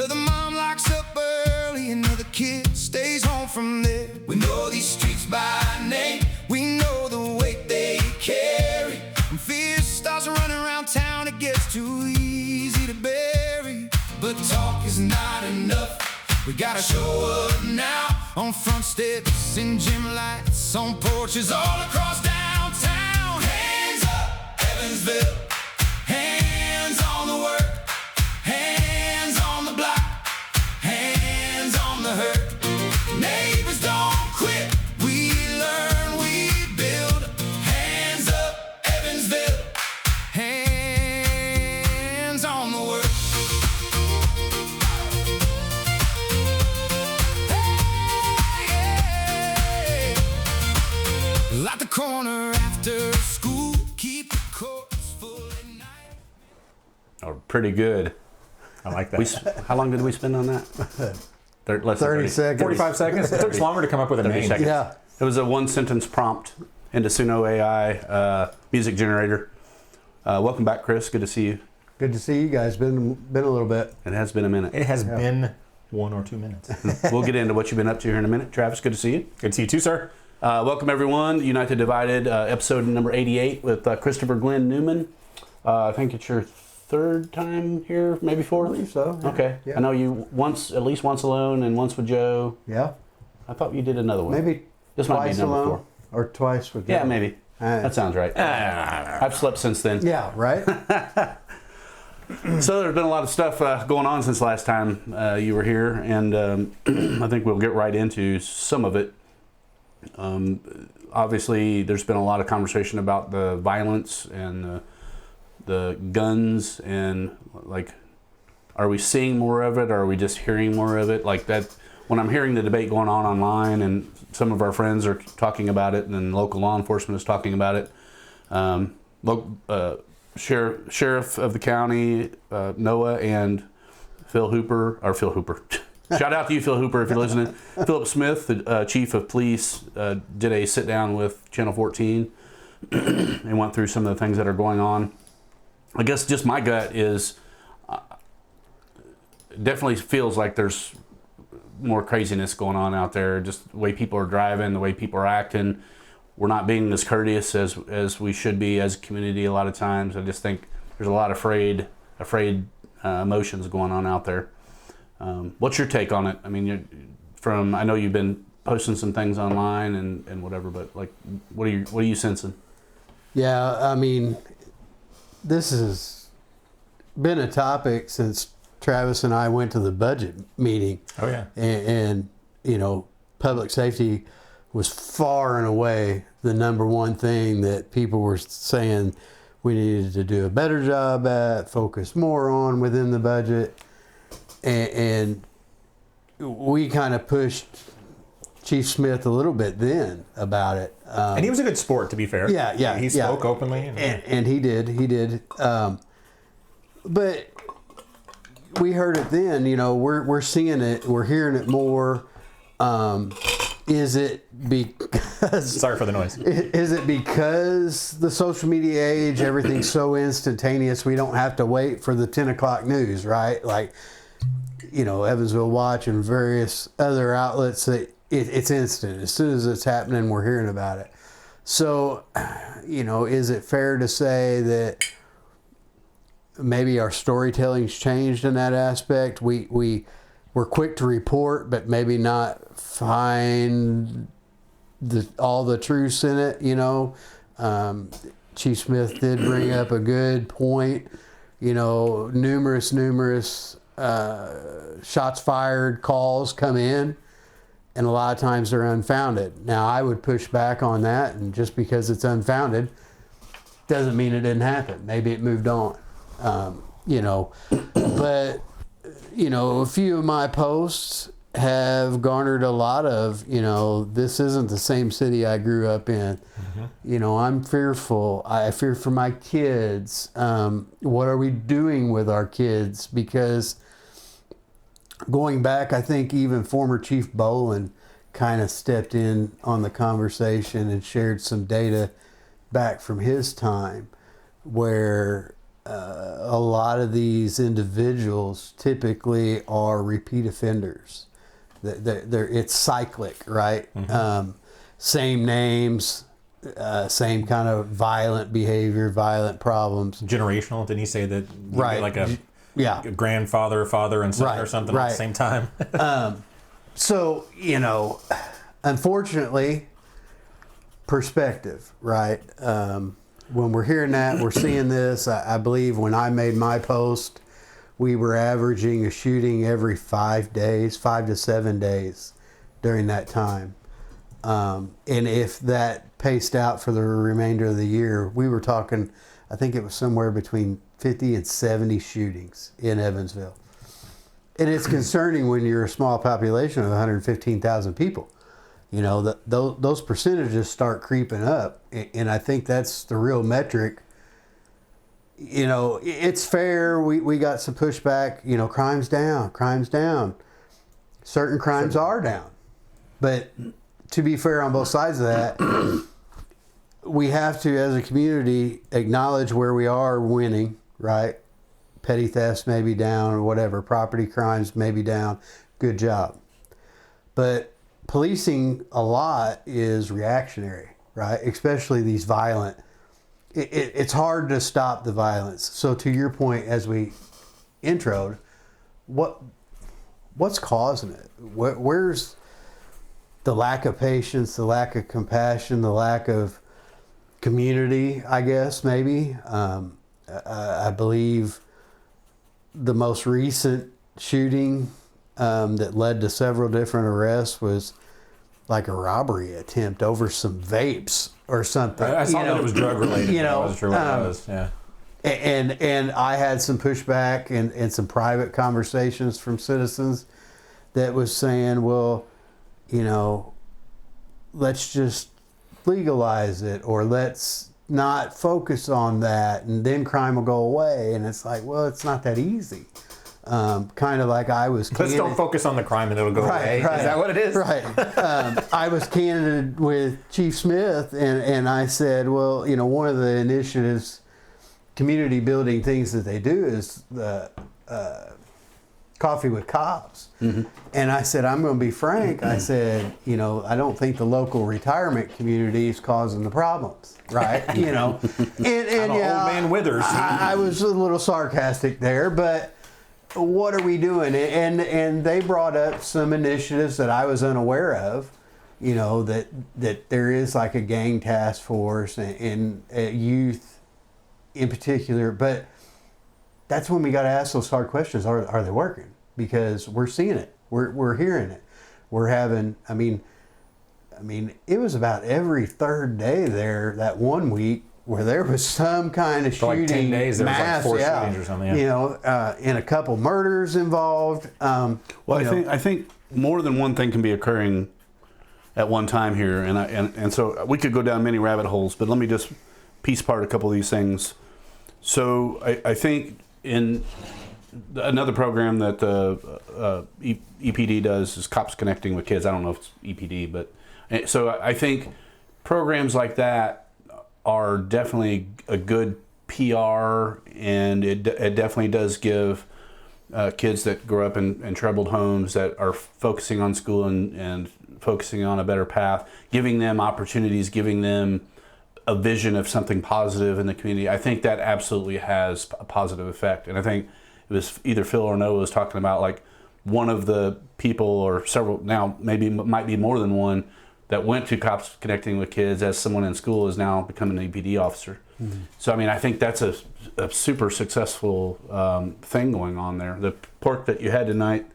Another mom locks up early, another kid stays home from there. We know these streets by name, we know the weight they carry. When fear starts running around town, it gets too easy to bury. But talk is not enough, we gotta show up now. On front steps, in gym lights, on porches all across downtown. Hands up, Evansville. Hands on the work, hands on the block, hands on the hurt. Neighbors don't quit, we learn, we build. Hands up, Evansville. Hands on the work. Hey, hey. Light the corner after school, keep the courts full at night. Oh, pretty good. I like that. How long did we spend on that? Less than 30 seconds. 45 seconds? It took longer to come up with a 30 name. seconds. Yeah. It was a one-sentence prompt into Suno AI music generator. Welcome back, Chris. Good to see you. Good to see you guys. Been a little bit. It has been a minute. It has been 1 or 2 minutes. We'll get into what you've been up to here in a minute. Travis, good to see you. Good to see you too, sir. Welcome, everyone. United Divided, episode number 88 with Christopher Glenn Newman. I think it's your third time here, maybe fourth? I believe so. Yeah. Okay. Yeah. I know you at least once alone and once with Joe. Yeah. I thought you did another one. Maybe This might be twice number alone 4. or twice with Yeah, Joe. maybe. That sounds right. I've slept since then. Yeah, right? So there's been a lot of stuff going on since last time you were here, and I think we'll get right into some of it. Obviously, there's been a lot of conversation about the violence and the guns, and like, are we seeing more of it, or are we just hearing more of it? Like that, when I'm hearing the debate going on online, and some of our friends are talking about it, and then local law enforcement is talking about it. Sheriff of the county, Noah, and Phil Hooper. Shout out to you, Phil Hooper, if you're listening. Philip Smith, the chief of police, did a sit down with Channel 14 and went through some of the things that are going on. I guess just my gut is definitely feels like there's more craziness going on out there. Just the way people are driving, the way people are acting. We're not being as courteous as we should be as a community a lot of times. I just think there's a lot of afraid emotions going on out there. What's your take on it? I mean, I know you've been posting some things online and whatever, but like, what are you sensing? Yeah, I mean, this has been a topic since Travis and I went to the budget meeting. Oh, yeah. And you know, public safety was far and away the number one thing that people were saying we needed to do a better job at, focus more on within the budget. And we kind of pushed Chief Smith a little bit then about it. And he was a good sport, to be fair. Yeah. He spoke openly. And he did. But we heard it then, you know, we're seeing it, we're hearing it more. Is it because... Sorry for the noise. Is it because the social media age, everything's so instantaneous, we don't have to wait for the 10 o'clock news, right? Like, you know, Evansville Watch and various other outlets, it's instant. As soon as it's happening, we're hearing about it. So, you know, is it fair to say that maybe our storytelling's changed in that aspect? We're quick to report, but maybe not find all the truths in it, you know. Chief Smith did bring up a good point. You know, numerous shots fired calls come in, and a lot of times they're unfounded. Now, I would push back on that, and just because it's unfounded doesn't mean it didn't happen. Maybe it moved on, you know. But, you know, a few of my posts have garnered a lot of, you know, this isn't the same city I grew up in. Mm-hmm. You know, I'm fearful. I fear for my kids. What are we doing with our kids? Because going back, I think even former Chief Boland kind of stepped in on the conversation and shared some data back from his time where, a lot of these individuals typically are repeat offenders. It's cyclic, right? Same names, same kind of violent behavior, violent problems. Generational. Didn't he say that? Right. Like a Yeah. grandfather, father, and son or something at the same time. So, unfortunately, perspective, right? When we're hearing that, we're seeing this. I believe when I made my post, we were averaging a shooting every 5 days, 5 to 7 days during that time. And if that paced out for the remainder of the year, we were talking, I think it was somewhere between 50 and 70 shootings in Evansville. And it's concerning when you're a small population of 115,000 people. Those percentages start creeping up. And I think that's the real metric. It's fair. We got some pushback, crime's down. Certain crimes are down. But to be fair on both sides of that, we have to, as a community, acknowledge where we are winning, right? Petty thefts may be down or whatever. Property crimes may be down. Good job. But policing a lot is reactionary, right? Especially these violent. It's hard to stop the violence. So to your point, as we introed, what's causing it? Where's the lack of patience, the lack of compassion, the lack of community, I guess, maybe? I believe the most recent shooting that led to several different arrests was like a robbery attempt over some vapes or something. I saw that it was drug related. I wasn't sure what it was. Yeah. And I had some pushback and some private conversations from citizens that was saying, well, let's just legalize it, or let's not focus on that, and then crime will go away. And it's like, well, it's not that easy. Kind of like I was Let's don't focus on the crime and it'll go away. Right. Is that what it is? Right. I was candid with Chief Smith, and I said, well, one of the initiatives, community building things that they do is the Coffee with Cops. Mm-hmm. And I said, I'm going to be frank. I said, I don't think the local retirement community is causing the problems, right? And I'm old man Withers. I was a little sarcastic there, but what are we doing? And they brought up some initiatives that I was unaware of, that there is like a gang task force and youth in particular, but that's when we got to ask those hard questions. Are they working? Because we're seeing it. We're hearing it. We're having, I mean, it was about every third day there that 1 week where there was some kind of shooting. For like 10 days, there was like 4 shootings or something. Yeah. And a couple murders involved. I think more than one thing can be occurring at one time here, and so we could go down many rabbit holes, but let me just piece apart a couple of these things. So I think in another program that the EPD does is Cops Connecting with Kids. I don't know if it's EPD, but so I think programs like that are definitely a good PR, and it definitely does give kids that grow up in troubled homes that are focusing on school and focusing on a better path, giving them opportunities, giving them a vision of something positive in the community. I think that absolutely has a positive effect. And I think it was either Phil or Noah was talking about like one of the people or several, now maybe might be more than one, that went to Cops Connecting with Kids as someone in school is now becoming an EPD officer. Mm-hmm. So, I think that's a super successful thing going on there. The pork that you had tonight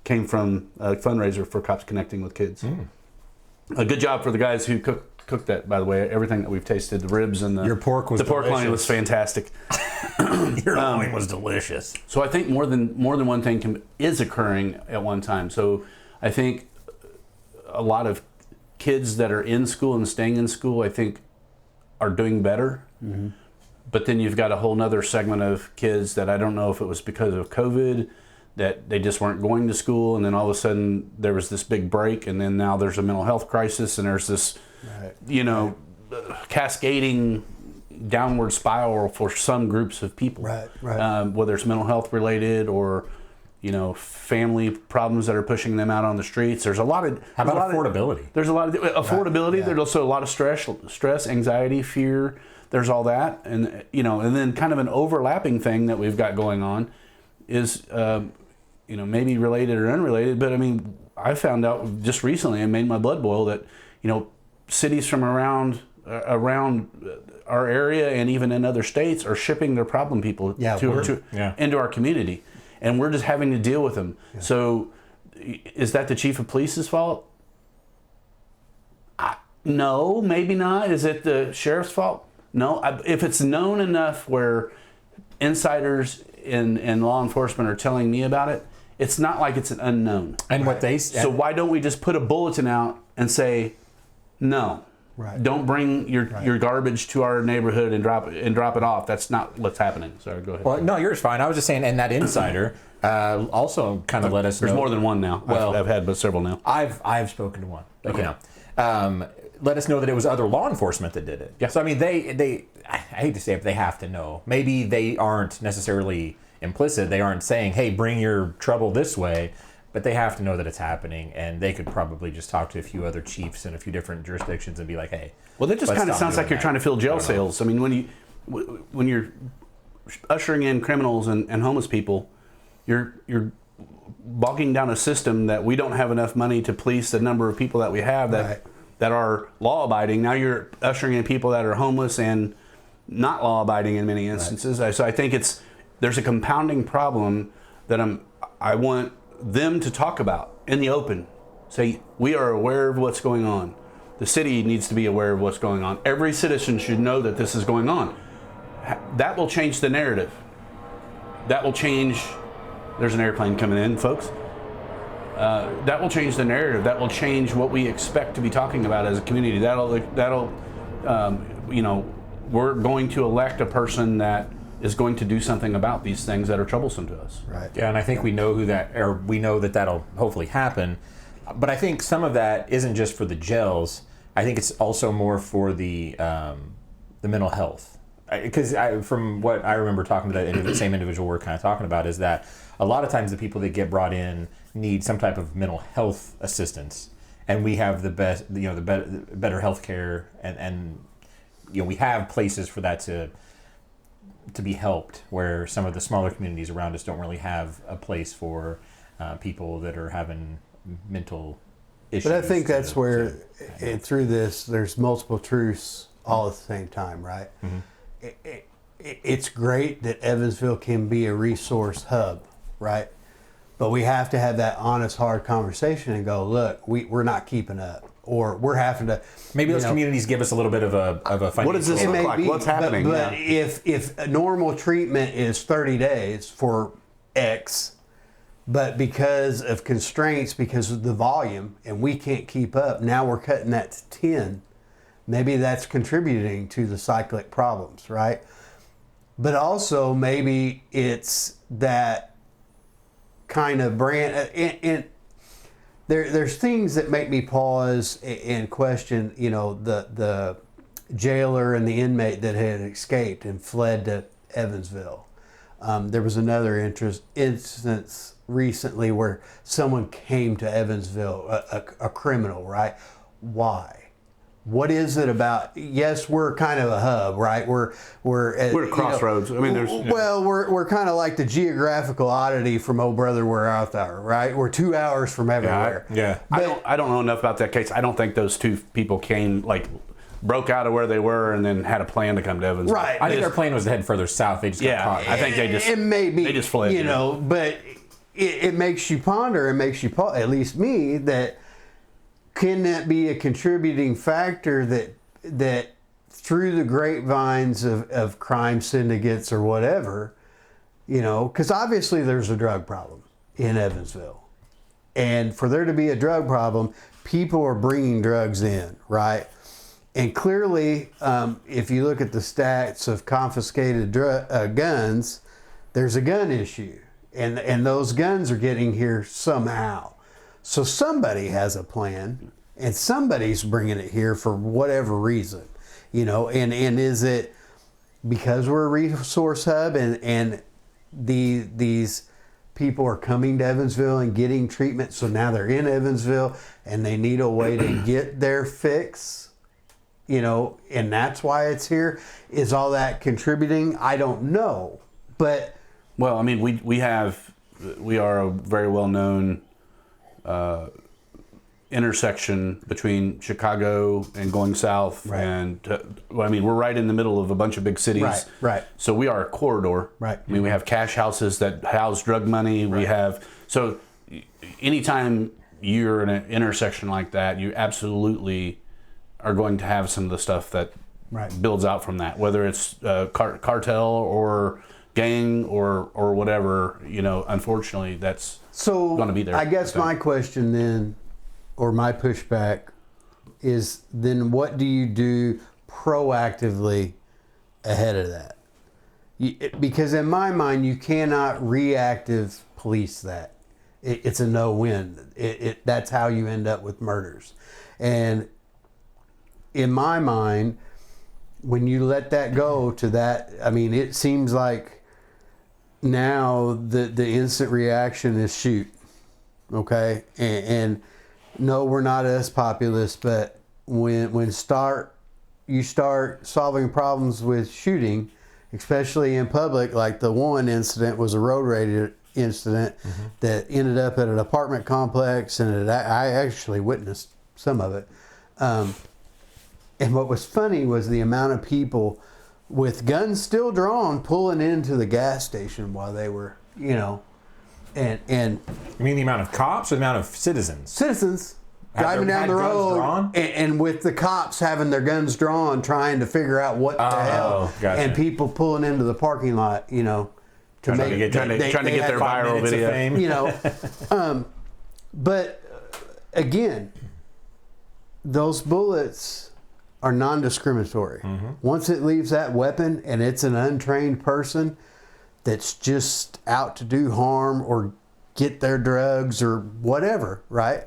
came from a fundraiser for Cops Connecting with Kids. Mm. A good job for the guys who cooked that, by the way. Everything that we've tasted, the ribs and your pork was the pork loin was fantastic. Your loin was delicious. So I think more than one thing is occurring at one time. So I think a lot of kids that are in school and staying in school, I think, are doing better. Mm-hmm. But then you've got a whole nother segment of kids that I don't know if it was because of COVID, that they just weren't going to school, and then all of a sudden there was this big break, and then now there's a mental health crisis, and there's this, cascading, downward spiral for some groups of people. Right. Whether it's mental health related or, family problems that are pushing them out on the streets. There's a lot of... How about affordability? There's a lot of... Affordability. Right. Yeah. There's also a lot of stress, anxiety, fear. There's all that. And, and then kind of an overlapping thing that we've got going on is, maybe related or unrelated, but I mean, I found out just recently, and made my blood boil, that, cities from around our area and even in other states are shipping their problem people into our community. And we're just having to deal with them. Yeah. So is that the chief of police's fault? No, maybe not. Is it the sheriff's fault? No. If it's known enough where insiders in law enforcement are telling me about it, it's not like it's an unknown. And what they... So why don't we just put a bulletin out and say, no. Right. Don't bring your garbage to our neighborhood and drop it off. That's not what's happening. Sorry, go ahead. Well, no, yours fine. I was just saying, and that insider also kind of let us know. There's more than one now. Well, I've had several now. I've spoken to one. Okay. Let us know that it was other law enforcement that did it. Yeah. So I mean, they I hate to say it, but they have to know. Maybe they aren't necessarily implicit. They aren't saying, "Hey, bring your trouble this way." But they have to know that it's happening, and they could probably just talk to a few other chiefs in a few different jurisdictions and be like, "Hey." Well, that just kind of sounds like you're trying to fill jail cells. I mean, when you're ushering in criminals and homeless people, you're bogging down a system that we don't have enough money to police the number of people that we have that are law abiding. Now you're ushering in people that are homeless and not law abiding in many instances. Right. So I think there's a compounding problem that I want them to talk about in the open. Say, we are aware of what's going on. The city needs to be aware of what's going on. Every citizen should know that this is going on. That will change the narrative. That will change... There's an airplane coming in, folks. That will change the narrative. That will change what we expect to be talking about as a community. We're going to elect a person that is going to do something about these things that are troublesome to us. Right. Yeah, and I think we know we know that that'll hopefully happen. But I think some of that isn't just for the jails. I think it's also more for the mental health. Because from what I remember talking to the same individual we're kind of talking about, is that a lot of times the people that get brought in need some type of mental health assistance, and we have the best, the better health care, and we have places for that to be helped, where some of the smaller communities around us don't really have a place for people that are having mental issues. But I think that's where, through this, there's multiple truths all at the same time, right? Mm-hmm. It's great that Evansville can be a resource hub, right? But we have to have that honest, hard conversation and go, look, we're not keeping up, or we're having to. Maybe those communities give us a little bit of a financial. What does this look like? What's happening? But if a normal treatment is 30 days for X, but because of constraints, because of the volume, and we can't keep up, now we're cutting that to 10. Maybe that's contributing to the cyclic problems, right? But also maybe it's that kind of brand. And there's things that make me pause and question, the jailer and the inmate that had escaped and fled to Evansville. There was another instance recently where someone came to Evansville, a criminal, right? Why? What is it about? Yes, we're kind of a hub, right? We're at crossroads. We're kind of like the geographical oddity from Oh Brother, We're Out There, right? We're 2 hours from everywhere. Yeah. I don't know enough about that case. I don't think those two people broke out of where they were and then had a plan to come to Evansville. Right. I think their plan was to head further south. They just got caught. I think they just fled. But it makes you ponder. It makes you at least me, that. Can that be a contributing factor that through the grapevines of crime syndicates or whatever, because obviously there's a drug problem in Evansville. And for there to be a drug problem, people are bringing drugs in, right? And clearly, if you look at the stats of confiscated guns, there's a gun issue. And those guns are getting here somehow. So somebody has a plan, and somebody's bringing it here for whatever reason, and is it because we're a resource hub and these people are coming to Evansville and getting treatment, so now they're in Evansville and they need a way to get their fix, you know, and that's why it's here. Is all that contributing? I don't know, but well, I mean, we are a very well known intersection between Chicago and going south, Right. and well, I mean, we're right in the middle of a bunch of big cities. Right. So we are a corridor. Right. I mean, we have cash houses that house drug money. We have, so anytime you're in an intersection like that, you absolutely are going to have some of the stuff that Right. builds out from that, whether it's cartel or gang or whatever. You know, unfortunately, that's so going to be there. I guess my question then, or my pushback, is then what do you do proactively ahead of that? Because in my mind, you cannot reactive police that. It's a no-win. That's how you end up with murders. And in my mind, when you let that go to that, I mean, it seems like now the instant reaction is shoot. Okay? And no, we're not as populist, but when you start solving problems with shooting, especially in public, like the one incident was a road rage incident that ended up at an apartment complex, and I actually witnessed some of it. And what was funny was the amount of people with guns still drawn pulling into the gas station while they were, you know, and You mean the amount of cops or the amount of citizens? citizens Have driving they down had the guns road drawn? and with the cops having their guns drawn, trying to figure out what the hell, gotcha. and people pulling into the parking lot, you know, trying to get they their had viral video. you know. But again, those bullets are non-discriminatory. Once it leaves that weapon and it's an untrained person that's just out to do harm or get their drugs or whatever, right?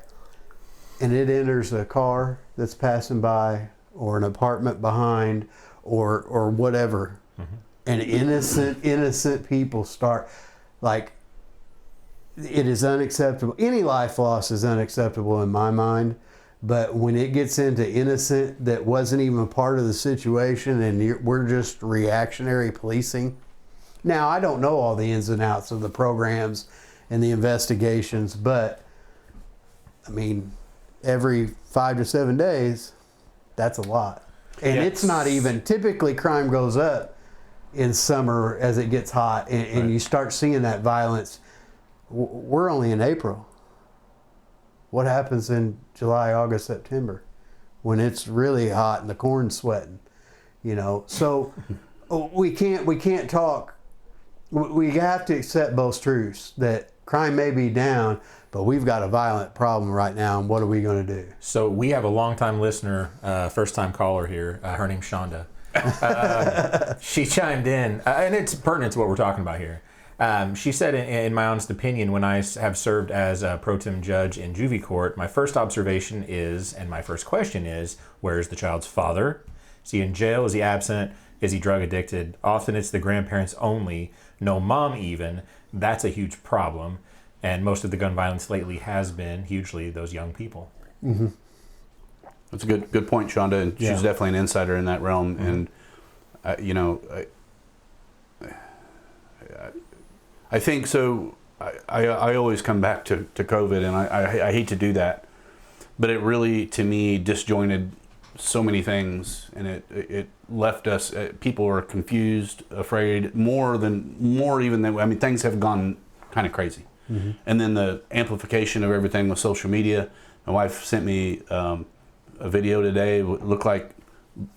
And it enters a car that's passing by or an apartment behind or whatever. And innocent people start, like, it is unacceptable. Any life loss is unacceptable in my mind. But when it gets into innocent that wasn't even part of the situation and we're just reactionary policing. Now, I don't know all the ins and outs of the programs and the investigations, but I mean, every 5 to 7 days, that's a lot. And it's not even, typically crime goes up in summer as it gets hot and you start seeing that violence. We're only in April. What happens in July, August, September, when it's really hot and the corn's sweating, you know? So we can't talk. We have to accept both truths, that crime may be down, but we've got a violent problem right now, and what are we going to do? So we have a longtime listener, first-time caller here. Her name's Shonda. She chimed in, and it's pertinent to what we're talking about here. She said, in my honest opinion, when I have served as a pro tem judge in juvie court, my first observation is, and my first question is, where is the child's father? Is he in jail? Is he absent? Is he drug addicted? Often it's the grandparents only, no mom even. That's a huge problem. And most of the gun violence lately has been hugely those young people. Mm-hmm. That's a good point, Shonda. And she's definitely an insider in that realm. And, you know, I think so. I always come back to COVID, and I hate to do that, but it really, to me, disjointed so many things, and it left us. People are confused, afraid, more even than, I mean, things have gone kind of crazy, and then the amplification of everything with social media. My wife sent me a video today. It looked like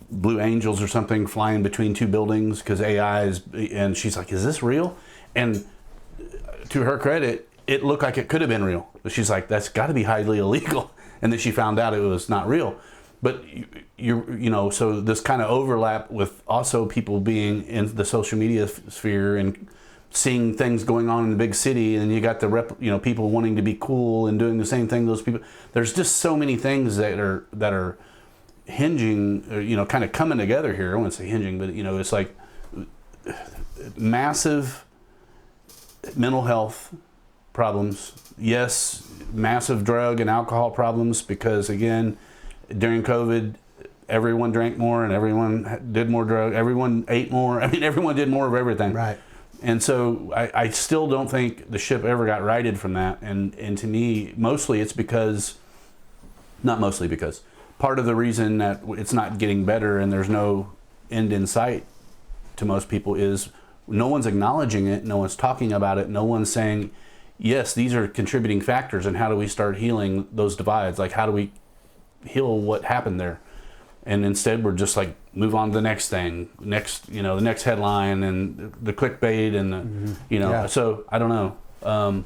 blue angels or something flying between two buildings because AI is, and she's like, "Is this real?" And to her credit, it looked like it could have been real. But she's like, that's got to be highly illegal. And then she found out it was not real. But you know, so this kind of overlap with also people being in the social media sphere and seeing things going on in the big city, and you got the people wanting to be cool and doing the same thing. Those people, there's just so many things that are hinging, kind of coming together here. I wouldn't say hinging, but it's like massive mental health problems. Yes, massive drug and alcohol problems because, again, during COVID, everyone drank more and everyone did more drug. Everyone ate more. I mean, everyone did more of everything. Right. And so I still don't think the ship ever got righted from that. And to me, mostly it's because, not mostly because, part of the reason that it's not getting better and there's no end in sight to most people is no one's acknowledging it, no one's talking about it, no one's saying, yes, these are contributing factors, and how do we start healing those divides? Like, how do we heal what happened there? And instead we're just like, move on to the next thing, the next headline and the clickbait and the, so I don't know.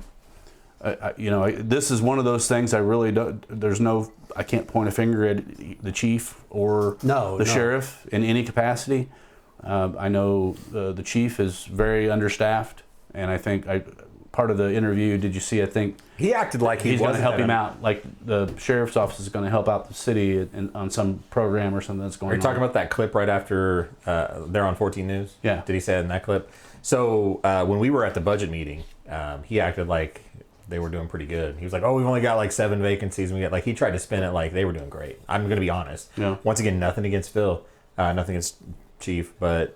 This is one of those things I really don't, I can't point a finger at the chief or the sheriff in any capacity. I know the chief is very understaffed, and I think part of the interview, did you see, I think he acted like he's going to help him out, like the sheriff's office is going to help out the city on some program or something that's going on. Are you talking about that clip right after they're on 14 News? Yeah. Did he say it in that clip? So when we were at the budget meeting, he acted like they were doing pretty good. He was like, oh, we've only got like 7 vacancies. And he tried to spin it like they were doing great. I'm going to be honest. Yeah. Once again, nothing against Phil, nothing against Chief. But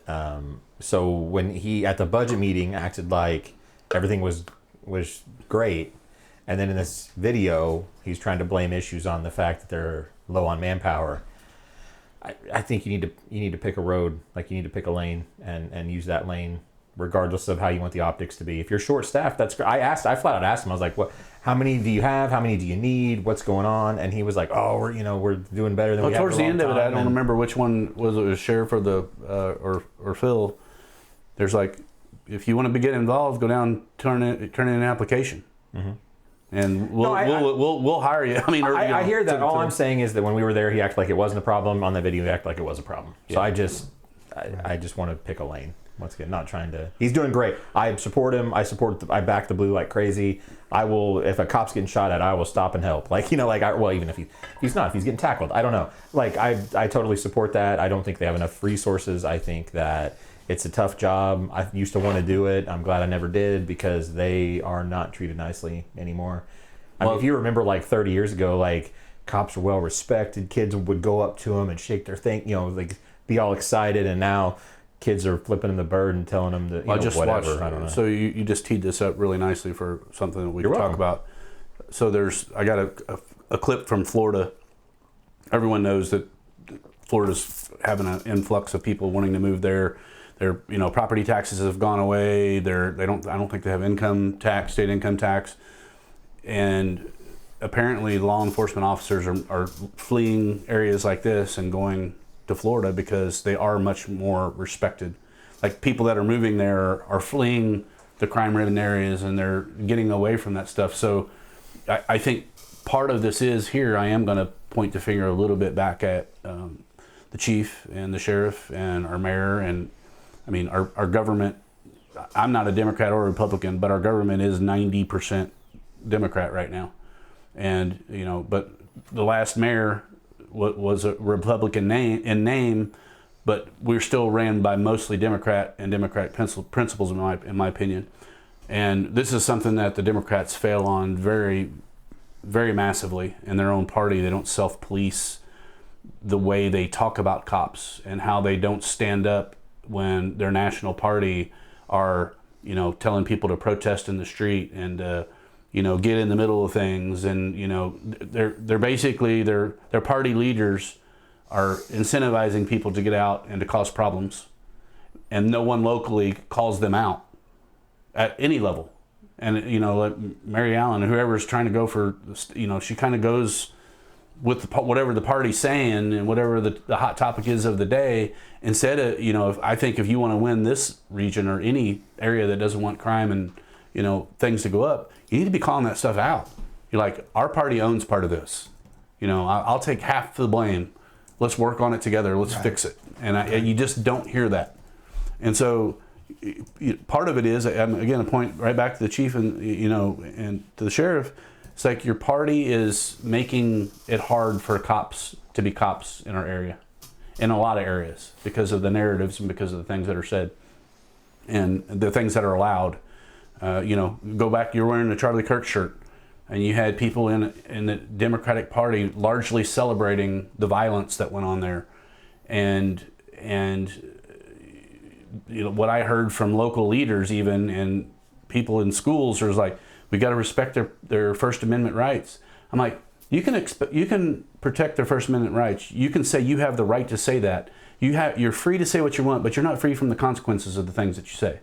so when he, at the budget meeting, acted like everything was great. And then in this video, he's trying to blame issues on the fact that they're low on manpower. I think you need to pick a road, like you need to pick a lane and use that lane regardless of how you want the optics to be. If you're short staffed, that's great. I flat out asked him, I was like, what, how many do you have? How many do you need? What's going on? And he was like, oh, we're doing better than we have. Towards the end of it, I don't remember which one was it, sheriff or the or Phil. There's like, if you want to get involved, go down, turn in an application. Mm-hmm. And we'll hire you. I mean, I hear that. All I'm saying is that when we were there, he acted like it wasn't a problem. On the video, he acted like it was a problem. Yeah. So I just want to pick a lane. Once again, not trying to. He's doing great. I support him. I back the blue like crazy. I will, if a cop's getting shot at, I will stop and help. Even if he's getting tackled, I don't know. I totally support that. I don't think they have enough resources. I think that it's a tough job. I used to want to do it. I'm glad I never did because they are not treated nicely anymore. I mean, if you remember 30 years ago, cops were well respected. Kids would go up to them and shake their thing, be all excited. And now kids are flipping them the bird and telling them that, whatever. I don't know. So you just teed this up really nicely for something that we can talk about. So I got a clip from Florida. Everyone knows that Florida's having an influx of people wanting to move there. Their property taxes have gone away. I don't think they have state income tax, and apparently law enforcement officers are fleeing areas like this and going to Florida because they are much more respected. Like people that are moving there are fleeing the crime-ridden areas and they're getting away from that stuff. So I think part of this is here. I am going to point the finger a little bit back at the chief and the sheriff and our mayor and. I mean, our government, I'm not a Democrat or a Republican, but our government is 90% Democrat right now. And, but the last mayor was a Republican in name, but we're still ran by mostly Democrat and Democratic principles, in my opinion. And this is something that the Democrats fail on very, very massively in their own party. They don't self-police the way they talk about cops and how they don't stand up when their national party are, telling people to protest in the street and, get in the middle of things. And, they're basically, their party leaders are incentivizing people to get out and to cause problems. And no one locally calls them out at any level. And, like Mary Allen, whoever's trying to go for, she kind of goes with whatever the party's saying and whatever the hot topic is of the day, instead of, if you want to win this region or any area that doesn't want crime and, things to go up, you need to be calling that stuff out. You're like, our party owns part of this. I'll take half the blame. Let's work on it together. Let's fix it. And you just don't hear that. And so part of it is, again, a point right back to the chief and, and to the sheriff. It's like your party is making it hard for cops to be cops in our area, in a lot of areas, because of the narratives and because of the things that are said. and the things that are allowed. Go back, you're wearing a Charlie Kirk shirt, and you had people in the Democratic Party largely celebrating the violence that went on there. And what I heard from local leaders even and people in schools was like, we got to respect their First Amendment rights. I'm like, you can protect their First Amendment rights. You can say you have the right to say that. You're free to say what you want, but you're not free from the consequences of the things that you say.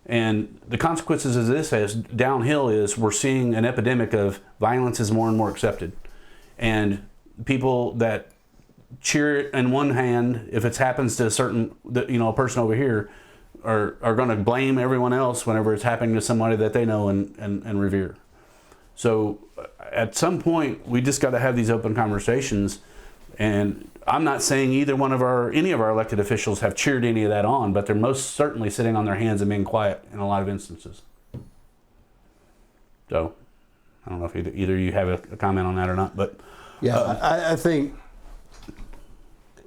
And the consequences of this is downhill is we're seeing an epidemic of violence is more and more accepted. And people that cheer it in one hand, if it happens to a person over here, are going to blame everyone else whenever it's happening to somebody that they know and revere. So at some point, we just got to have these open conversations. And I'm not saying any of our elected officials have cheered any of that on, but they're most certainly sitting on their hands and being quiet in a lot of instances. So I don't know if either you have a comment on that or not, but yeah, I think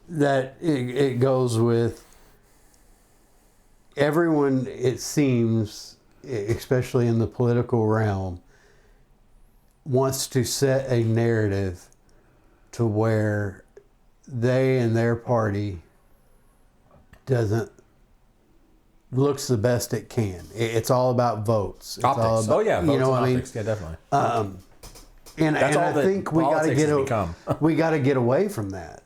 that it goes with everyone, it seems, especially in the political realm, wants to set a narrative to where they and their party looks the best it can. It's all about votes. It's Optics. all about, votes and optics. Yeah, definitely. And I think we got to get away from that.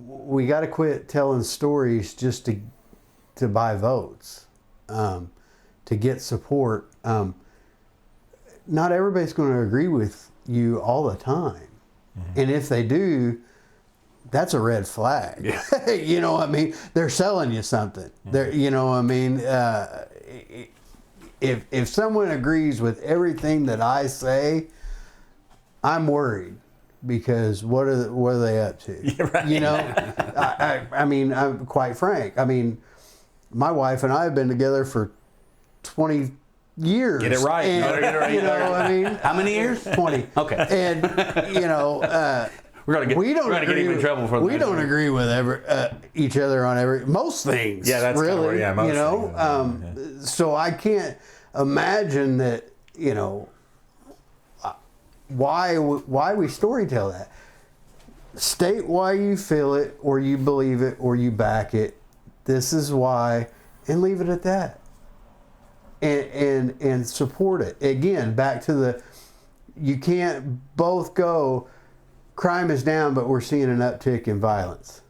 We got to quit telling stories just to buy votes, to get support. Not everybody's going to agree with you all the time. Mm-hmm. And if they do, that's a red flag. Yeah. You know what I mean? They're selling you something. Mm-hmm. You know what I mean? If someone agrees with everything that I say, I'm worried, because what are they up to? Yeah, right. You know, I mean, I'm quite frank. I mean, my wife and I have been together for 20 years. Get it right. And, you know, I mean, how many years? 20. Okay. And we're gonna get him in trouble for that. We don't agree with each other on most things. Yeah, that's really. Most you know, things. So I can't imagine that. Why we storytell that. State why you feel it, or you believe it, or you back it. This is why, and leave it at that. And support it. Again, back to you can't both go, crime is down, but we're seeing an uptick in violence.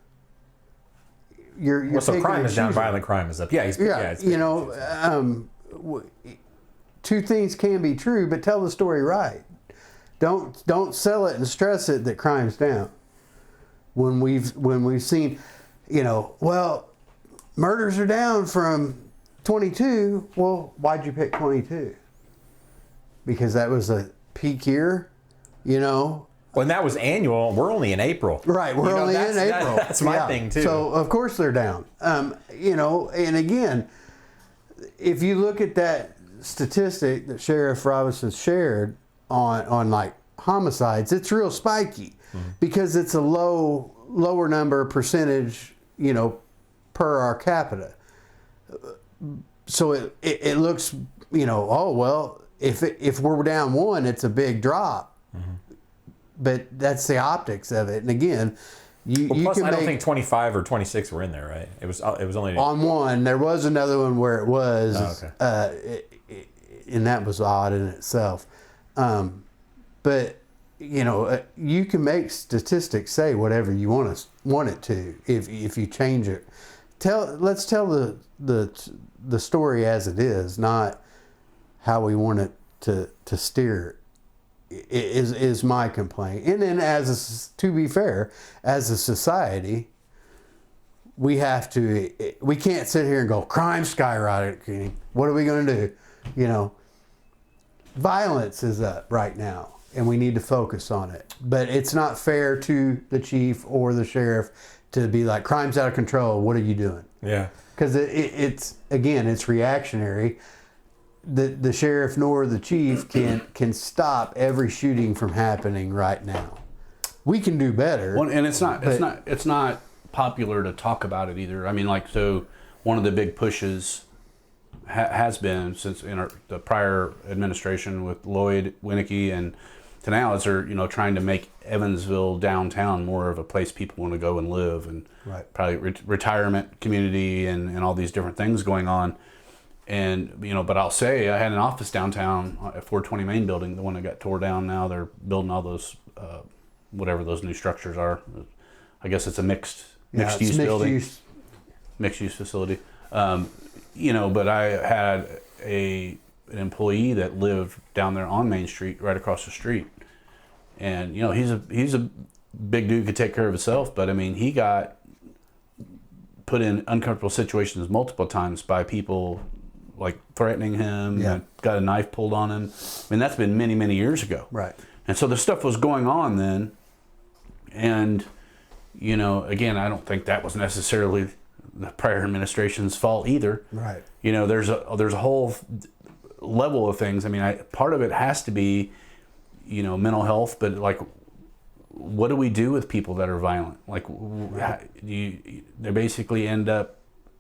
So crime is down, violent crime is up. Yeah, it's two things can be true, but tell the story right. Don't sell it and stress it that crime's down. When we've seen, murders are down from 22. Well, why'd you pick 22? Because that was a peak year, Well, and that was annual. We're only in April. Right, we're only in April. That's my thing too. So of course they're down. And again, if you look at that statistic that Sheriff Robinson shared on like homicides, it's real spiky, because it's a lower number percentage, per our capita. So it looks, if we're down one, it's a big drop. Mm-hmm. But that's the optics of it. And again, plus I don't think 25 or 26 were in there, right? It was only on one. There was another one where it was, and that was odd in itself. But you can make statistics say whatever you want it to if you change it. Let's tell the story as it is, not how we want it to steer it, is my complaint. And then to be fair, as a society, we can't sit here and go, crime skyrocketing. What are we going to do? Violence is up right now, and we need to focus on it. But it's not fair to the chief or the sheriff to be like, crime's out of control, what are you doing? Yeah. Because it's reactionary. The sheriff nor the chief can stop every shooting from happening right now. We can do better. Well, and it's not popular to talk about it either. I mean, so one of the big pushes has been since the prior administration with Lloyd Winnicky, and to now is they're trying to make Evansville downtown more of a place people want to go and live, and probably retirement community and all these different things going on. And but I'll say I had an office downtown at 420 Main Building, the one that got tore down. Now they're building all those whatever those new structures are. I guess it's a mixed use building, mixed use facility. But I had an employee that lived down there on Main Street, right across the street, and he's a big dude, could take care of himself, but I mean he got put in uncomfortable situations multiple times by people like threatening him, got a knife pulled on him. I mean that's been many years ago, right? And so the stuff was going on then, and again, I don't think that was necessarily the prior administration's fault either. Right. There's a whole level of things. I mean, part of it has to be, mental health, but like, what do we do with people that are violent? Like, they basically end up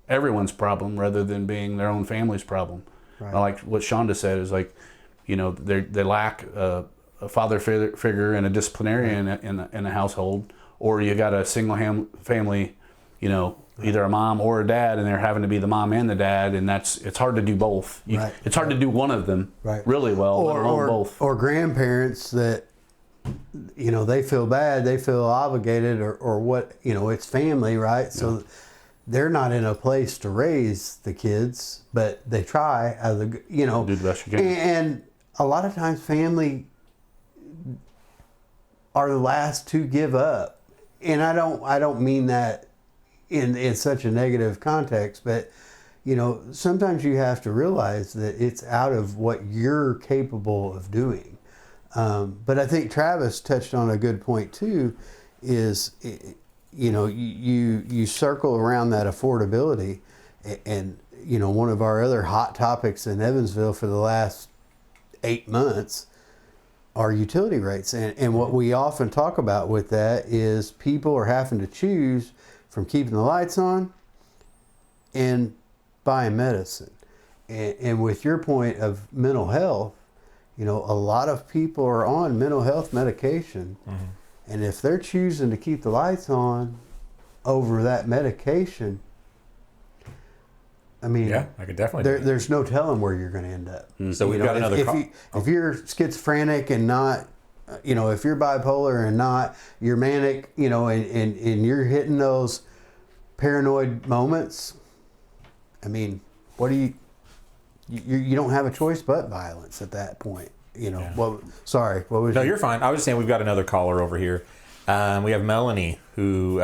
everyone's problem rather than being their own family's problem. Right. I like what Shonda said is like, they lack a father figure and a disciplinarian in a household, or you got a single family, either a mom or a dad, and they're having to be the mom and the dad, and it's hard to do both. It's hard to do one of them really well, or both. Or grandparents that, they feel bad, they feel obligated, or what, it's family, right? So they're not in a place to raise the kids, but they try do the best you can. And a lot of times family are the last to give up. And I don't mean that in such a negative context, but sometimes you have to realize that it's out of what you're capable of doing. But I think Travis touched on a good point too, is you circle around that affordability, and one of our other hot topics in Evansville for the last 8 months are utility rates, and what we often talk about with that is people are having to choose from keeping the lights on and buying medicine. And with your point of mental health, a lot of people are on mental health medication. Mm-hmm. And if they're choosing to keep the lights on over that medication, I mean, I could definitely. There's no telling where you're going to end up. Mm-hmm. So we've got another. If you're schizophrenic and not, if you're bipolar and not, you're manic, and you're hitting those paranoid moments, I mean, what do you don't have a choice but violence at that point. Well, sorry, what was? No, you're fine. I was just saying we've got another caller over here. We have Melanie, who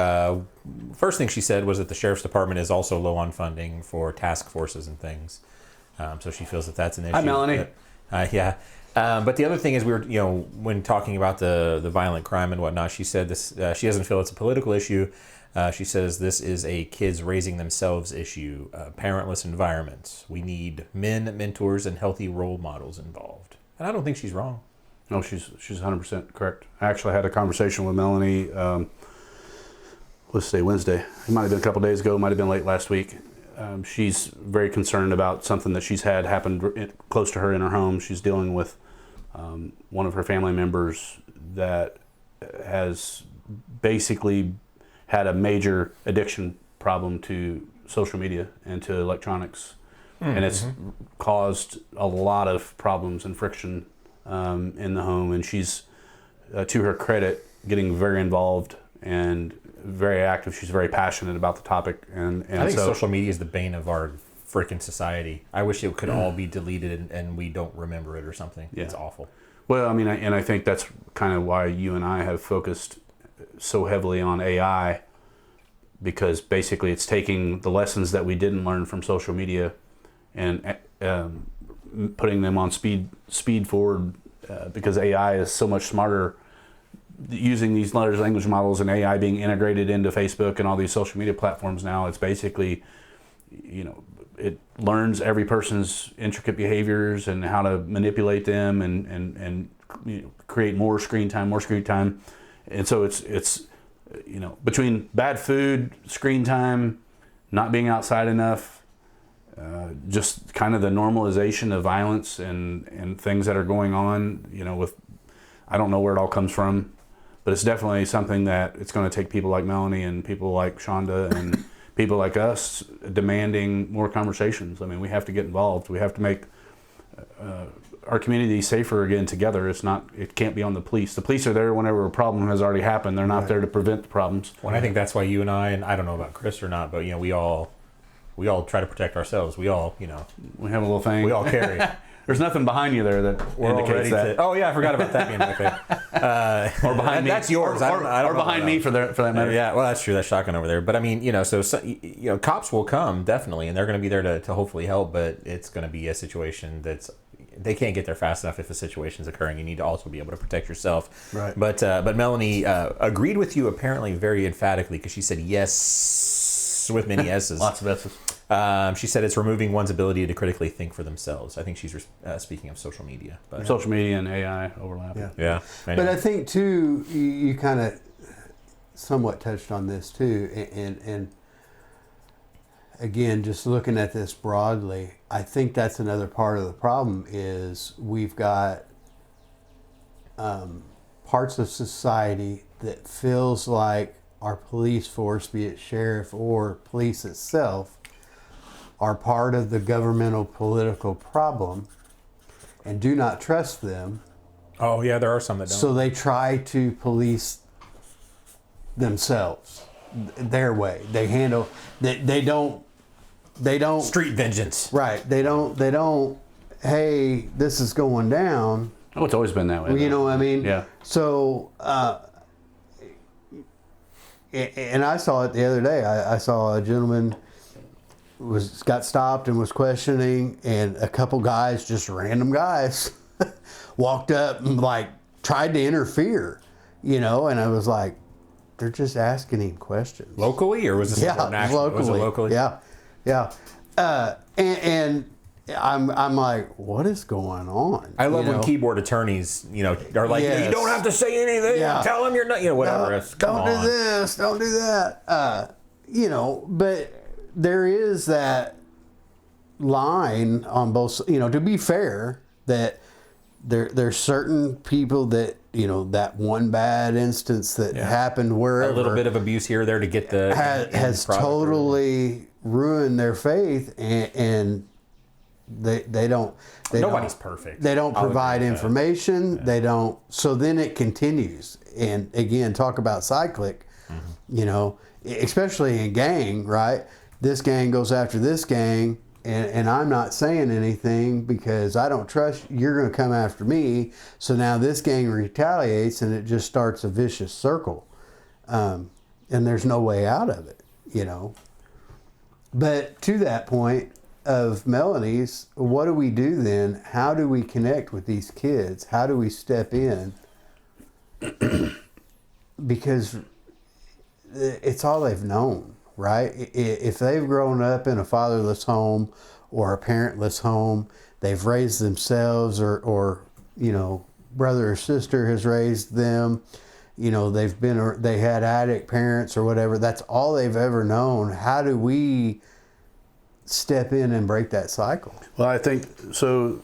first thing she said was that the sheriff's department is also low on funding for task forces and things. So she feels that that's an issue. Hi, Melanie. But the other thing is we were, when talking about the violent crime and whatnot, she said this. She doesn't feel it's a political issue. She says this is a kids raising themselves issue, parentless environments. We need men, mentors, and healthy role models involved. And I don't think she's wrong. No, she's 100% correct. I actually had a conversation with Melanie, let's say Wednesday. It might have been a couple days ago, might have been late last week. She's very concerned about something that she's had happen close to her in her home. She's dealing with one of her family members that has basically had a major addiction problem to social media and to electronics. Mm-hmm. And it's caused a lot of problems and friction in the home. And she's, to her credit, getting very involved and very active. She's very passionate about the topic. And I think social media is the bane of our freaking society. I wish it could all be deleted and we don't remember it or something. Yeah. It's awful. Well, I mean, and I think that's kind of why you and I have focused so heavily on AI, because basically it's taking the lessons that we didn't learn from social media and putting them on speed forward, because AI is so much smarter. Using these large language models and AI being integrated into Facebook and all these social media platforms now, it's basically, it learns every person's intricate behaviors and how to manipulate them and create more screen time. And so it's between bad food, screen time, not being outside enough, just kind of the normalization of violence and things that are going on, with, I don't know where it all comes from, but it's definitely something that it's going to take people like Melanie and people like Shonda and people like us demanding more conversations. I mean, we have to get involved. We have to make our community safer again together. It can't be on the police. The police are there whenever a problem has already happened. They're not there to prevent the problems. Well, I think that's why you and I don't know about Chris or not, but we all try to protect ourselves. We all, we have a little thing. we all carry. There's nothing behind you there that We're all indicates ready that. Oh yeah, I forgot about that being right there. Or behind me. That's yours. I don't or know behind about me that. for that matter. Yeah, well, that's true. That's shotgun over there. But I mean, so cops will come definitely, and they're going to be there to hopefully help. But it's going to be a situation they can't get there fast enough if a situation's occurring. You need to also be able to protect yourself. Right. But Melanie agreed with you apparently very emphatically because she said yes with many S's. Lots of S's. She said it's removing one's ability to critically think for themselves. I think she's speaking of social media. But Social media and AI overlap. yeah. But I think too, you kind of somewhat touched on this too, and again, just looking at this broadly, I think that's another part of the problem is we've got parts of society that feels like our police force, be it sheriff or police itself, are part of the governmental political problem and do not trust them. Oh yeah, there are some that don't. So they try to police themselves their way. They handle. They don't. Street vengeance. Right. They don't. Hey, this is going down. Oh, it's always been that way. You know what I mean? Yeah. So, and I saw it the other day. I saw a gentleman got stopped and was questioning, and a couple guys, just random guys, walked up and tried to interfere, and I was like, they're just asking him questions. Locally, or was this national? Locally. Was it locally? Yeah. And I'm like, what is going on? I love when keyboard attorneys, are like, Yes. you don't have to say anything. Yeah. Tell them you're not, whatever. Don't do this. Don't do that. But there is that line on both. To be fair, that there's certain people that that one bad instance that happened wherever, a little bit of abuse here or there to get the has totally ruined their faith, and they don't. Nobody's perfect. They don't provide information. They don't. So then it continues, and again, talk about cyclic. Especially in gang, right? This gang goes after this gang, and I'm not saying anything because I don't trust you're going to come after me. So now this gang retaliates, and it just starts a vicious circle, and there's no way out of it, But to that point of Melanie's, what do we do then? How do we connect with these kids? How do we step in? Because it's all they've known, right? If they've grown up in a fatherless home or a parentless home, they've raised themselves, or brother or sister has raised them, they had addict parents or whatever. That's all they've ever known. How do we step in and break that cycle? Well, I think so.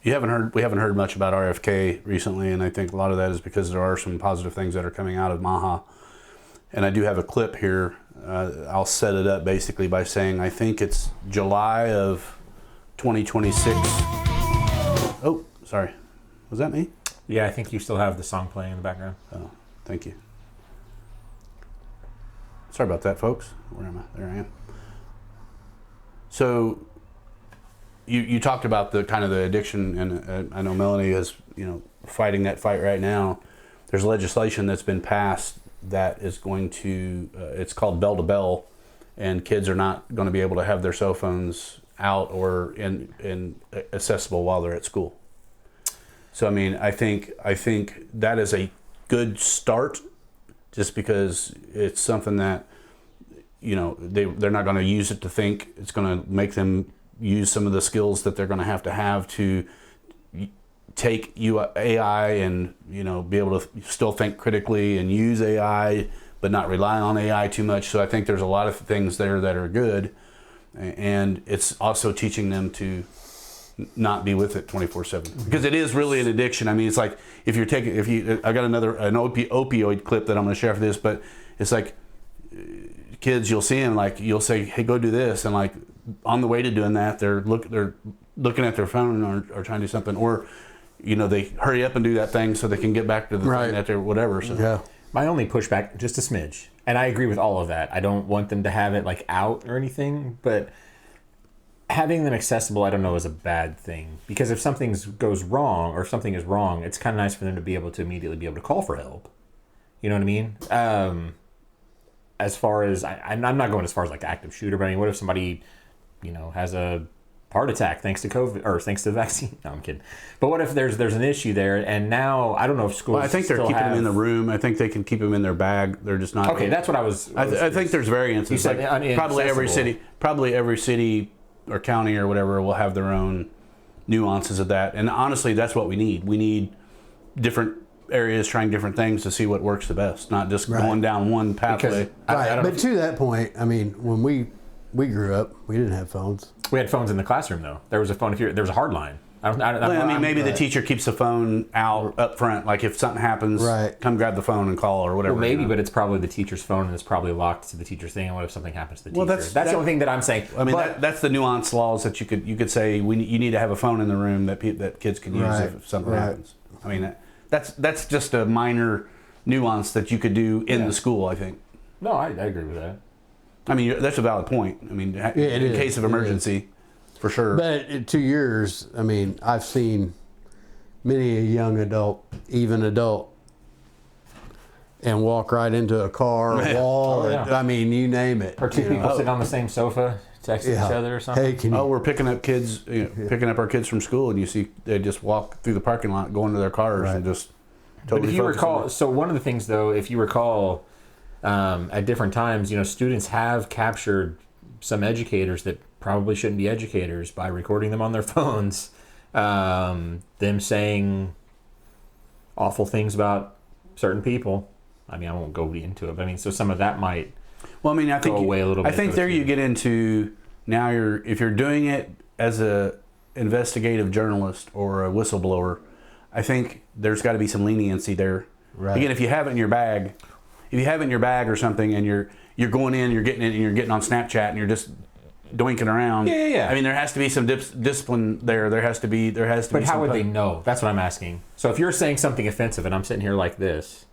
We haven't heard much about RFK recently, and I think a lot of that is because there are some positive things that are coming out of Maha. And I do have a clip here. I'll set it up basically by saying I think it's July of 2026. Oh, sorry. Was that me? Yeah, I think you still have the song playing in the background. Oh, thank you. Sorry about that, folks. Where am I? There I am. So you talked about the kind of the addiction, and I know Melanie is fighting that fight right now. There's legislation that's been passed that is going to it's called bell to bell, and kids are not going to be able to have their cell phones out or in accessible while they're at school. So I mean, I think that is a good start, just because it's something that they're not going to use it to think. It's going to make them use some of the skills that they're going to have to take AI and be able to still think critically and use AI, but not rely on AI too much. So I think there's a lot of things there that are good. and it's also teaching them to not be with it 24/7, because it is really an addiction. I mean, it's like if you I got an opioid clip that I'm going to share for this, but it's like kids, you'll see them, like you'll say, hey, go do this, and like on the way to doing that, they're looking at their phone or trying to do something, or they hurry up and do that thing so they can get back to the thing that they're whatever. So Yeah. My only pushback, just a smidge, and I agree with all of that. I don't want them to have it like out or anything, but having them accessible, I don't know, is a bad thing, because if something goes wrong or if something is wrong, it's kind of nice for them to be able to immediately be able to call for help. You know what I mean? As far as I'm not going as far as like active shooter, but I mean, what if somebody, has a heart attack thanks to COVID or thanks to the vaccine? No, I'm kidding. But what if there's an issue there, and now I don't know if schools. Well, I think they're keeping them in the room. I think they can keep them in their bag. They're just not. Okay, that's what I was. I think there's variances. You said like probably every city or county or whatever will have their own nuances of that. And honestly, that's what we need. We need different areas trying different things to see what works the best, not just going down one pathway. But to that point, I mean, when we grew up, we didn't have phones. We had phones in the classroom, though. There was a phone. There was a hard line. Maybe the teacher keeps the phone out up front. Like if something happens, come grab the phone and call or whatever. Well, maybe, but it's probably the teacher's phone and it's probably locked to the teacher's thing. And what if something happens to the teacher? That's the only thing that I'm saying. I mean, that's the nuanced laws that you could say you need to have a phone in the room that kids can use if something happens. I mean, that's just a minor nuance that you could do in the school, I think. No, I agree with that. I mean, that's a valid point. I mean, in case of emergency. For sure. But in 2 years, I mean, I've seen many a young adult, even adult, and walk right into a car, a wall. Oh, yeah. I mean, you name it. Or two people sitting on the same sofa, texting each other or something. Hey, we're picking up kids, picking up our kids from school, and you see they just walk through the parking lot, going to their cars, and just totally. But if you recall, so one of the things though, if you recall, at different times, students have captured some educators that probably shouldn't be educators by recording them on their phones, them saying awful things about certain people. I mean, I won't go into it, but I mean, so some of that might I think go away a little bit. I think there you get into now if you're doing it as a investigative journalist or a whistleblower, I think there's got to be some leniency there. Right. Again, if you have it in your bag or something, and you're going in, you're getting it, and you're getting on Snapchat, and you're just doinking around. Yeah. I mean, there has to be some discipline there. There has to be. But how would they know? That's what I'm asking. So if you're saying something offensive, and I'm sitting here like this,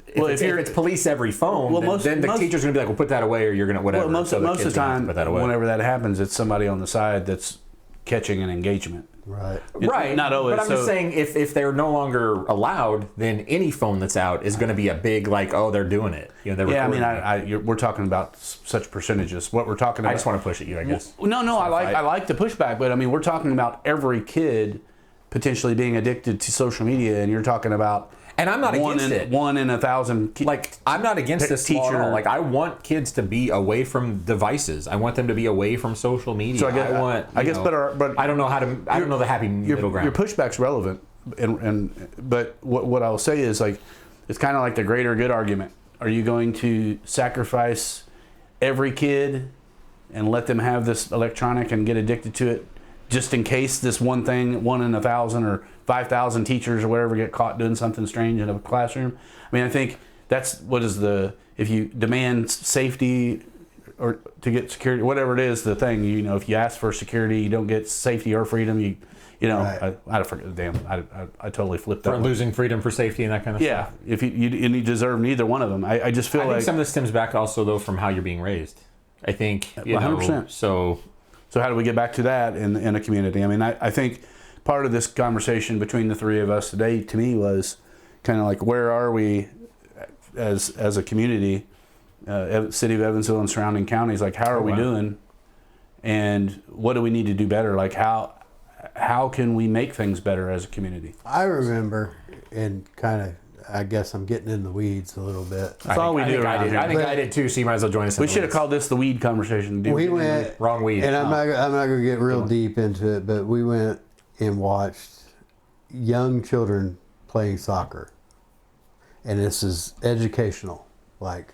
if it's police every phone, then the teacher's going to be like, "Well, put that away," or you're going to whatever. Well, most of the time, whenever that happens, it's somebody on the side that's catching an engagement. Right. Right. Not always. But I'm just saying, if they're no longer allowed, then any phone that's out is going to be a big they're doing it. I mean, we're talking about such percentages. What we're talking about. I just want to push at you, I guess. No. I like the pushback, but I mean, we're talking about every kid potentially being addicted to social media, and you're talking about. And I'm not against it. 1 in 1,000. I'm not against this law at all. Like, I want kids to be away from devices. I want them to be away from social media. So but I don't know how to. I don't know the happy middle ground. Your pushback's relevant, but what I'll say is it's kind of like the greater good argument. Are you going to sacrifice every kid and let them have this electronic and get addicted to it, just in case this one thing, 1 in 1,000 or 5,000 teachers or whatever get caught doing something strange in a classroom? I mean, I think that's if you demand safety or to get security, whatever it is, the thing, if you ask for security, you don't get safety or freedom. Right. I forget. Damn, I totally flipped that. For losing freedom for safety and that kind of stuff. Yeah, if you deserve neither one of them. I just feel I think some of this stems back also though from how you're being raised. I think 100%. So how do we get back to that in a community? I mean, I think part of this conversation between the three of us today, to me, was kind of like, where are we as a community, city of Evansville and surrounding counties? Like, how are we doing, and what do we need to do better? Like, how can we make things better as a community? I remember, and kind of, I guess I'm getting in the weeds a little bit. That's all we do around here. I think I did too, so you might as well join us. We should have called this the weed conversation. We went wrong weed. And I'm not going to get real deep into it, but we went and watched young children playing soccer. And this is educational. Like,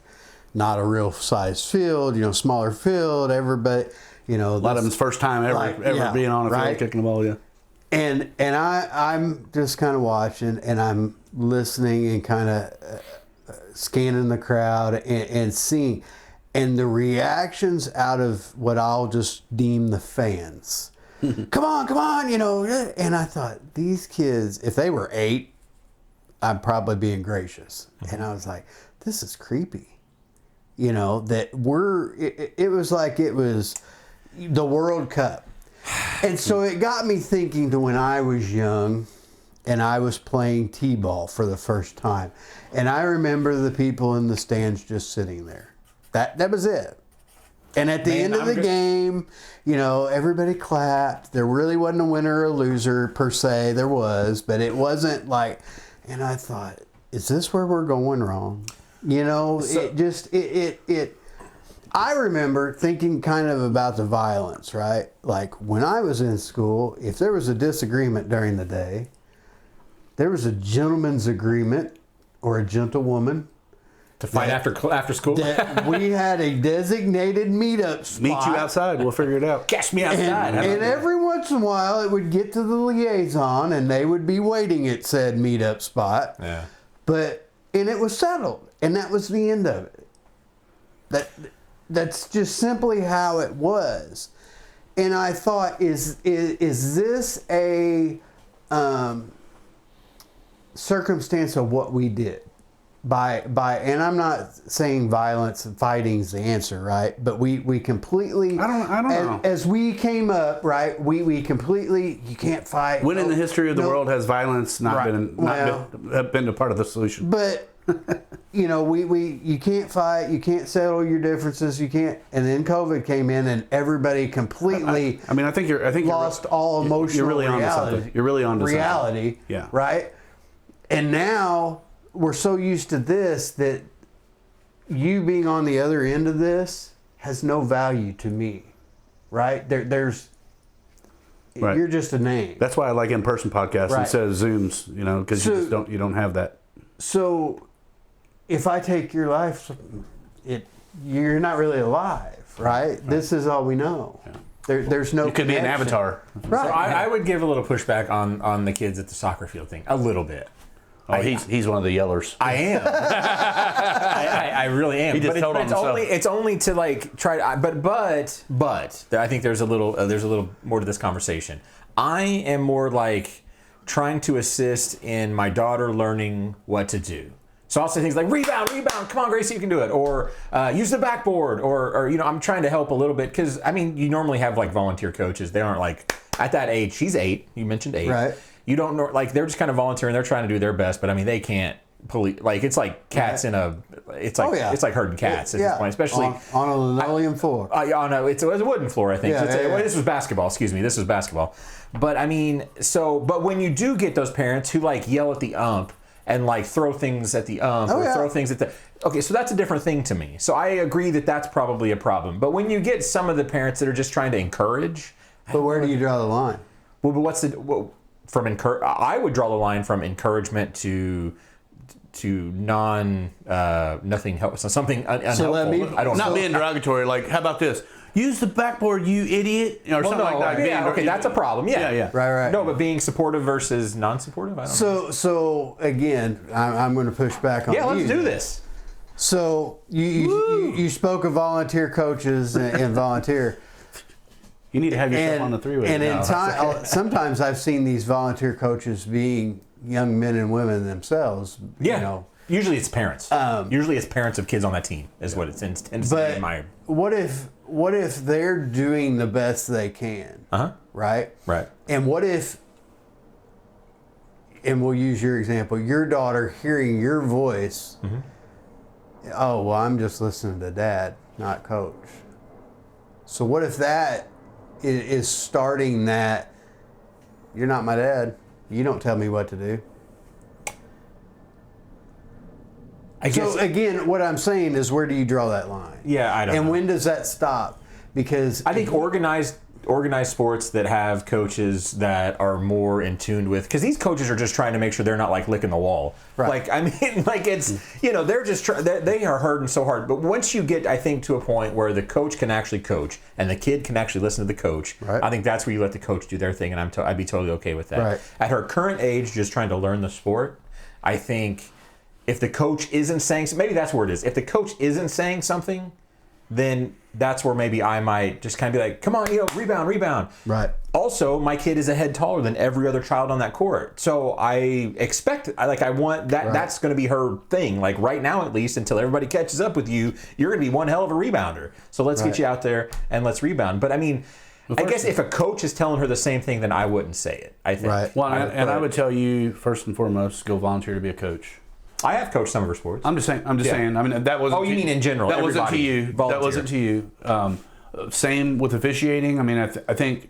not a real size field, smaller field, everybody, A lot of them's first time ever being on a field kicking the ball, yeah. And I'm just kind of watching, and I'm listening and kind of scanning the crowd and seeing, and the reactions out of what I'll just deem the fans. Come on, and I thought, these kids, if they were 8, I'm probably being gracious. And I was like, this is creepy. That it was like it was the World Cup. And so it got me thinking to when I was young and I was playing t-ball for the first time. And I remember the people in the stands just sitting there. That was it. And at the end of the game, everybody clapped. There really wasn't a winner or a loser per se. There was, but it wasn't like, and I thought, is this where we're going wrong? I remember thinking kind of about the violence, right? Like when I was in school, if there was a disagreement during the day, there was a gentleman's agreement or a gentlewoman to fight after school. That we had a designated meetup spot. Meet you outside. We'll figure it out. Catch me outside. And every once in a while, it would get to the liaison, and they would be waiting at said meetup spot. Yeah. And it was settled, and that was the end of it. That's just simply how it was. And I thought, is this a circumstance of what we did? And I'm not saying violence and fighting's the answer, right? But we completely, I don't know. As we came up, right, we completely, you can't fight. When in the history of the world has violence not been a part of the solution? But you can't fight, you can't settle your differences, you can't. And then COVID came in, and everybody completely. I think you're lost all emotional. You're really reality. onto something. You're really onto reality. Something. Yeah. Right. And now we're so used to this that you being on the other end of this has no value to me. Right? There's. Right. You're just a name. That's why I like in-person podcasts instead of Zooms. Because you don't have that. So, if I take your life, you're not really alive, right? This is all we know. Yeah. There's no. You could be an avatar, right? So I would give a little pushback on the kids at the soccer field thing, a little bit. Oh, he's one of the yellers. I am. I really am. He just told on himself. It's only to like try. But I think there's a little more to this conversation. I am more like trying to assist in my daughter learning what to do. So I'll say things like rebound, come on Gracie, you can do it, or use the backboard, or I'm trying to help a little bit because you normally have like volunteer coaches. They aren't like at that age. She's 8. You mentioned 8. Right. You don't know, like they're just kind of volunteering. They're trying to do their best, but they can't police. Like it's like cats in a. It's like it's like herding cats at this point, especially on a linoleum floor. It's a wooden floor, I think. This was basketball. Excuse me, this was basketball. But but when you do get those parents who like yell at the ump and like throw things at the ump throw things at the. Okay, so that's a different thing to me. So I agree that that's probably a problem. But when you get some of the parents that are just trying to encourage. But where do you draw the line? Well, but I would draw the line from encouragement to nothing help. So something unhelpful. I don't know. Not being derogatory. Like, how about this? Use the backboard, you idiot, or something like that. Yeah, okay, that's a problem. Yeah. Right. No, but being supportive versus non-supportive. I don't know. So again, I'm going to push back on you. Yeah, let's do this. So you spoke of volunteer coaches and volunteer. You need to have yourself on the three-way. And in time, sometimes I've seen these volunteer coaches being young men and women themselves. Yeah. Usually it's parents. Usually it's parents of kids on that team is what it tends to be in my. What if they're doing the best they can? Right. Right. And what if? And we'll use your example. Your daughter hearing your voice. Mm-hmm. Oh well, I'm just listening to dad, not coach. So what if that is starting that? You're not my dad. You don't tell me what to do. So again, what I'm saying is, where do you draw that line? Yeah, I don't know. And when does that stop? Because I think organized organized sports that have coaches that are more in tune with, because these coaches are just trying to make sure they're not like licking the wall. Right. Like, I mean, like it's, they're just they are hurting so hard. But once you get, I think, to a point where the coach can actually coach and the kid can actually listen to the coach, right. I think that's where you let the coach do their thing, and I'd be totally okay with that. Right. At her current age, just trying to learn the sport, I think if the coach isn't saying, maybe that's where it is. If the coach isn't saying something, then that's where maybe I might just kind of be like, come on, rebound. Right. Also, my kid is a head taller than every other child on that court. So I want that. Right. That's going to be her thing. Like right now, at least, until everybody catches up with you, you're going to be one hell of a rebounder. So let's get you out there and let's rebound. But I mean, I guess if a coach is telling her the same thing, then I wouldn't say it, I think. Right. Well, I would tell you, first and foremost, go volunteer to be a coach. I have coached some of her sports. I'm just saying. I mean, that wasn't. Oh, you mean in general? That wasn't to you. Volunteer. That wasn't to you. Same with officiating. I mean, I think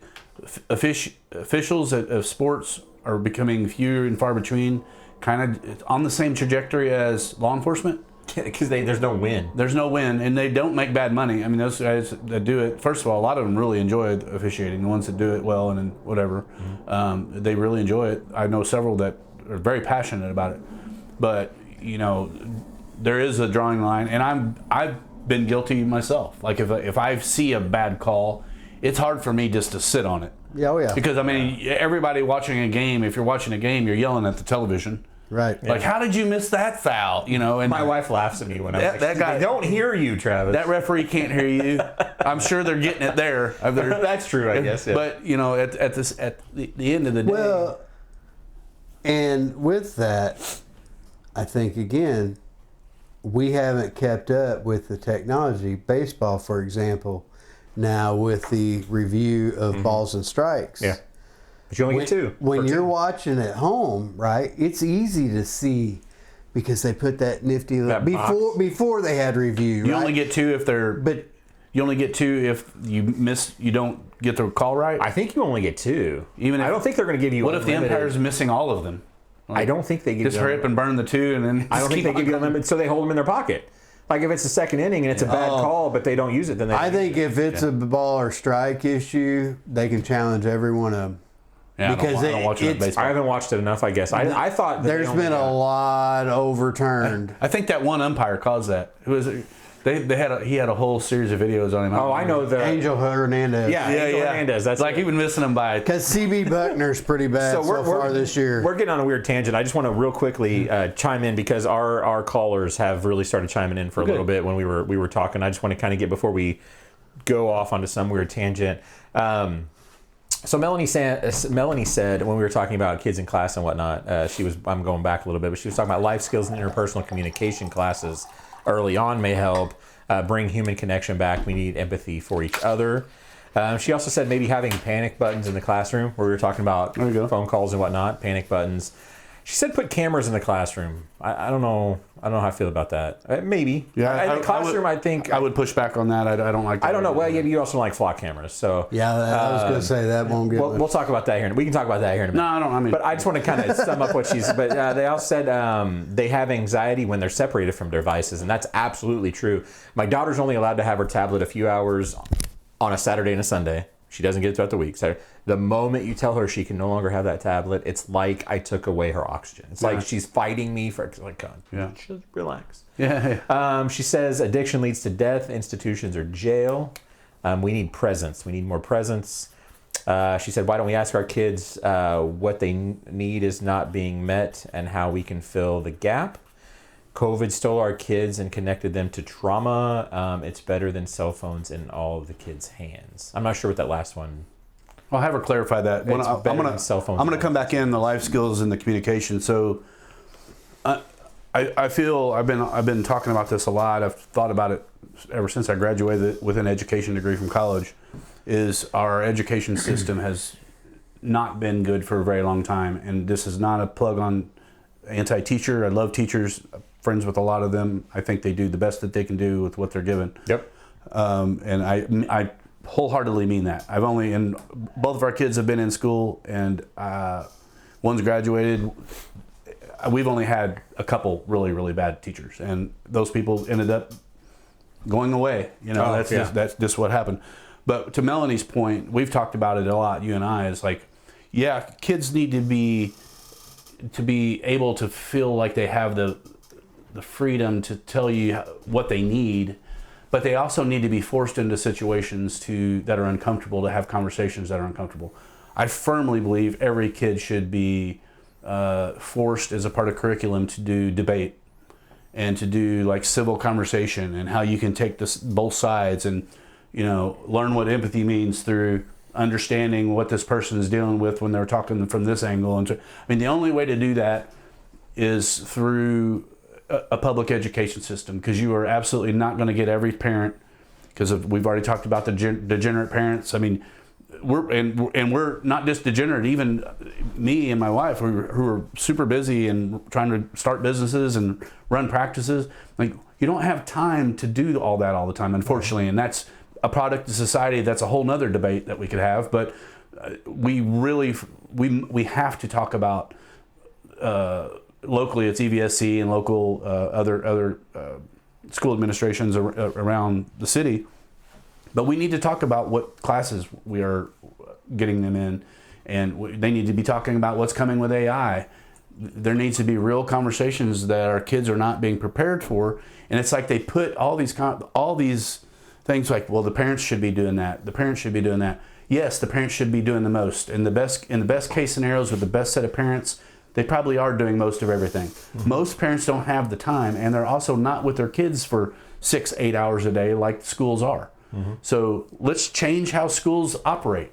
officials of sports are becoming fewer and far between. Kind of on the same trajectory as law enforcement. Because there's no win. There's no win, and they don't make bad money. I mean, those guys that do it, first of all, a lot of them really enjoy officiating. The ones that do it well and whatever, they really enjoy it. I know several that are very passionate about it. But, there is a drawing line, and I've been guilty myself. Like, if I see a bad call, it's hard for me just to sit on it. Yeah, oh yeah. Because, I mean, everybody watching a game, if you're watching a game, you're yelling at the television. Right. Like, how did you miss that foul? And my wife laughs at me when I'm like, that guy, they don't hear you, Travis. That referee can't hear you. I'm sure they're getting it there. That's true, I guess. Yeah. But at the end of the day. Well, and with that, I think again, we haven't kept up with the technology. Baseball, for example, now with the review of balls and strikes. Yeah. But you only get two. When you're watching at home, right, it's easy to see because they put that nifty before they had review. You right? only get two if they're. But you only get two if you don't get the call right. I think you only get two. I don't think they're going to give you. What if the umpire's missing all of them? Like, I don't think they give just hurry up and burn the two, and then I don't think they give you unlimited. So they hold them in their pocket. Like if it's the second inning and it's a bad call, but they don't use it, then they. I think if it's a ball or strike issue, they can challenge every one of them. Yeah, because I don't watch it baseball. I haven't watched it enough. I guess I thought that there's been a lot overturned. I think that one umpire caused that. Who was it? He had a whole series of videos on him. Oh, I know the Angel Hernandez. Yeah, Angel Hernandez. That's like he's been missing him by. Because CB Buckner's pretty bad so far this year. We're getting on a weird tangent. I just want to real quickly chime in because our callers have really started chiming in for a little bit when we were talking. I just want to kind of get before we go off onto some weird tangent. So Melanie said when we were talking about kids in class and whatnot, I'm going back a little bit, but she was talking about life skills and interpersonal communication classes early on may help bring human connection back. We need empathy for each other. She also said maybe having panic buttons in the classroom where we were talking about phone calls and whatnot, panic buttons. She said put cameras in the classroom. I don't know how I feel about that. Maybe. Yeah, in the classroom, I think I would push back on that. I don't like that. I don't know. Well, you also don't like flock cameras. So yeah, I was going to say that won't get we'll talk about that here. We can talk about that here in a minute. No, I don't. I mean, but I just want to kind of sum up what she's. But they all said they have anxiety when they're separated from devices, and that's absolutely true. My daughter's only allowed to have her tablet a few hours on a Saturday and a Sunday. She doesn't get it throughout the week. So the moment you tell her she can no longer have that tablet, it's like I took away her oxygen. It's like she's fighting me for like, God, just relax. Yeah. She says addiction leads to death, institutions, or jail. We need presence. We need more presence. She said, why don't we ask our kids what they need is not being met and how we can fill the gap? COVID stole our kids and connected them to trauma. It's better than cell phones in all of the kids' hands. I'm not sure what that last one. I'll have her clarify that. I'm gonna come back in the life skills and the communication. So, I feel I've been talking about this a lot. I've thought about it ever since I graduated with an education degree from college. Is our education system has not been good for a very long time, and this is not a plug on anti-teacher. I love teachers. Friends with a lot of them. I think they do the best that they can do with what they're given. Yep. And I wholeheartedly mean that. And both of our kids have been in school, and one's graduated. We've only had a couple really, really bad teachers, and those people ended up going away. That's just what happened. But to Melanie's point, we've talked about it a lot, you and I, is like, yeah, kids need to be able to feel like they have the freedom to tell you what they need, but they also need to be forced into situations that are uncomfortable, to have conversations that are uncomfortable. I firmly believe every kid should be forced as a part of curriculum to do debate and to do like civil conversation, and how you can take both sides and, learn what empathy means through understanding what this person is dealing with when they're talking from this angle. And the only way to do that is through a public education system, because you are absolutely not going to get every parent, because we've already talked about the degenerate parents. I mean, we're not just degenerate. Even me and my wife, who are super busy and trying to start businesses and run practices, like, you don't have time to do all that all the time, unfortunately. And that's a product of society. That's a whole nother debate that we could have. But we have to talk about locally. It's EVSC and local other school administrations around the city. But we need to talk about what classes we are getting them in, and they need to be talking about what's coming with AI. There needs to be real conversations that our kids are not being prepared for, and it's like they put all these things like, well, the parents should be doing that. The parents should be doing that. Yes, the parents should be doing the most. In the best case scenarios with the best set of parents, they probably are doing most of everything. Mm-hmm. Most parents don't have the time, and they're also not with their kids for 6-8 hours a day like schools are. Mm-hmm. So let's change how schools operate.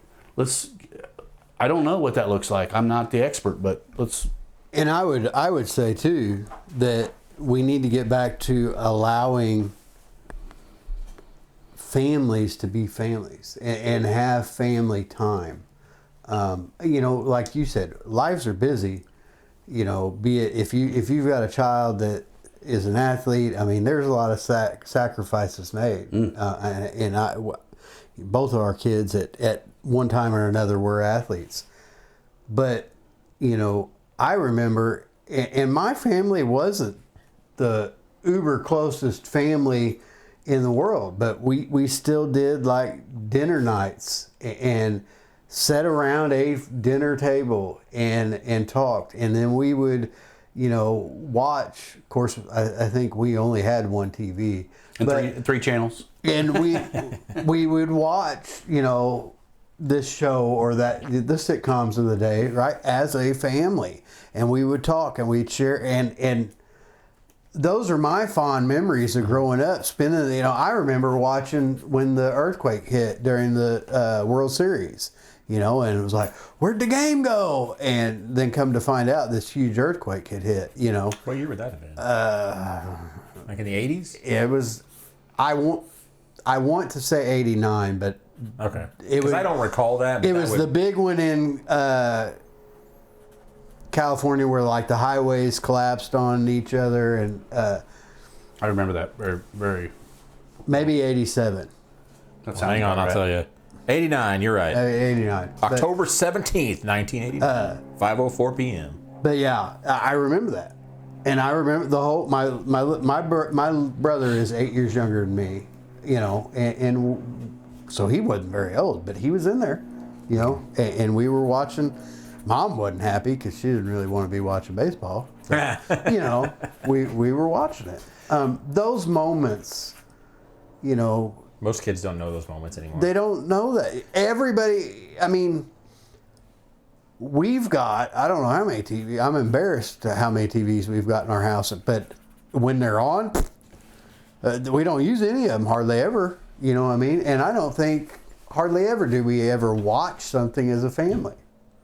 I don't know what that looks like. I'm not the expert, but let's. And I would say too that we need to get back to allowing families to be families and have family time. Like you said, lives are busy. Be it if you've got a child that is an athlete. I mean, there's a lot of sacrifices made, both of our kids at one time or another were athletes. But I remember, and my family wasn't the uber closest family in the world, but we still did like dinner nights and sat around a dinner table and talked, and then we would watch. Of course, I think we only had one TV and three channels, and we would watch this show or that, the sitcoms of the day, right, as a family, and we would talk and we'd share, and those are my fond memories of growing up. Spending, I remember watching when the earthquake hit during the World Series. And it was like, where'd the game go? And then come to find out this huge earthquake had hit, What year would that have been? Like in the 80s? It was, I want to say 89, but... Okay. Because I don't recall that. It was the big one in California where like the highways collapsed on each other. And I remember that very, very... Maybe 87. Hang on, I'll tell you. 89, you're right. 89. October 17th, 1989. 5:04 p.m. But yeah, I remember that. And I remember the whole, my brother is 8 years younger than me, and so he wasn't very old, but he was in there, and we were watching. Mom wasn't happy because she didn't really want to be watching baseball. So, we were watching it. Those moments, Most kids don't know those moments anymore. They don't know that. Everybody, we've got, I don't know how many TVs, I'm embarrassed at how many TVs we've got in our house, but when they're on, we don't use any of them hardly ever, And I don't think hardly ever do we ever watch something as a family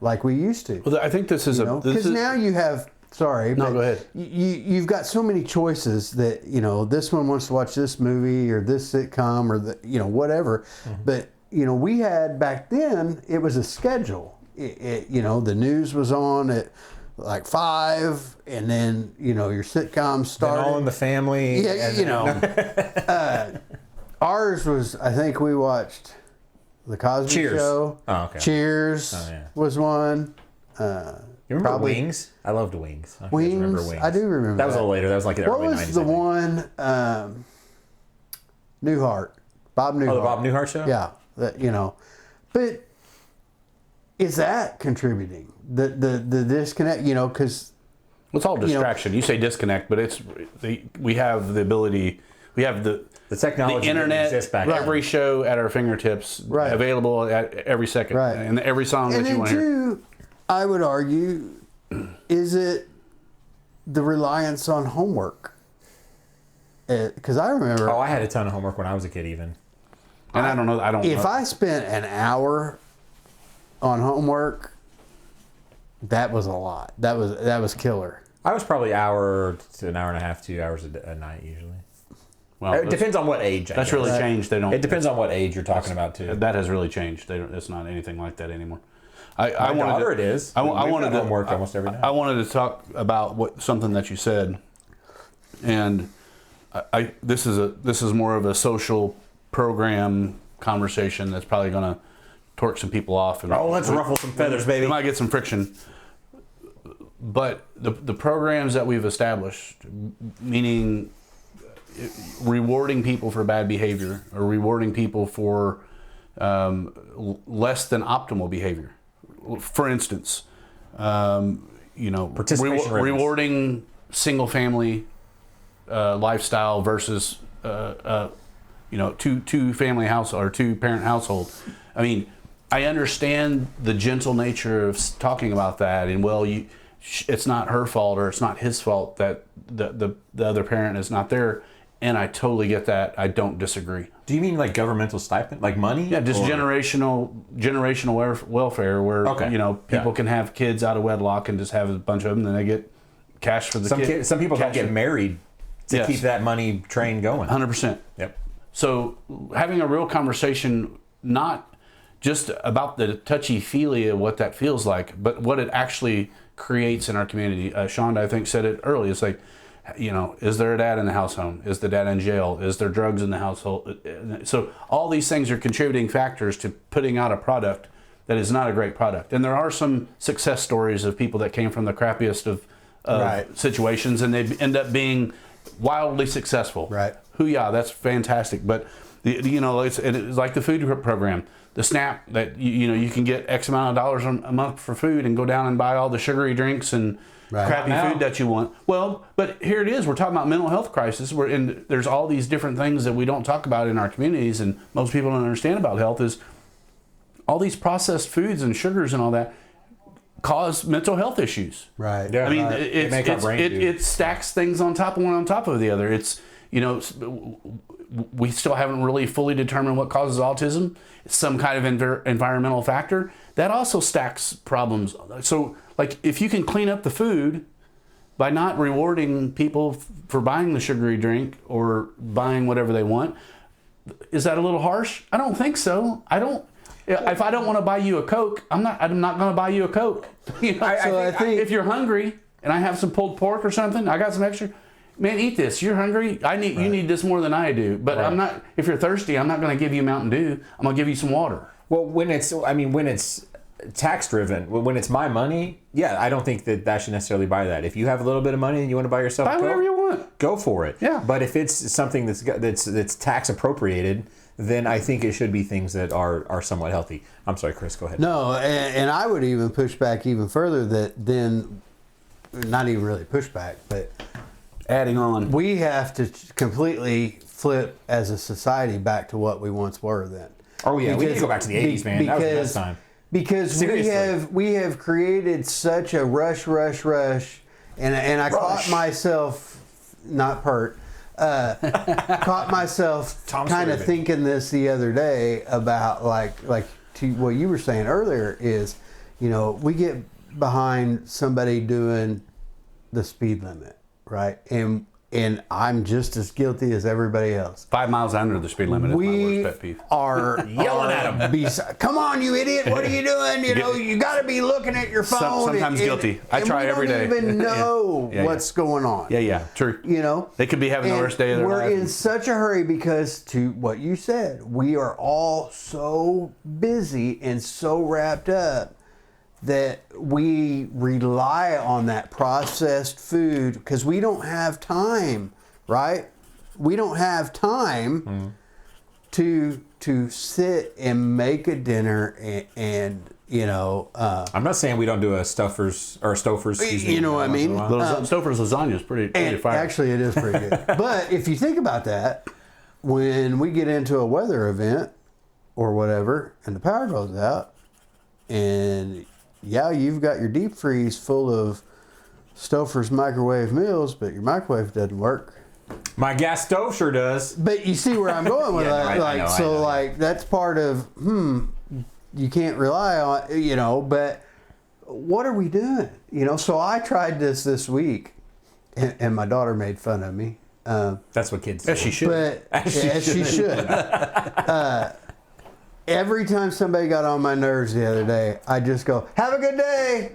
like we used to. Well, I think this is because now you have, sorry. No, go ahead. You've got so many choices that, this one wants to watch this movie or this sitcom or whatever. Mm-hmm. But, we had back then, it was a schedule. The news was on at like 5, and then, your sitcom started. All in the Family. Yeah, ours was, I think we watched The Cosby Cheers. Show. Oh, okay. Cheers was one. You remember Wings? I loved Wings. Wings? Remember Wings? I do remember that. That was a little later. That was like the early 90s. What was the one? Newhart. Bob Newhart. Oh, the Bob Newhart show? Yeah. that, but is that contributing the disconnect, because It's all distraction. You say disconnect, but we have the ability, we have the technology, the internet, exists back every show at our fingertips, available at every second, and every song that you want to hear. I would argue, is it the reliance on homework? Because I remember. Oh, I had a ton of homework when I was a kid, even. And I don't know. If I spent an hour on homework, that was a lot. That was killer. I was probably an hour to an hour and a half, 2 hours a night usually. Well, it depends on what age. That's really changed. It depends on what age you're talking about too. That has really changed. It's not anything like that anymore. My daughter, it is. I wanted to homework almost every day. I wanted to talk about something that you said, and this is more of a social program conversation that's probably going to torque some people off. And let's ruffle some feathers, baby. We might get some friction. But the programs that we've established, meaning rewarding people for bad behavior or rewarding people for less than optimal behavior. For instance, rewarding single family lifestyle versus two family household or 2-parent household. I mean, I understand the gentle nature of talking about that, and it's not her fault or it's not his fault that the other parent is not there, and I totally get that. I don't disagree. Do you mean like governmental stipend, like money? Yeah, just generational welfare, where people can have kids out of wedlock and just have a bunch of them, and they get cash for the kids. Some people don't get married to keep that money train going. 100%. Yep. So having a real conversation, not just about the touchy-feely of what that feels like, but what it actually creates in our community. Shonda, I think, said it early. It's like, is there a dad in the household? Is the dad in jail? Is there drugs in the household? So all these things are contributing factors to putting out a product that is not a great product. And there are some success stories of people that came from the crappiest of situations, and they end up being wildly successful. Right. Hoo-yah, that's fantastic. But it's like the food program, the SNAP, that you can get X amount of dollars a month for food and go down and buy all the sugary drinks and crappy food that you want. Well, but here it is. We're talking about mental health crisis. There's all these different things that we don't talk about in our communities, and most people don't understand about health. Is all these processed foods and sugars and all that cause mental health issues. Right. Yeah. I mean, it stacks things on top of one on top of the other. It's we still haven't really fully determined what causes autism. It's some kind of environmental factor that also stacks problems. So, like, if you can clean up the food by not rewarding people for buying the sugary drink or buying whatever they want, is that a little harsh? I don't think so. If I don't want to buy you a Coke, I'm not going to buy you a Coke. I think if you're hungry and I have some pulled pork or something, I got some extra. Man, eat this. You're hungry. You need this more than I do. But I'm not. If you're thirsty, I'm not going to give you Mountain Dew. I'm going to give you some water. Well, when it's tax driven, when it's my money, I don't think that should necessarily buy that. If you have a little bit of money and you want to buy yourself a Coke, whatever you want, go for it. Yeah. But if it's something that's tax appropriated, then I think it should be things that are somewhat healthy. I'm sorry, Chris, go ahead. No, and I would even push back even further that then, not even really push back, but adding on, we have to completely flip as a society back to what we once were then. Oh yeah, we need to go back to the 80s, man. That was the best time. Because we have created such a rush, and I caught myself, not pert, caught myself kind of thinking this the other day about like to what you were saying earlier is, we get behind somebody doing the speed limit, right? And I'm just as guilty as everybody else. 5 miles under the speed limit is my worst pet peeve. Are yelling at them. Come on, you idiot! What are you doing? You got to be looking at your phone. Sometimes guilty. I try every day. We don't even know what's going on. Yeah, true. They could be having the worst day of their life. We're in such a hurry because, to what you said, we are all so busy and so wrapped up that we rely on that processed food because we don't have time, right? We don't have time to to sit and make a dinner and you know. I'm not saying we don't do a Stouffer's or Stouffer's. Excuse me. You know what I mean? Stouffer's lasagna is pretty fire. Actually, it is pretty good. But if you think about that, when we get into a weather event or whatever, and the power goes out, and yeah, you've got your deep freeze full of Stouffer's microwave meals, but your microwave doesn't work. My gas stove sure does. But you see where I'm going with that. I know. Like that's part of you can't rely on, you know, but what are we doing? You know, so I tried this week and my daughter made fun of me. That's what kids do. As she should. But as she should. Every time somebody got on my nerves the other day, I just go, "Have a good day."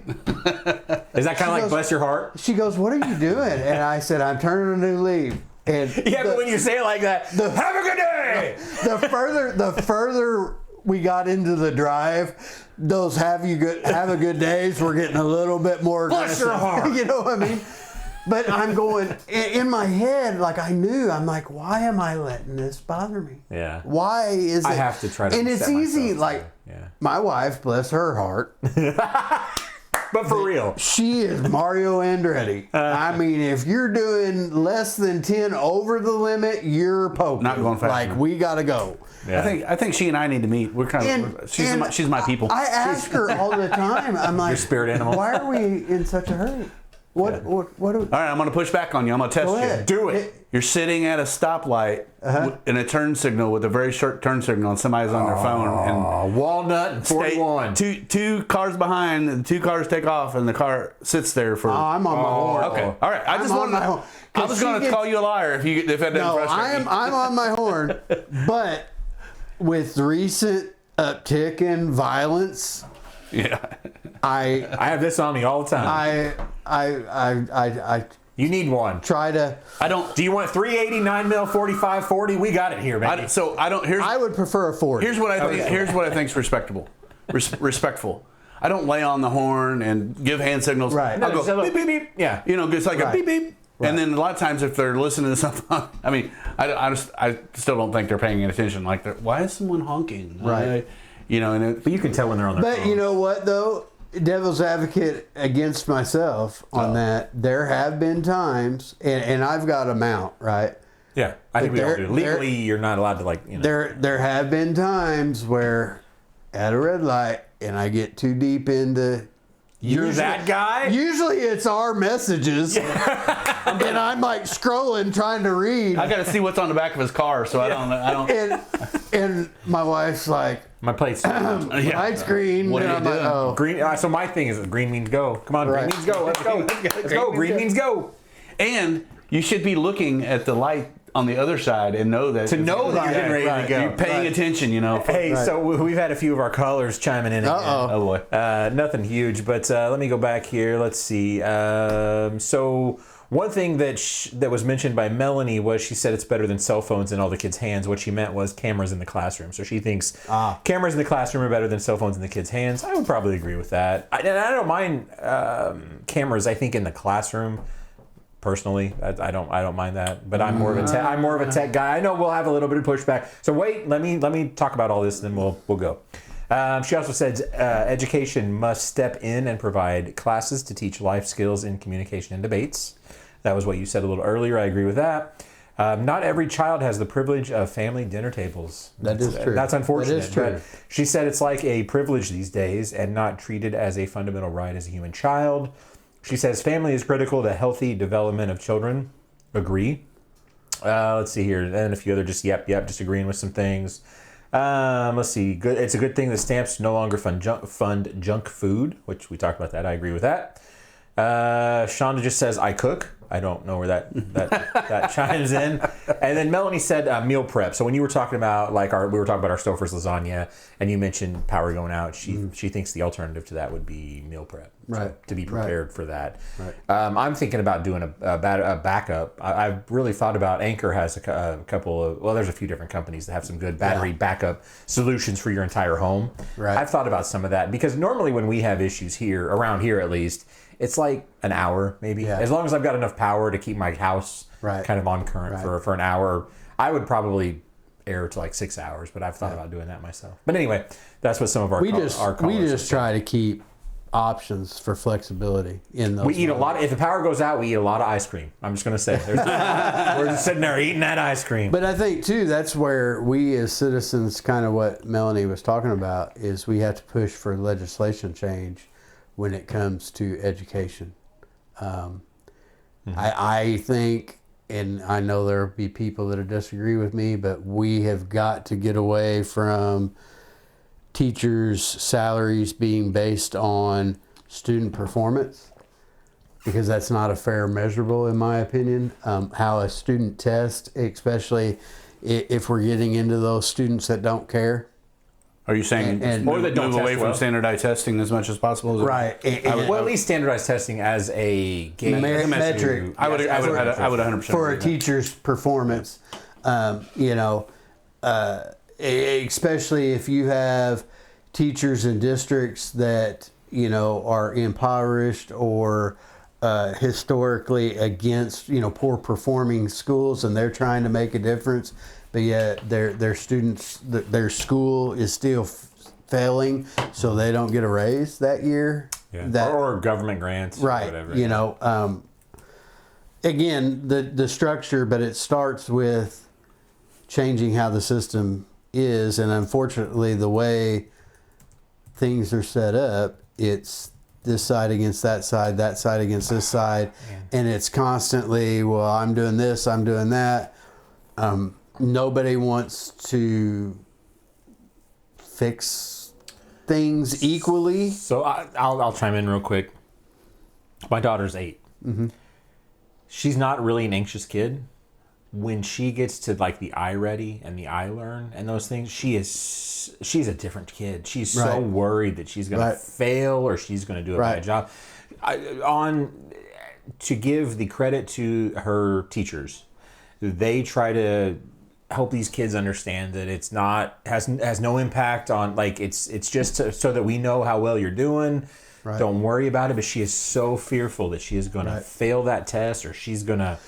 Is that kind of like bless your heart? She goes, "What are you doing?" And I said, "I'm turning a new leaf." And but when you say it like that, have a good day. The further we got into the drive, those have a good days were getting a little bit more aggressive. Bless your heart. You know what I mean? But I'm going in my head, like I'm like, why am I letting this bother me? Yeah. Why is it? I have to try to. And it's easy. Myself, like my wife, bless her heart. But for real, she is Mario Andretti. I mean, if you're doing less than 10 over the limit, you're poking. Not going fast. Like we gotta go. Yeah. I think she and I need to meet. We're kind of she's my people. I ask her all the time. I'm like, your spirit animal. Why are we in such a hurry? What are we? All right, I'm going to push back on you. I'm going to test Go you. ahead. Do it. You're sitting at a stoplight in a turn signal with a very short turn signal, and somebody's on their phone. And Walnut and 41. Two cars behind, and 2 cars take off, and the car sits there for. I'm on my horn. Okay, all right. I just wanted. I was going to call you a liar if that didn't frustrate me. I'm on my horn, but with recent uptick in violence, Yeah. I have this on me all the time. I you need one. try to. I don't. Do you want 380, 9mm, 45, 40? We got it here, baby. I would prefer a 40. Here's what I think. Here's what I think is respectable. Respectful. I don't lay on the horn and give hand signals. Right. I'll go beep, beep, beep. Yeah. You know, it's like a Right. beep beep. Right. And then a lot of times if they're listening to something, I mean, I still don't think they're paying attention. Like, why is someone honking? Right. You know, But you can tell when they're on their phone. But you know what though? Devil's advocate against myself on that. There have been times, and I've got a mount, right? Yeah, I think we all do. Legally, you're not allowed to There have been times where at a red light, and I get too deep into. You're that guy? Usually it's our messages, and I'm like scrolling trying to read. I got to see what's on the back of his car, so I don't. And my wife's like, my plate's lights green. What and are you I'm doing? like, oh. green. So my thing is green means go. Come on, Right. green means go. Let's go. Let's go. Green means go. And you should be looking at the light on the other side and know that Know that you're getting ready to go. You're paying attention, you know. Hey, so we've had a few of our callers chiming in. Oh boy. Nothing huge, but let me go back here. Let's see. So one thing that was mentioned by Melanie was she said it's better than cell phones in all the kids' hands. What she meant was cameras in the classroom. So she thinks cameras in the classroom are better than cell phones in the kids' hands. I would probably agree with that. I don't mind cameras. I think in the classroom. Personally, I don't mind that, but I'm more of a tech guy. I know we'll have a little bit of pushback. So wait, let me talk about all this, and then we'll go. She also said education must step in and provide classes to teach life skills in communication and debates. That was what you said a little earlier. I agree with that. Not every child has the privilege of family dinner tables. That is true. That's unfortunate. That is true. But she said it's like a privilege these days and not treated as a fundamental right as a human child. She says family is critical to healthy development of children. Agree. Let's see here. And a few other just disagreeing with some things. Let's see. Good. It's a good thing that stamps no longer fund junk food, which we talked about that. I agree with that. Shonda just says, I cook. I don't know where that chimes in. And then Melanie said meal prep. So when you were talking about we were talking about our Stouffer's lasagna, and you mentioned power going out, she thinks the alternative to that would be meal prep. Right. So, to be prepared for that. Right. I'm thinking about doing a backup. I've really thought about Anchor has a couple of, there's a few different companies that have some good battery backup solutions for your entire home. Right. I've thought about some of that because normally when we have issues here, around here at least, it's like an hour maybe. Yeah. As long as I've got enough power to keep my house kind of on current for an hour, I would probably air to like 6 hours, but I've thought about doing that myself. But anyway, that's what some of our We callers just try to keep options for flexibility in those. We eat a lot. If the power goes out, we eat a lot of ice cream. I'm just going to say, we're just sitting there eating that ice cream. But I think too, that's where we as citizens, kind of what Melanie was talking about, is we have to push for legislation change when it comes to education. I think, and I know there'll be people that'll disagree with me, but we have got to get away from teachers' salaries being based on student performance, because that's not a fair measurable, in my opinion. How a student tests, especially if we're getting into those students that don't care. Are you saying or that don't move away test from well? standardized testing as much as possible? Right. Well, at least standardized testing as a gauge. Metric. I would 100% For a agree with that. teacher's performance, especially if you have teachers in districts that are impoverished or historically against poor performing schools, and they're trying to make a difference, but yet their students, their school is still failing, so they don't get a raise that year. Yeah. Or government grants. Right. Or whatever. Again, the structure, but it starts with changing how the system is, and unfortunately the way things are set up, it's this side against that side against this side, and it's constantly, well, I'm doing this, I'm doing that. Nobody wants to fix things equally. So I'll chime in real quick. My daughter's 8. Mm-hmm. She's not really an anxious kid. When she gets to like the iReady and the iLearn and those things, she's a different kid. She's so Right. worried that she's going Right. to fail or she's going to do a Right. bad job. To give the credit to her teachers, they try to help these kids understand that it's not has no impact on, like, it's just so that we know how well you're doing. Right. Don't worry about it. But she is so fearful that she is going to fail that test, or she's going to,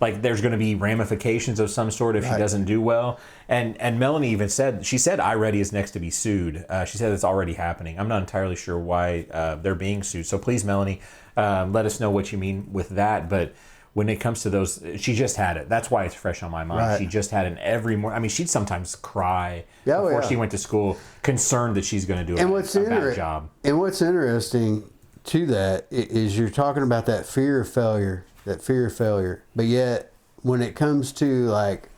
like, there's going to be ramifications of some sort if she doesn't do well. And Melanie even said, iReady is next to be sued. She said it's already happening. I'm not entirely sure why they're being sued. So please, Melanie, let us know what you mean with that. But when it comes to those, she just had it. That's why it's fresh on my mind. Right. She just had it every morning. I mean, she'd sometimes cry Yeah, before yeah. she went to school, concerned that she's going to do a bad job. And what's interesting to that is you're talking about that fear of failure, but yet when it comes to, like,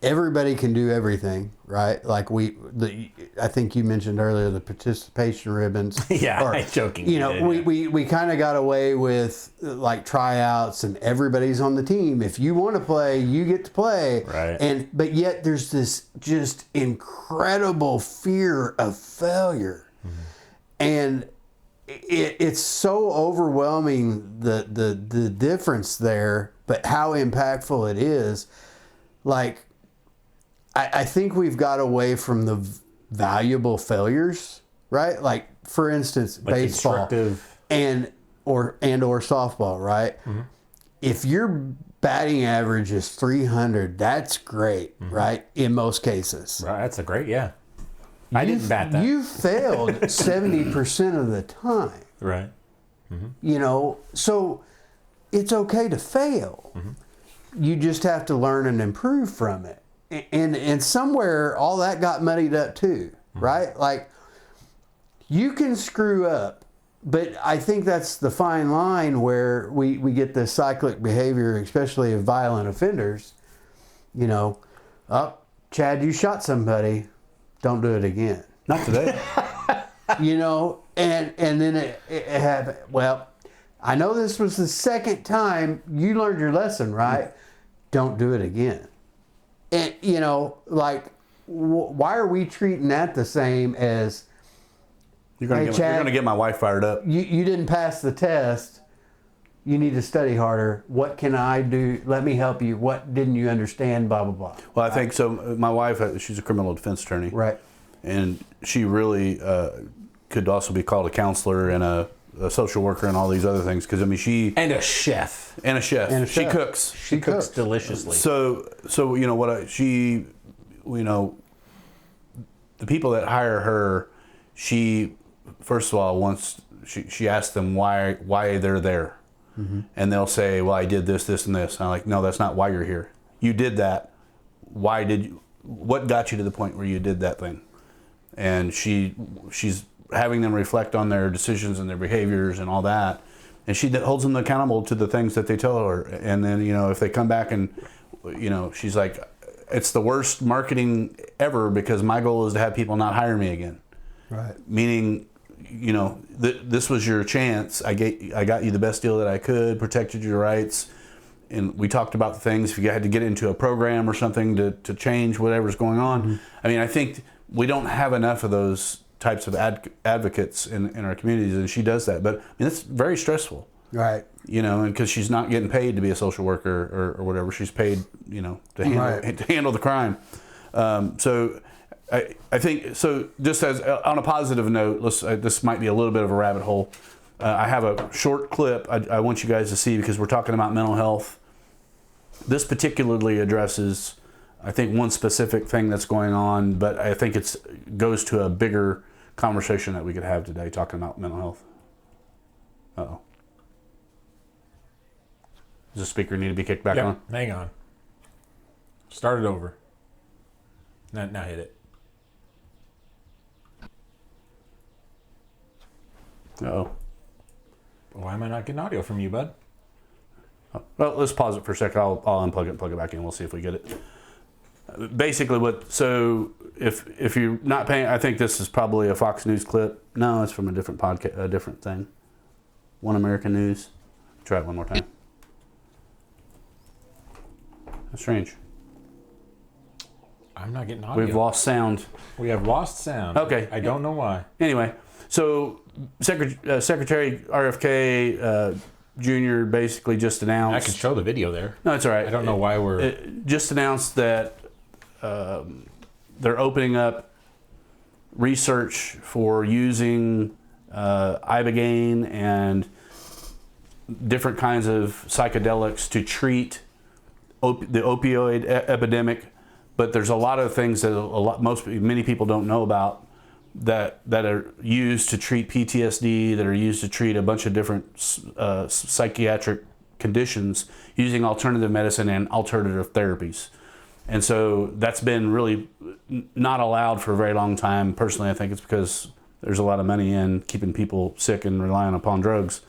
everybody can do everything, right? Like I think you mentioned earlier the participation ribbons. Yeah, I'm joking. We kind of got away with, like, tryouts and everybody's on the team. If you want to play, you get to play. Right. But yet there's this just incredible fear of failure. Mm-hmm. And it's so overwhelming, the difference there, but how impactful it is. Like, I think we've got away from the valuable failures, right? Like, for instance, like baseball and or softball, right? Mm-hmm. If your batting average is 300, that's great, right? In most cases. Right, that's a great, yeah. I didn't bat that. You failed 70% of the time. Right. Mm-hmm. So it's okay to fail. Mm-hmm. You just have to learn and improve from it. And somewhere all that got muddied up too, mm-hmm. right? Like, you can screw up, but I think that's the fine line where we get this cyclic behavior, especially of violent offenders. Chad, you shot somebody. Don't do it again. Not today. And then it happened. Well, I know this was the second time you learned your lesson, right? Don't do it again. And, why are we treating that the same as, You're going to get my wife fired up. You didn't pass the test. You need to study harder. What can I do? Let me help you. What didn't you understand? Blah, blah, blah. Well, I think so. My wife, she's a criminal defense attorney. Right. And she really could also be called a counselor and a social worker and all these other things. Because, I mean, And a chef. She cooks. She cooks deliciously. So she you know, the people that hire her, she first of all wants she asks them why they're there, and they'll say, well, I did this, this, and this. And I'm like, no, that's not why you're here. You did that. Why did you? What got you to the point where you did that thing? And she's having them reflect on their decisions and their behaviors and all that, and she holds them accountable to the things that they tell her. And then, you know, if they come back and, you know, she's like, it's the worst marketing ever because my goal is to have people not hire me again. Right. Meaning, you know, this was your chance. I got you the best deal that I could, protected your rights, and we talked about the things. If you had to get into a program or something to change whatever's going on. I mean, I think we don't have enough of those types of advocates in our communities, and she does that. But I mean, it's very stressful. Right. You know, and because she's not getting paid to be a social worker or whatever. She's paid, you know, to handle the crime. So I think, so just as on a positive note, this might be a little bit of a rabbit hole. I have a short clip I want you guys to see because we're talking about mental health. This particularly addresses, I think, one specific thing that's going on, but I think it goes to a bigger conversation that we could have today talking about mental health. Uh-oh. Does the speaker need to be kicked back on? Hang on. Start it over. Now hit it. Uh-oh. Why am I not getting audio from you, bud? Well, let's pause it for a second. I'll unplug it and plug it back in. We'll see if we get it. Basically, if you're not paying, I think this is probably a Fox News clip. No, it's from a different podcast, a different thing. One American News. Try it one more time. That's strange. I'm not getting audio. We've lost sound. We have lost sound. Okay. I don't know why. Anyway, so Secretary RFK Jr. basically just announced. I can show the video there. No, it's all right. I don't know why we're. Just announced that they're opening up research for using ibogaine and different kinds of psychedelics to treat the opioid epidemic. But there's a lot of things that many people don't know about that are used to treat PTSD, that are used to treat a bunch of different psychiatric conditions using alternative medicine and alternative therapies. And so that's been really not allowed for a very long time. Personally, I think it's because there's a lot of money in keeping people sick and relying upon drugs.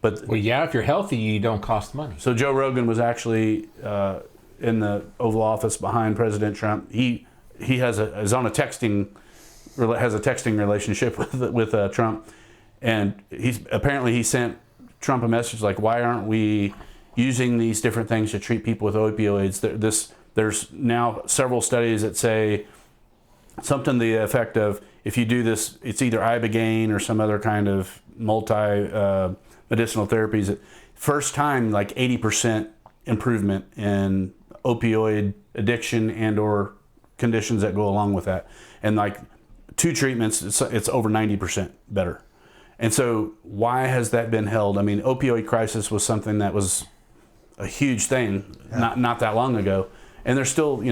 But well, yeah, if you're healthy, you don't cost money. So Joe Rogan was actually in the Oval Office behind President Trump. He has a texting relationship with Trump, and he sent Trump a message like, why aren't we using these different things to treat people with opioids? There's now several studies that say something to the effect of, if you do this, it's either ibogaine or some other kind of medicinal therapies. First time, like 80% improvement in opioid addiction and or conditions that go along with that. And like 2 treatments, it's over 90% better. And so why has that been held? I mean, opioid crisis was something that was a huge thing not that long ago. And there's still,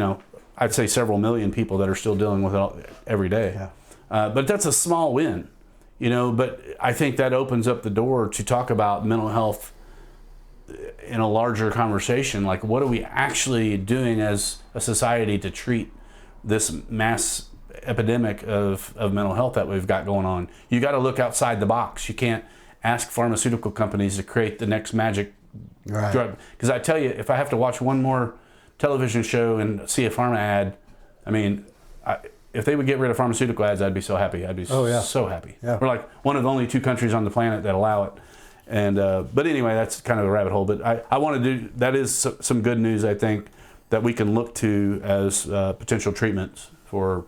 I'd say several million people that are still dealing with it every day. Yeah. But that's a small win, but I think that opens up the door to talk about mental health in a larger conversation. Like, what are we actually doing as a society to treat this mass epidemic of mental health that we've got going on? You got to look outside the box. You can't ask pharmaceutical companies to create the next magic drug. Because I tell you, if I have to watch one more television show and see a pharma ad, I mean, if they would get rid of pharmaceutical ads, I'd be so happy. I'd be so happy. Yeah. We're like one of only 2 countries on the planet that allow it. And but anyway, that's kind of a rabbit hole. But I want to do, that is some good news, I think, that we can look to as potential treatments for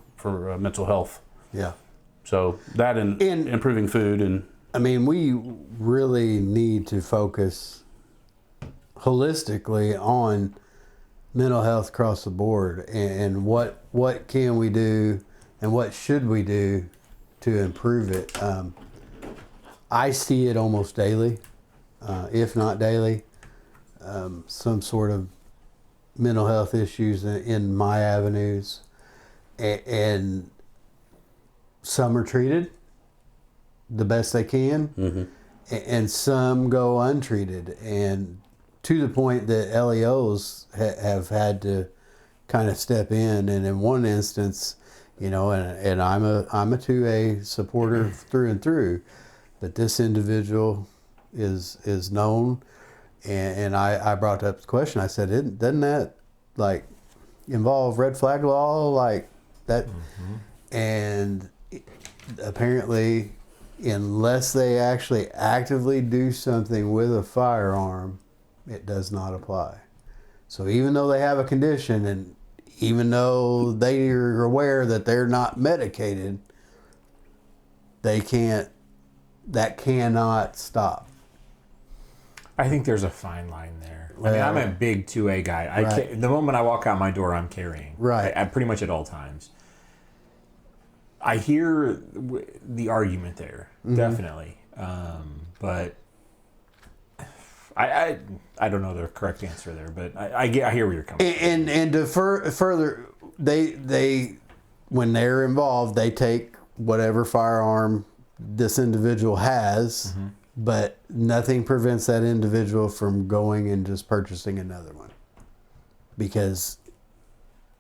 mental health. Yeah. So that and improving food and. I mean, we really need to focus holistically on mental health across the board, and what can we do and what should we do to improve it. I see it almost daily, if not daily, some sort of mental health issues in my avenues. and some are treated the best they can, and some go untreated, and to the point that LEOs have had to kind of step in. And in one instance, you know, and I'm a 2A supporter through and through, but this individual is known, and I brought up the question. I said, doesn't that like involve red flag law like that? And apparently, unless they actually actively do something with a firearm, it does not apply. So even though they have a condition, and even though they are aware that they're not medicated, that cannot stop. I think there's a fine line there. I mean, I'm a big 2A guy. Right. The moment I walk out my door, I'm carrying. Right. I pretty much at all times. I hear the argument there, definitely. But I don't know the correct answer there, but I hear where you're coming from. And to further, they when they're involved, they take whatever firearm this individual has, but nothing prevents that individual from going and just purchasing another one, because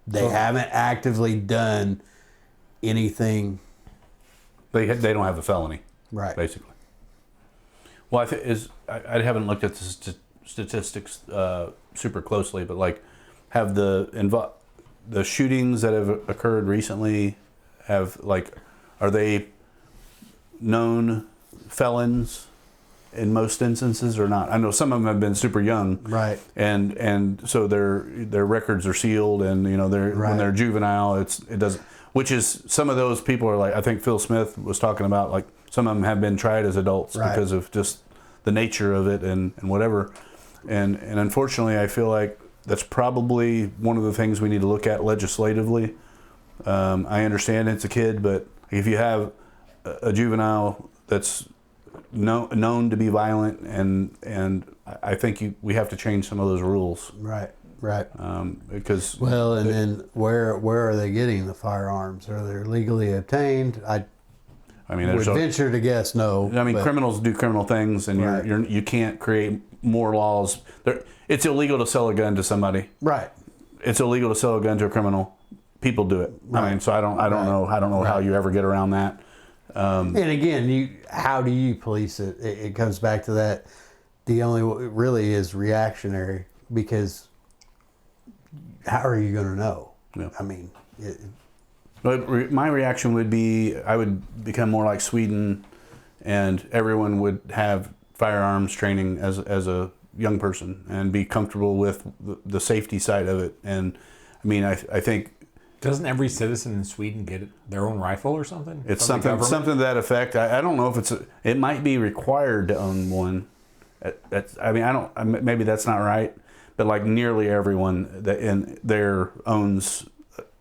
they haven't actively done anything. They don't have a felony, Right. basically. Well, I haven't looked at the statistics super closely, but like, have the shootings that have occurred recently are they known felons in most instances or not? I know some of them have been super young, Right. and so their records are sealed, and you know when they're juvenile, it doesn't. Which is, some of those people are like, I think Phil Smith was talking about, like some of them have been tried as adults because of just the nature of it and whatever, and unfortunately I feel like that's probably one of the things we need to look at legislatively. I understand it's a kid, but if you have a juvenile that's known to be violent, and I think we have to change some of those rules. Right. Because then where are they getting the firearms? Are they legally obtained? I would venture to guess no. I mean, criminals do criminal things, and you can't create more laws. It's illegal to sell a gun to somebody. Right. It's illegal to sell a gun to a criminal. People do it. Right. I mean, so I don't know how you ever get around that. And again, how do you police it? It comes back to that. The only really is reactionary, because how are you going to know? Yeah. I mean, But my reaction would be, I would become more like Sweden, and everyone would have firearms training as a young person and be comfortable with the safety side of it. And I mean, I think, doesn't every citizen in Sweden get their own rifle or something? it's something to that effect. I don't know if it might be required to own one. Maybe that's not right, but like nearly everyone that in there owns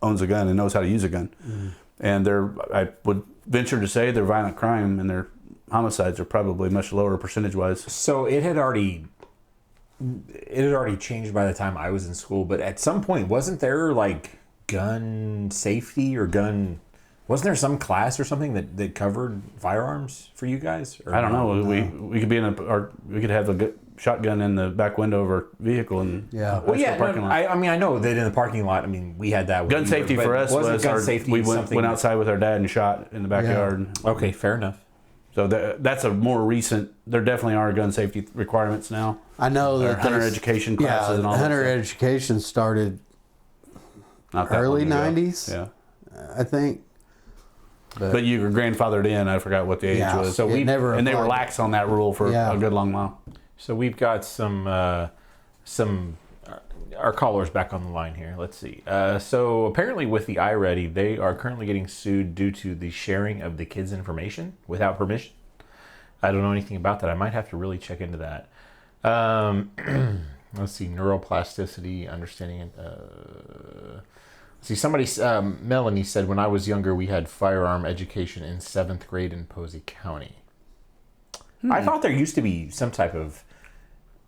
a gun and knows how to use a gun. And I would venture to say their violent crime and their homicides are probably much lower percentage-wise. So it had already changed by the time I was in school, but at some point, wasn't there like gun safety or gun? Wasn't there some class or something that covered firearms for you guys? I don't know. We could be we could have a shotgun in the back window of our vehicle and parking lot. I know that in the parking lot. I mean, we had that. Gun safety for us was gun safety. We went outside with our dad and shot in the backyard. Yeah. Okay, fair enough. So that's a more recent. There definitely are gun safety requirements now. I know that hunter education classes and all that. Hunter education started Not that early long ago. 90s. Yeah, I think. But you were grandfathered in. I forgot what the age was. So they were lax on that rule for a good long while. So we've got some our callers back on the line here. Let's see. So apparently with the iReady, they are currently getting sued due to the sharing of the kids' information without permission. I don't know anything about that. I might have to really check into that. Let's see. Neuroplasticity, understanding. See, somebody, Melanie said, when I was younger, we had firearm education in 7th grade in Posey County. I thought there used to be some type of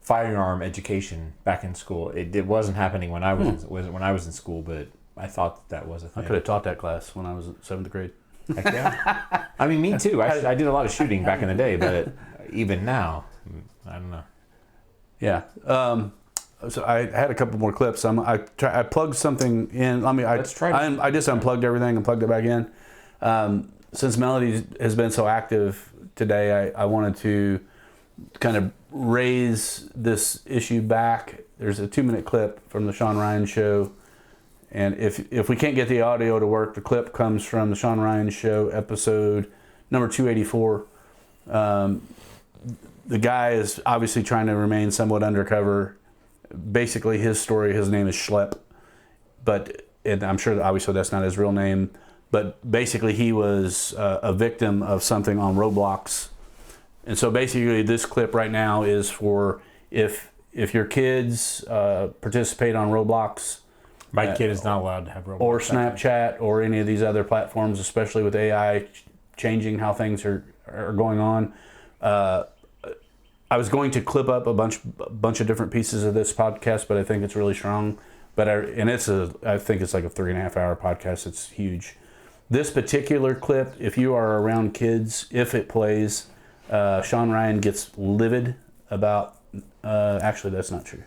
firearm education back in school. It wasn't happening when I was in school, but I thought that was a thing. I could have taught that class when I was in 7th grade. Heck yeah. I mean, me too. I did a lot of shooting back in the day, but even now, I don't know. Yeah. So I had a couple more clips. I plugged something in. Let's try to- I just unplugged everything and plugged it back in. Since Melody has been so active today, I wanted to kind of raise this issue back. There's a 2-minute clip from the Sean Ryan show. And if we can't get the audio to work, the clip comes from the Sean Ryan show episode number 284. The guy is obviously trying to remain somewhat undercover. Basically, his story, his name is Schlep, and I'm sure that obviously that's not his real name, but basically he was a victim of something on Roblox. And so basically this clip right now is for if your kids participate on Roblox, My kid is not allowed to have Roblox. or Snapchat or any of these other platforms, especially with AI changing how things are going on. I was going to clip up a bunch of different pieces of this podcast, but I think it's really strong. I think it's like a 3.5-hour podcast. It's huge. This particular clip, if you are around kids, if it plays, Sean Ryan gets livid about. Actually, that's not true.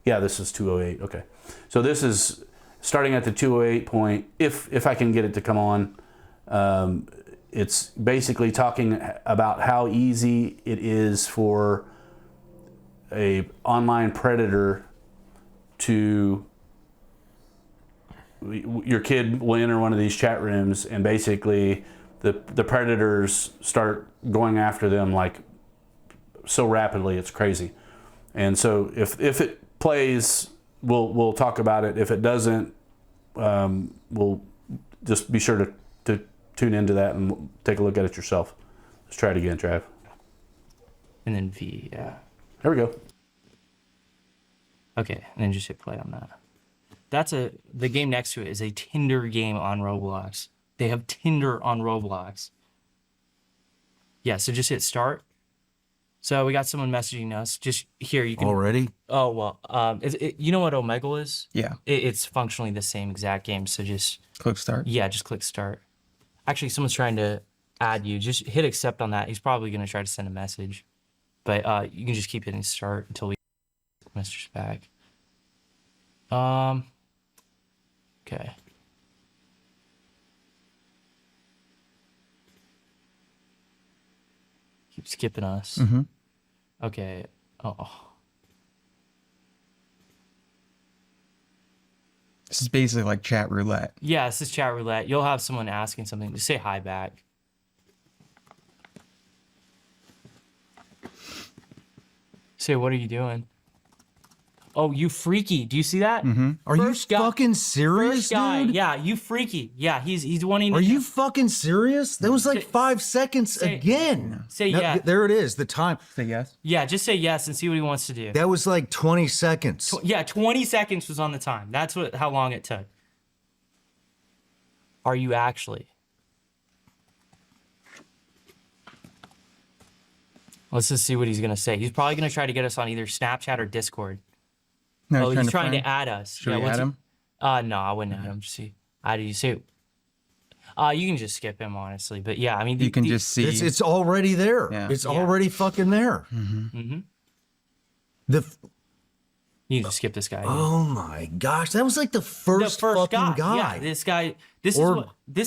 Yeah, this is 208. Okay, so this is starting at the 208 point. If I can get it to come on. It's basically talking about how easy it is for a online predator to... Your kid will enter one of these chat rooms and basically the predators start going after them like so rapidly, it's crazy. And so if it plays, we'll talk about it. If it doesn't, we'll just be sure to tune into that and take a look at it yourself. Let's try it again, Trav. And then V, yeah. Here we go. Okay, and then just hit play on that. The game next to it is a Tinder game on Roblox. They have Tinder on Roblox. Yeah, so just hit start. So we got someone messaging us. Just here, you can... Already? Oh, well, you know what Omegle is? Yeah. It's functionally the same exact game, so just... Click start? Yeah, just click start. Actually, someone's trying to add you. Just hit accept on that. He's probably going to try to send a message. But you can just keep hitting start until we message back. Okay. Keep skipping us. Mm-hmm. Okay. Oh. This is basically like chat roulette. Yeah, this is chat roulette. You'll have someone asking something. Just say hi back. Say, what are you doing? Oh, you freaky. Do you see that? Mm-hmm. Are First you guy- fucking serious, First guy. dude? Yeah, you freaky. Yeah, he's wanting to... Are you fucking serious? That was like 5 seconds say- again. say yeah. There it is, the time. Say yes. Yeah, just say yes and see what he wants to do. That was like 20 seconds. Yeah, 20 seconds was on the time. That's how long it took. Are you actually? Let's just see what he's gonna say. He's probably gonna try to get us on either Snapchat or Discord. No, Oh, he's trying friend? to add us. Should we what's add he- him? No, I wouldn't add him. Just see. How do you say? You can just skip him, honestly. But yeah, I mean, You can just see. It's already there. Yeah. It's Yeah. already fucking there. Mm-hmm. You can just skip this guy. Oh my gosh, that was like the first fucking guy. Yeah, this guy. This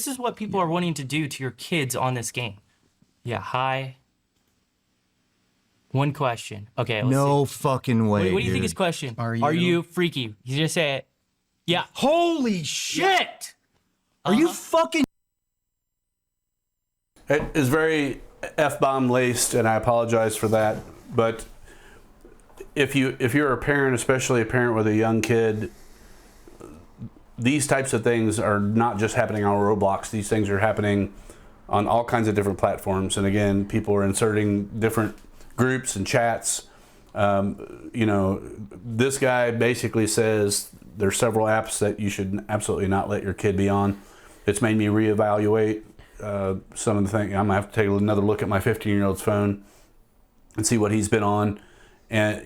is what people are wanting to do to your kids on this game. Yeah. Hi. One question. Okay. Let's No see. fucking way. What do you think dude. his question? Are Are you- you freaky? He's gonna say it. Yeah. Holy shit! Are you fucking? It is very F-bomb laced, and I apologize for that. But if you're a parent, especially a parent with a young kid, these types of things are not just happening on Roblox. These things are happening on all kinds of different platforms. And again, people are inserting different groups and chats. This guy basically says there's several apps that you should absolutely not let your kid be on. It's made me reevaluate some of the things. I'm gonna have to take another look at my 15-year-old's phone and see what he's been on. And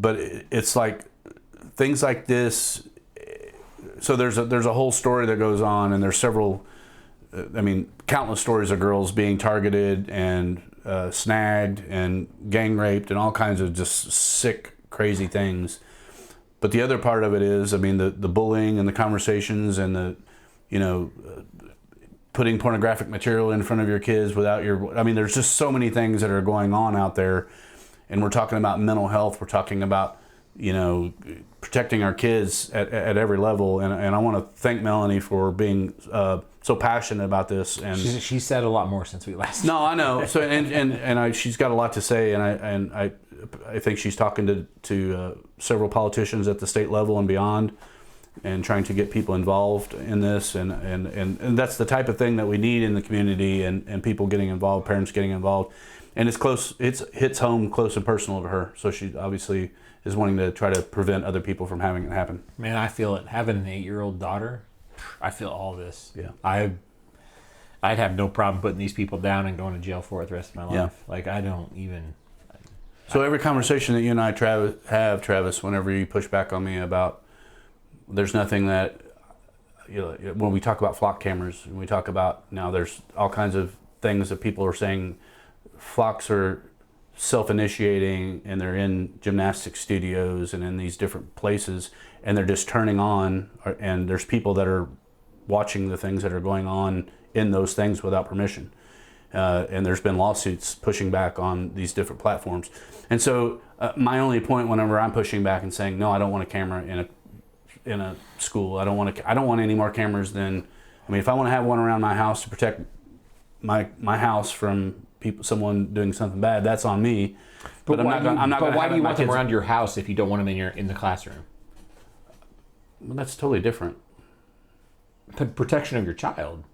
but it's like things like this so there's a whole story that goes on, and there's several, countless stories of girls being targeted and snagged and gang raped and all kinds of just sick, crazy things. But the other part of it is, the bullying and the conversations and the, putting pornographic material in front of your kids without there's just so many things that are going on out there. And we're talking about mental health. We're talking about, protecting our kids at every level. And I want to thank Melanie for being so passionate about this. And she said a lot more since we last. No, I know. So she's got a lot to say, and I think she's talking to several politicians at the state level and beyond, and trying to get people involved in this, and that's the type of thing that we need in the community, and people getting involved, parents getting involved, and it hits home close and personal to her. So she obviously is wanting to try to prevent other people from having it happen. Man, I feel it. Having an 8-year-old daughter, I feel all this. Yeah. I'd have no problem putting these people down and going to jail for it the rest of my life. Yeah. Like, I don't even. So every conversation that you and I Travis, whenever you push back on me about, there's nothing that, when we talk about flock cameras, and we talk about now there's all kinds of things that people are saying, flocks are self-initiating and they're in gymnastic studios and in these different places, and they're just turning on, and there's people that are watching the things that are going on in those things without permission. And there's been lawsuits pushing back on these different platforms. And so my only point whenever I'm pushing back and saying, no, I don't want a camera in a school. I don't want any more cameras than, if I want to have one around my house to protect my house from someone doing something bad, that's on me. But I'm not going to. Why do you want them around your house if you don't want them in the classroom? Well, that's totally different. Protection of your child.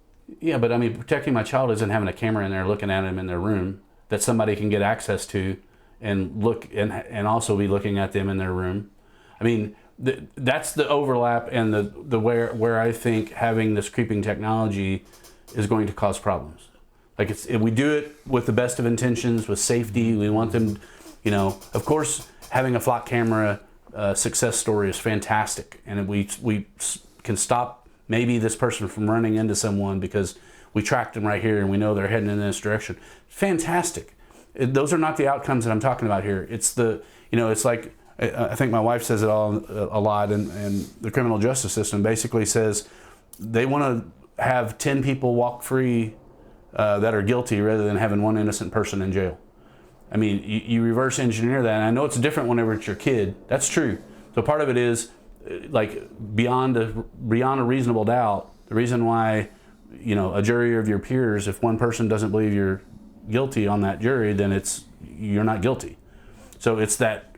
Yeah, but protecting my child isn't having a camera in there looking at them in their room that somebody can get access to and look and also be looking at them in their room. That's the overlap and the where I think having this creeping technology is going to cause problems. Like if we do it with the best of intentions, with safety, we want them, of course, having a flock camera success story is fantastic, and we can stop maybe this person from running into someone because we tracked them right here and we know they're heading in this direction. Fantastic. Those are not the outcomes that I'm talking about here. It's it's like, I think my wife says it a lot, and the criminal justice system basically says they want to have 10 people walk free that are guilty rather than having one innocent person in jail. You reverse engineer that, and I know it's different whenever it's your kid. That's true. So part of it is like beyond a reasonable doubt. The reason why, a jury of your peers, if one person doesn't believe you're guilty on that jury, then you're not guilty. So it's that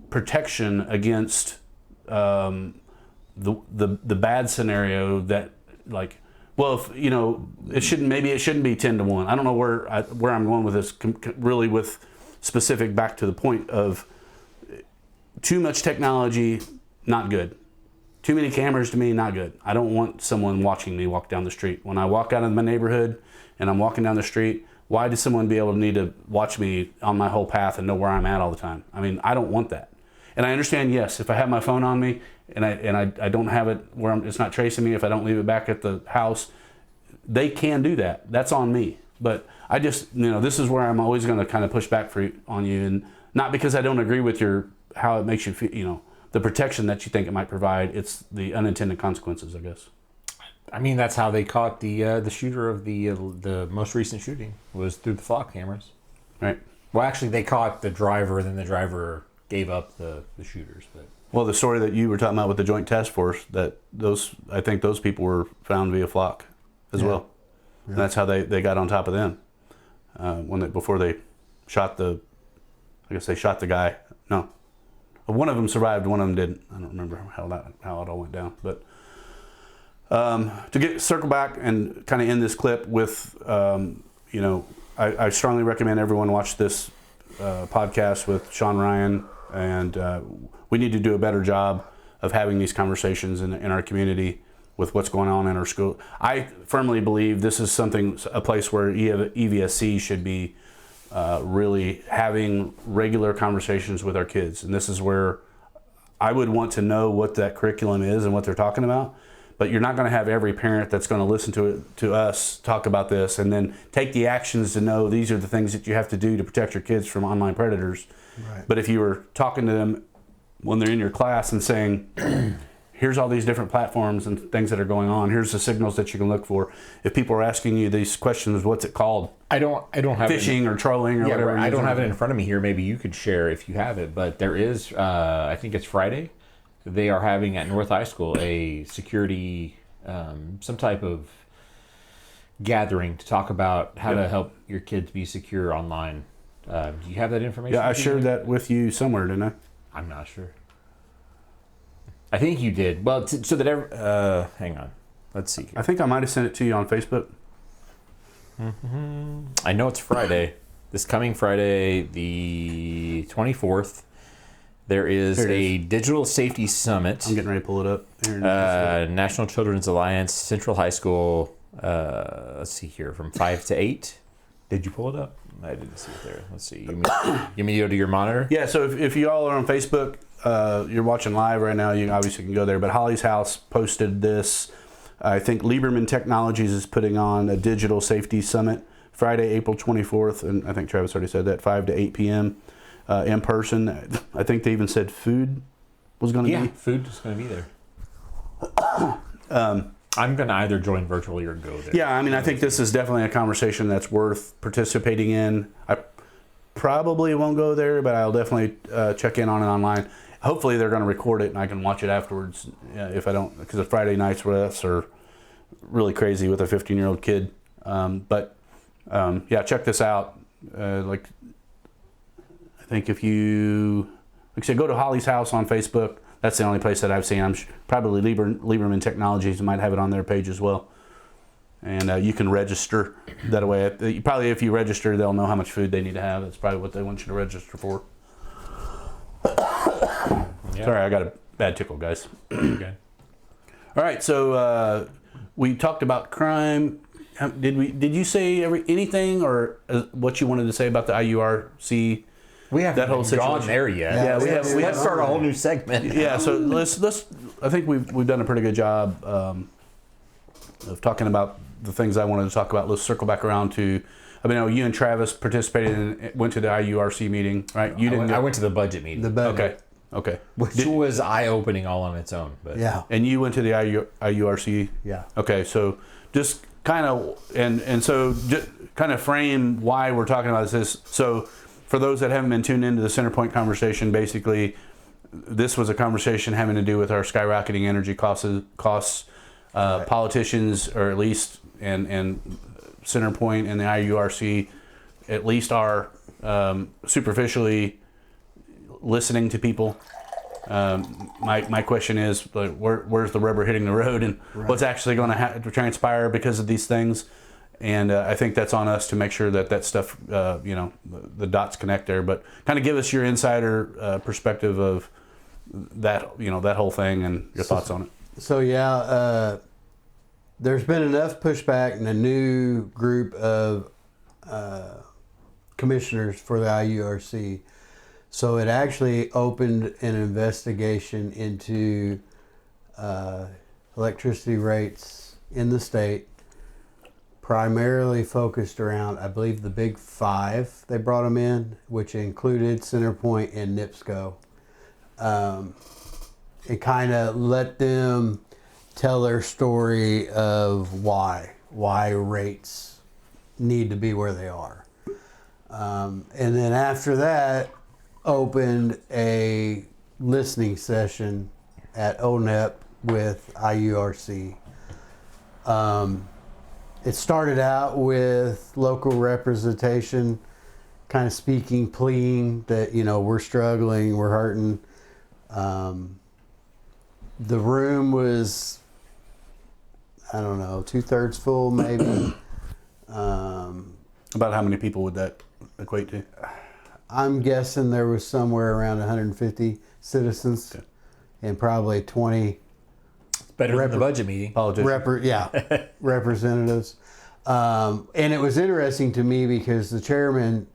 protection against the bad scenario that, like, well, it shouldn't be 10 to 1. I don't know where I'm going with this, really, with specific back to the point of too much technology, not good. Too many cameras, to me, not good. I don't want someone watching me walk down the street. When I walk out of my neighborhood and I'm walking down the street, why does someone be able to need to watch me on my whole path and know where I'm at all the time? I don't want that. And I understand, yes, if I have my phone on me and I don't have it where it's not tracing me, if I don't leave it back at the house, they can do that. That's on me. But I just, this is where I'm always going to kind of push back on you, and not because I don't agree with how it makes you feel, the protection that you think it might provide. It's the unintended consequences, I guess. That's how they caught the shooter of the most recent shooting, was through the flock cameras. Right. Well, actually, they caught the driver, and then the driver gave up the shooters. But well, the story that you were talking about with the Joint Task Force, I think those people were found via flock as well. Yeah. And that's how they got on top of them before they shot they shot the guy. No, one of them survived, one of them didn't. I don't remember how it all went down. But to circle back and kind of end this clip with, I strongly recommend everyone watch this podcast with Sean Ryan, and we need to do a better job of having these conversations in our community with what's going on in our school. I firmly believe this is a place where EVSC should be really having regular conversations with our kids, and this is where I would want to know what that curriculum is and what they're talking about. But you're not going to have every parent that's going to listen to us talk about this and then take the actions to know these are the things that you have to do to protect your kids from online predators. Right. But if you were talking to them when they're in your class and saying, here's all these different platforms and things that are going on, here's the signals that you can look for. If people are asking you these questions, what's it called? I don't have Phishing or trolling or whatever. I don't have it in front of me here. Maybe you could share if you have it. But there is, I think it's Friday. They are having at North High School a security, some type of gathering to talk about how to help your kids be secure online. Do you have that information? Yeah, I shared that with you somewhere, didn't I? I'm not sure. I think you did. Well, so that hang on. Let's see. I think I might have sent it to you on Facebook. I know it's Friday. This coming Friday, the 24th. There is a digital safety summit. I'm getting ready to pull it up. National Children's Alliance, Central High School. Let's see here, from 5 to 8. Did you pull it up? I didn't see it there. Let's see. You mean you go to your monitor? Yeah. So if you all are on Facebook, you're watching live right now. You obviously can go there. But Holly's House posted this. I think Lieberman Technologies is putting on a digital safety summit Friday, April 24th, and I think Travis already said that, 5 to 8 p.m. In person. I think they even said food was going to be. Yeah, food is going to be there. I'm going to either join virtually or go there. Yeah, I mean, I think this is definitely a conversation that's worth participating in. I probably won't go there, but I'll definitely check in on it online. Hopefully they're going to record it and I can watch it afterwards if I don't, because the Friday nights with us are really crazy with a 15-year-old kid. Yeah, check this out. I think if you, like I said, go to Holly's House on Facebook. That's the only place that I've seen. I'm probably Lieberman Technologies might have it on their page as well. And you can register that way. Probably if you register, they'll know how much food they need to have. That's probably what they want you to register for. Yeah. Sorry, I got a bad tickle, guys. Okay. All right, so we talked about crime. Did you say anything or what you wanted to say about the IURC? We haven't that whole situation gone there yet. Yeah, let's start a whole new segment. Yeah, so let's. I think we've done a pretty good job of talking about the things I wanted to talk about. Let's circle back around to. I mean, you and Travis participated and went to the IURC meeting, right? You didn't. I went to the budget meeting. The budget. Okay. Which was eye-opening all on its own. But Yeah. And you went to the IURC. Yeah. Okay, so just kind of just kind of frame why we're talking about this. So for those that haven't been tuned into the Centerpoint conversation, basically this was a conversation having to do with our skyrocketing energy costs. Right. Politicians, or at least and Centerpoint and the IURC, at least are superficially listening to people. My question is, like, where's the rubber hitting the road, and what's actually going to transpire because of these things? And I think that's on us to make sure that stuff, the dots connect there. But kind of give us your insider perspective of that, that whole thing and your thoughts on it. So yeah, there's been enough pushback and a new group of commissioners for the IURC. So it actually opened an investigation into electricity rates in the state, primarily focused around, I believe, the big five. They brought them in, which included Centerpoint and NIPSCO. It kind of let them tell their story of why rates need to be where they are. And then after that, opened a listening session at ONEP with IURC. It started out with local representation, kind of speaking, pleading that, we're struggling, we're hurting. The room was, I don't know, 2/3 full maybe. About how many people would that equate to? I'm guessing there was somewhere around 150 citizens, okay, and probably 20 better than the budget meeting. Representatives. And it was interesting to me because the chairman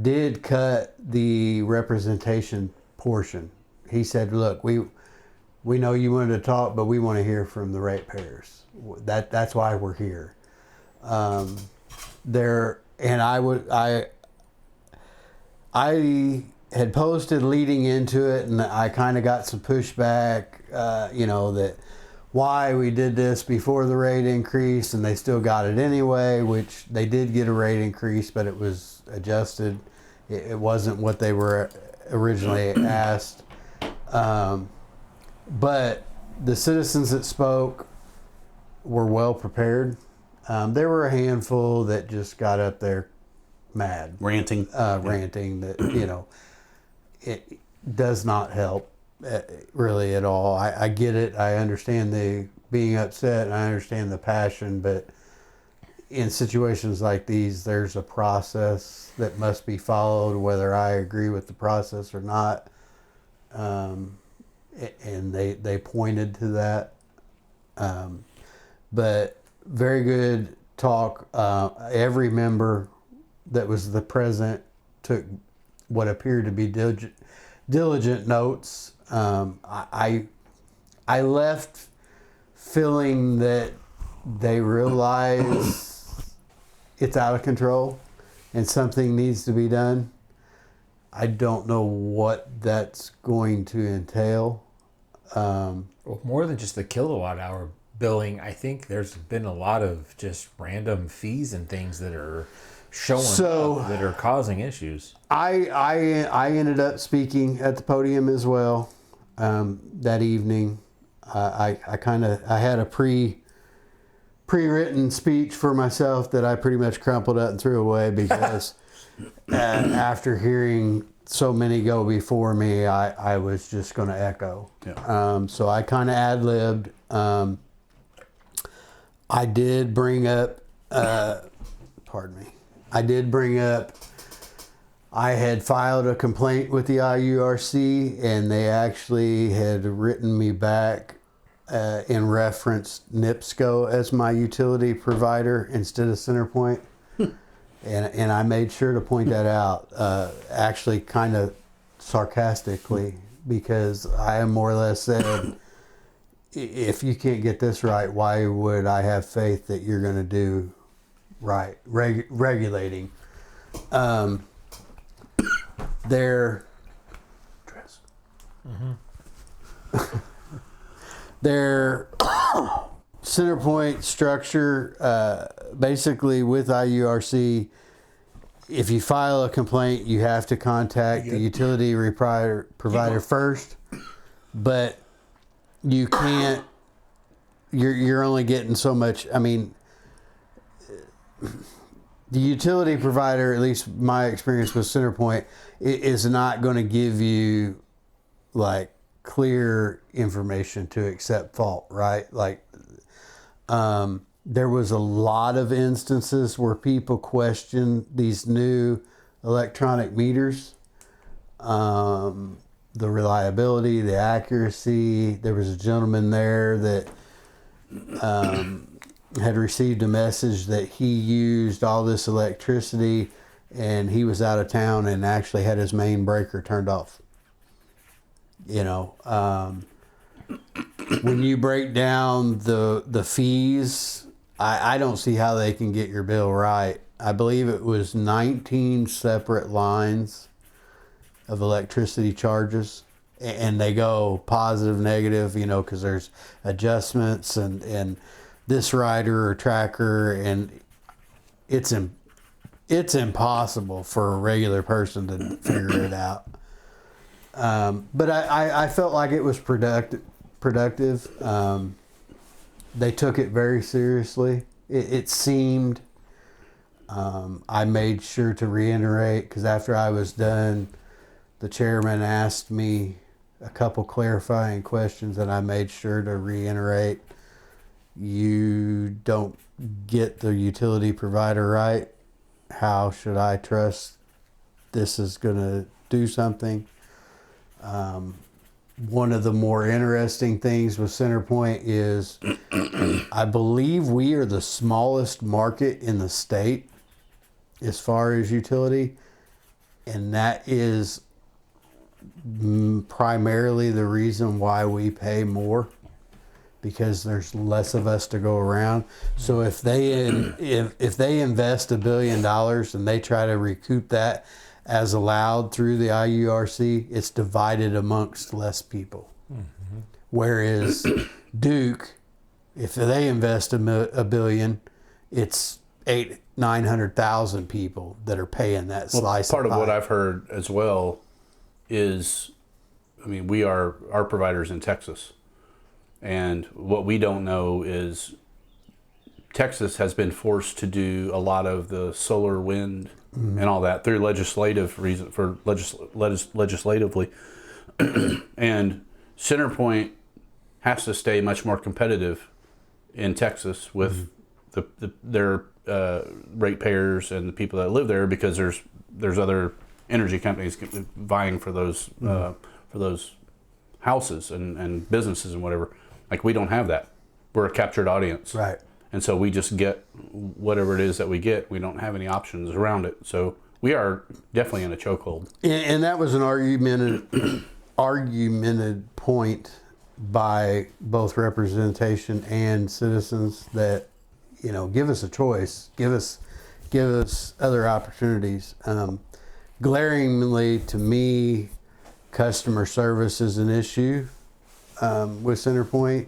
did cut the representation portion. he said, look, we know you wanted to talk, but we want to hear from the ratepayers. That's why we're here. I had posted leading into it, and I kind of got some pushback, that why we did this before the rate increase, and they still got it anyway, which they did get a rate increase, but it was adjusted. It wasn't what they were originally asked. But the citizens that spoke were well prepared. There were a handful that just got up there mad. Ranting that, it does not help really at all. I get it. I understand the being upset and I understand the passion, but in situations like these, there's a process that must be followed, whether I agree with the process or not. And they pointed to that. But very good talk. Every member that was present took what appeared to be diligent notes. I left feeling that they realize it's out of control and something needs to be done. I don't know what that's going to entail. Well, more than just the kilowatt hour billing, I think there's been a lot of just random fees and things that are showing up that are causing issues. I ended up speaking at the podium as well that evening. I had a pre-written speech for myself that I pretty much crumpled up and threw away because after hearing so many go before me, I was just going to echo. Yeah. So I kind of ad-libbed. I did bring up, I had filed a complaint with the IURC, and they actually had written me back in reference NIPSCO as my utility provider instead of Centerpoint. And I made sure to point that out, actually kind of sarcastically, because I more or less said, if you can't get this right, why would I have faith that you're going to do right? Regulating. Their Centerpoint structure, basically with IURC, if you file a complaint, you have to contact the utility provider first, but you can't, you're only getting so much. I mean, the utility provider, at least my experience with Centerpoint, is not going to give you like clear information to accept fault, right? Like, there was a lot of instances where people questioned these new electronic meters, the reliability, the accuracy. There was a gentleman there that had received a message that he used all this electricity and he was out of town and actually had his main breaker turned off. When you break down the fees, I don't see how they can get your bill right. I believe it was 19 separate lines of electricity charges, and they go positive, negative, because there's adjustments and this rider or tracker, and it's impossible for a regular person to figure it out. But I felt like it was productive. They took it very seriously. It seemed. I made sure to reiterate, because after I was done, the chairman asked me a couple clarifying questions, and I made sure to reiterate, you don't get the utility provider right. How should I trust this is going to do something? One of the more interesting things with Centerpoint is I believe we are the smallest market in the state as far as utility, and that is primarily the reason why we pay more, because there's less of us to go around. So if they invest $1 billion and they try to recoup that as allowed through the IURC, it's divided amongst less people. Whereas Duke, if they invest $1 billion, it's 900,000 people that are paying that slice. Part of pie. what I've heard as well is, I mean, our providers in Texas, and what we don't know is Texas has been forced to do a lot of the solar, wind, and all that through legislative reason legislatively, and Centerpoint has to stay much more competitive in Texas with their ratepayers and the people that live there, because there's other energy companies vying for those houses and businesses and whatever. Like, we don't have that. We're a captured audience, Right. and so we just get whatever it is that we get. We don't have any options around it. So we are definitely in a chokehold. And that was an argumented point by both representation and citizens that, give us a choice, give us other opportunities. Glaringly to me, customer service is an issue with Centerpoint.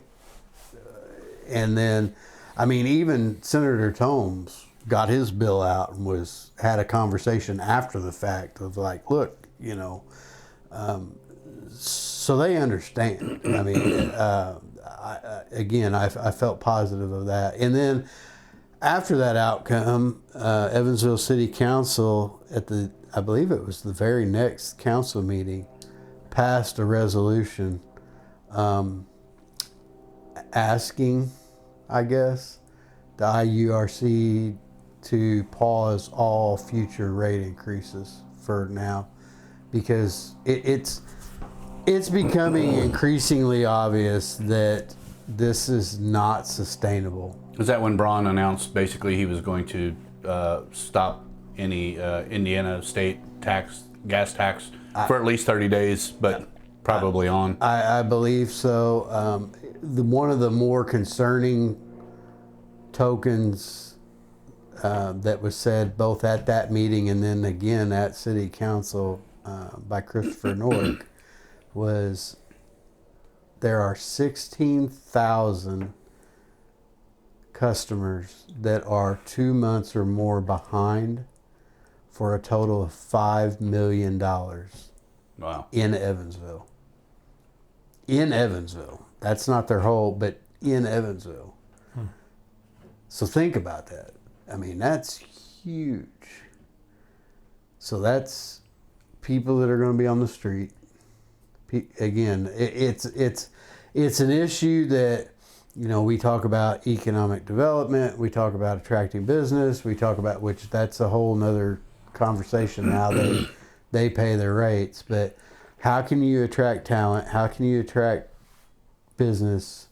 And then, I mean, even Senator Tomes got his bill out and had a conversation after the fact of like, look, so they understand. I mean, I felt positive of that. And then after that outcome, Evansville City Council I believe it was the very next council meeting, passed a resolution asking, I guess, the IURC to pause all future rate increases for now, because it's becoming increasingly obvious that this is not sustainable. Is that when Braun announced basically he was going to stop any Indiana state gas tax for at least 30 days, but probably on? I believe so. One of the more concerning tokens that was said both at that meeting and then again at City Council by Christopher Nork was there are 16,000 customers that are 2 months or more behind for a total of $5 million. Wow. In Evansville. In Evansville. That's not their whole, but in Evansville. So think about that. I mean, that's huge. So that's people that are going to be on the street. Again, it's an issue that, we talk about economic development, we talk about attracting business, we talk about, which that's a whole nother conversation how they pay their rates. But how can you attract talent? How can you attract business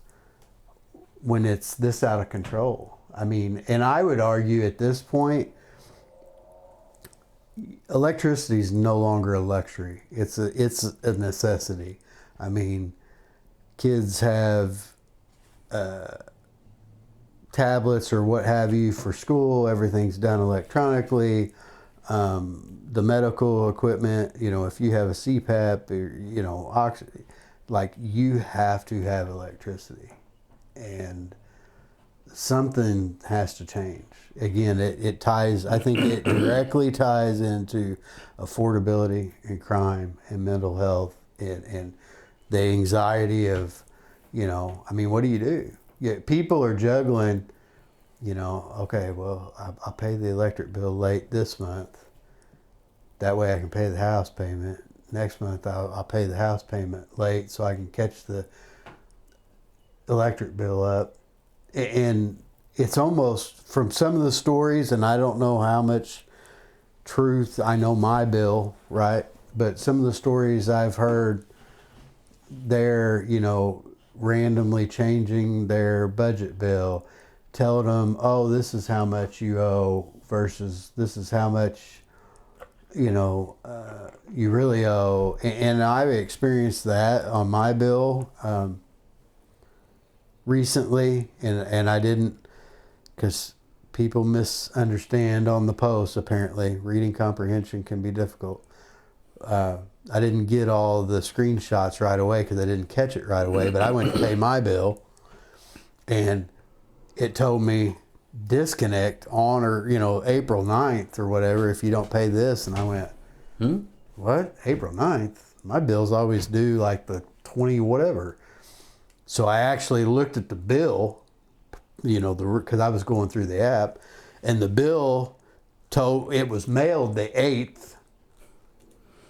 when it's this out of control? I mean, and I would argue at this point, electricity is no longer a luxury. It's a necessity. I mean, kids have tablets or what have you for school. Everything's done electronically. The medical equipment, if you have a CPAP or, oxygen, like, you have to have electricity. And something has to change. Again, it ties, I think it directly ties into affordability and crime and mental health and the anxiety of, I mean, what do you do? Yeah, people are juggling, okay, well, I'll pay the electric bill late this month. That way I can pay the house payment. Next month I'll pay the house payment late so I can catch the electric bill up. And it's almost, from some of the stories, and I don't know how much truth, I know my bill, right? But some of the stories I've heard, they're, randomly changing their budget bill, telling them, oh, this is how much you owe versus this is how much, you really owe, and I've experienced that on my bill recently, and I didn't, because people misunderstand on the post. Apparently, reading comprehension can be difficult. I didn't get all the screenshots right away because I didn't catch it right away, but I went to pay my bill, and it told me disconnect on, or April 9th or whatever if you don't pay this. And I went, what? April 9th? My bill's always due like the 20 whatever. So I actually looked at the bill, because I was going through the app, and the bill told it was mailed the 8th.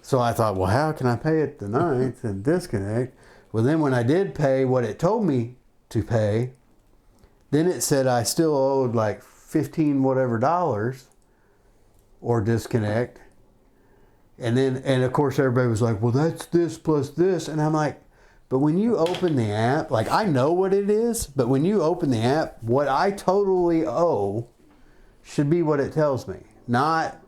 So I thought, well, how can I pay it the 9th and disconnect? Well, then when I did pay what it told me to pay, then it said I still owed like 15 whatever dollars or disconnect. And of course everybody was like, well, that's this plus this. And I'm like, but when you open the app, like I know what it is, but when you open the app, what I totally owe should be what it tells me. Not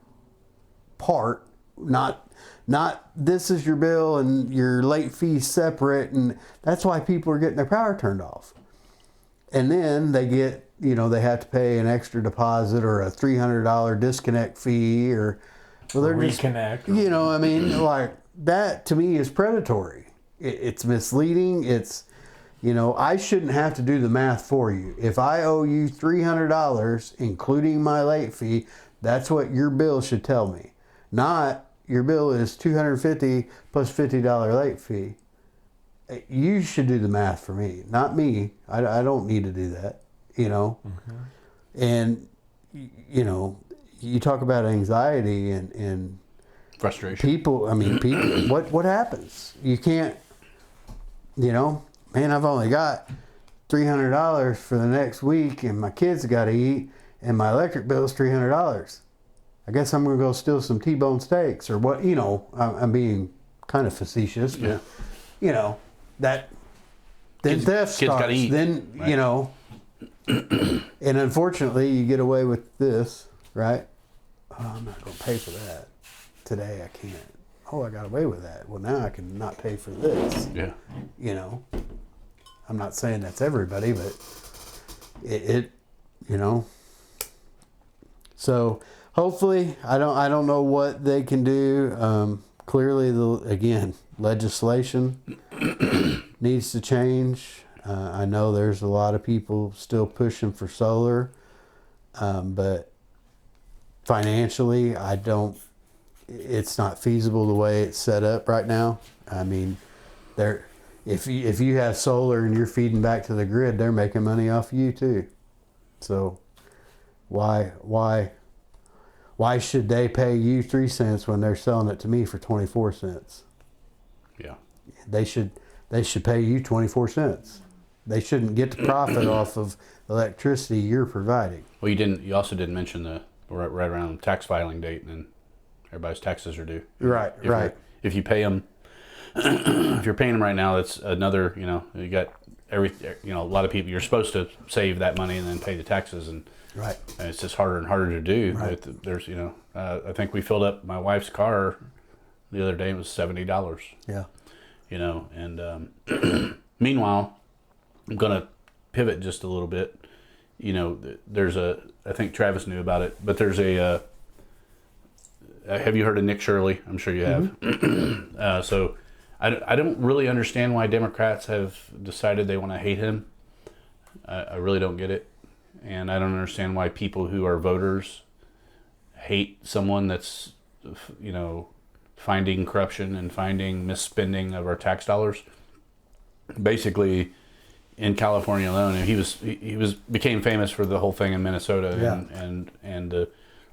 this is your bill and your late fee separate. And that's why people are getting their power turned off. And then they get, they have to pay an extra deposit or a $300 disconnect fee, or they're reconnect. Like that to me is predatory. It's misleading. It's, I shouldn't have to do the math for you. If I owe you $300, including my late fee, that's what your bill should tell me. Not your bill is $250 plus $50 late fee. You should do the math for me, not me. I don't need to do that, And, you talk about anxiety and frustration. People, what happens? You can't, man, I've only got $300 for the next week, and my kids got to eat, and my electric bill is $300. I guess I'm going to go steal some T-bone steaks or what, I'm being kind of facetious, but, that then Kids- theft kids starts. gotta eat. Then Right. and unfortunately you get away with this, right? Oh, I'm not going to pay for that today. I can't. Oh, I got away with that. Well, now I can not pay for this. Yeah. I'm not saying that's everybody, but it. So hopefully, I don't know what they can do. Clearly, again, legislation needs to change. I know there's a lot of people still pushing for solar, but financially, it's not feasible the way it's set up right now. If you have solar and you're feeding back to the grid, they're making money off you too. So why should they pay you 3 cents when they're selling it to me for 24 cents? Yeah. They should pay you 24 cents. They shouldn't get the profit off of electricity you're providing. Well, you also didn't mention right around the tax filing date, and everybody's taxes are due. Right. If you pay them, if you're paying them right now, that's another, you got a lot of people, you're supposed to save that money and then pay the taxes, and Right. it's just harder and harder to do. Right. There's, I think we filled up my wife's car the other day. It was $70. Yeah. And meanwhile, I'm gonna pivot just a little bit. There's I think Travis knew about it, but there's have you heard of Nick Shirley? I'm sure you have. Mm-hmm. So I don't really understand why Democrats have decided they want to hate him. I really don't get it. And I don't understand why people who are voters hate someone that's, finding corruption and finding misspending of our tax dollars. Basically, in California alone, and he became famous for the whole thing in Minnesota. Yeah. and the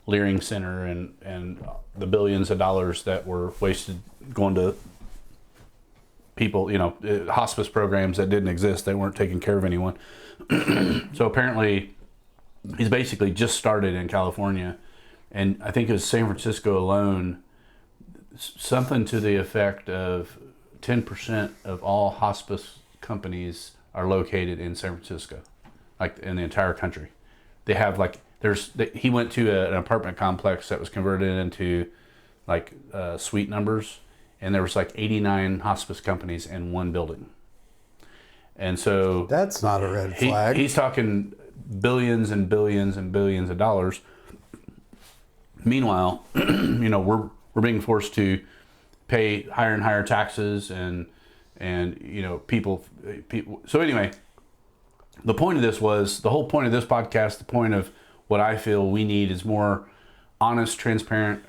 Leering Center and the billions of dollars that were wasted going to people, hospice programs that didn't exist. They weren't taking care of anyone. So apparently he's basically just started in California, and I think it was San Francisco alone, something to the effect of 10% of all hospice companies are located in San Francisco, like in the entire country. They have he went to an apartment complex that was converted into like suite numbers, and there was like 89 hospice companies in one building. And so That's not a red flag. he's talking billions and billions and billions of dollars. Meanwhile, you know, we're being forced to pay higher and higher taxes, and you know, people. So anyway, the point of this was, the whole point of this podcast, the point of what I feel we need is more honest, transparent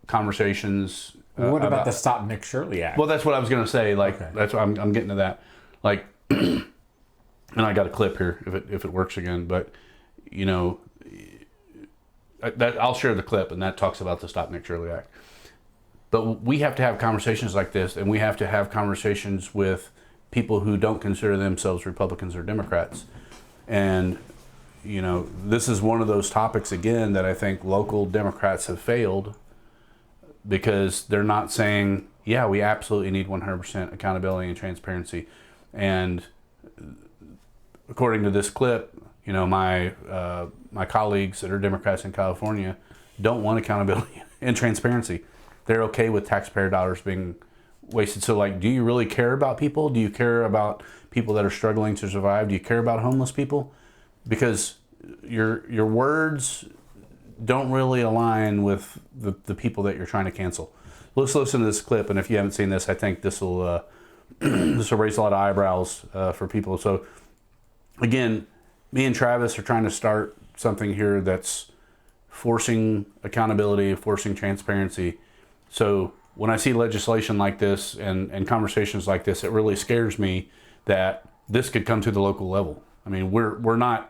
conversations. What about the Stop Nick Shirley Act? Well, that's what I was going to say. Like, that's what I'm getting to that. Like, and I got a clip here if it works again. But, you know, I'll share the clip, and that talks about the Stop Nick Shirley Act. But we have to have conversations like this, and we have to have conversations with people who don't consider themselves Republicans or Democrats. And, you know, this is one of those topics, again, that I think local Democrats have failed, because they're not saying, yeah, we absolutely need 100% accountability and transparency. And according to this clip, you know, my colleagues that are Democrats in California don't want accountability and transparency. They're okay with taxpayer dollars being wasted. So, like, do you really care about people? Do you care about people that are struggling to survive? Do you care about homeless people? Because your words don't really align with the people that you're trying to cancel. Let's listen to this clip, and if you haven't seen this, I think this will this will raise a lot of eyebrows for people. So, again, me and Travis are trying to start something here that's forcing accountability, forcing transparency. So when I see legislation like this and conversations like this, it really scares me that this could come to the local level. I mean, we're not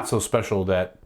so special that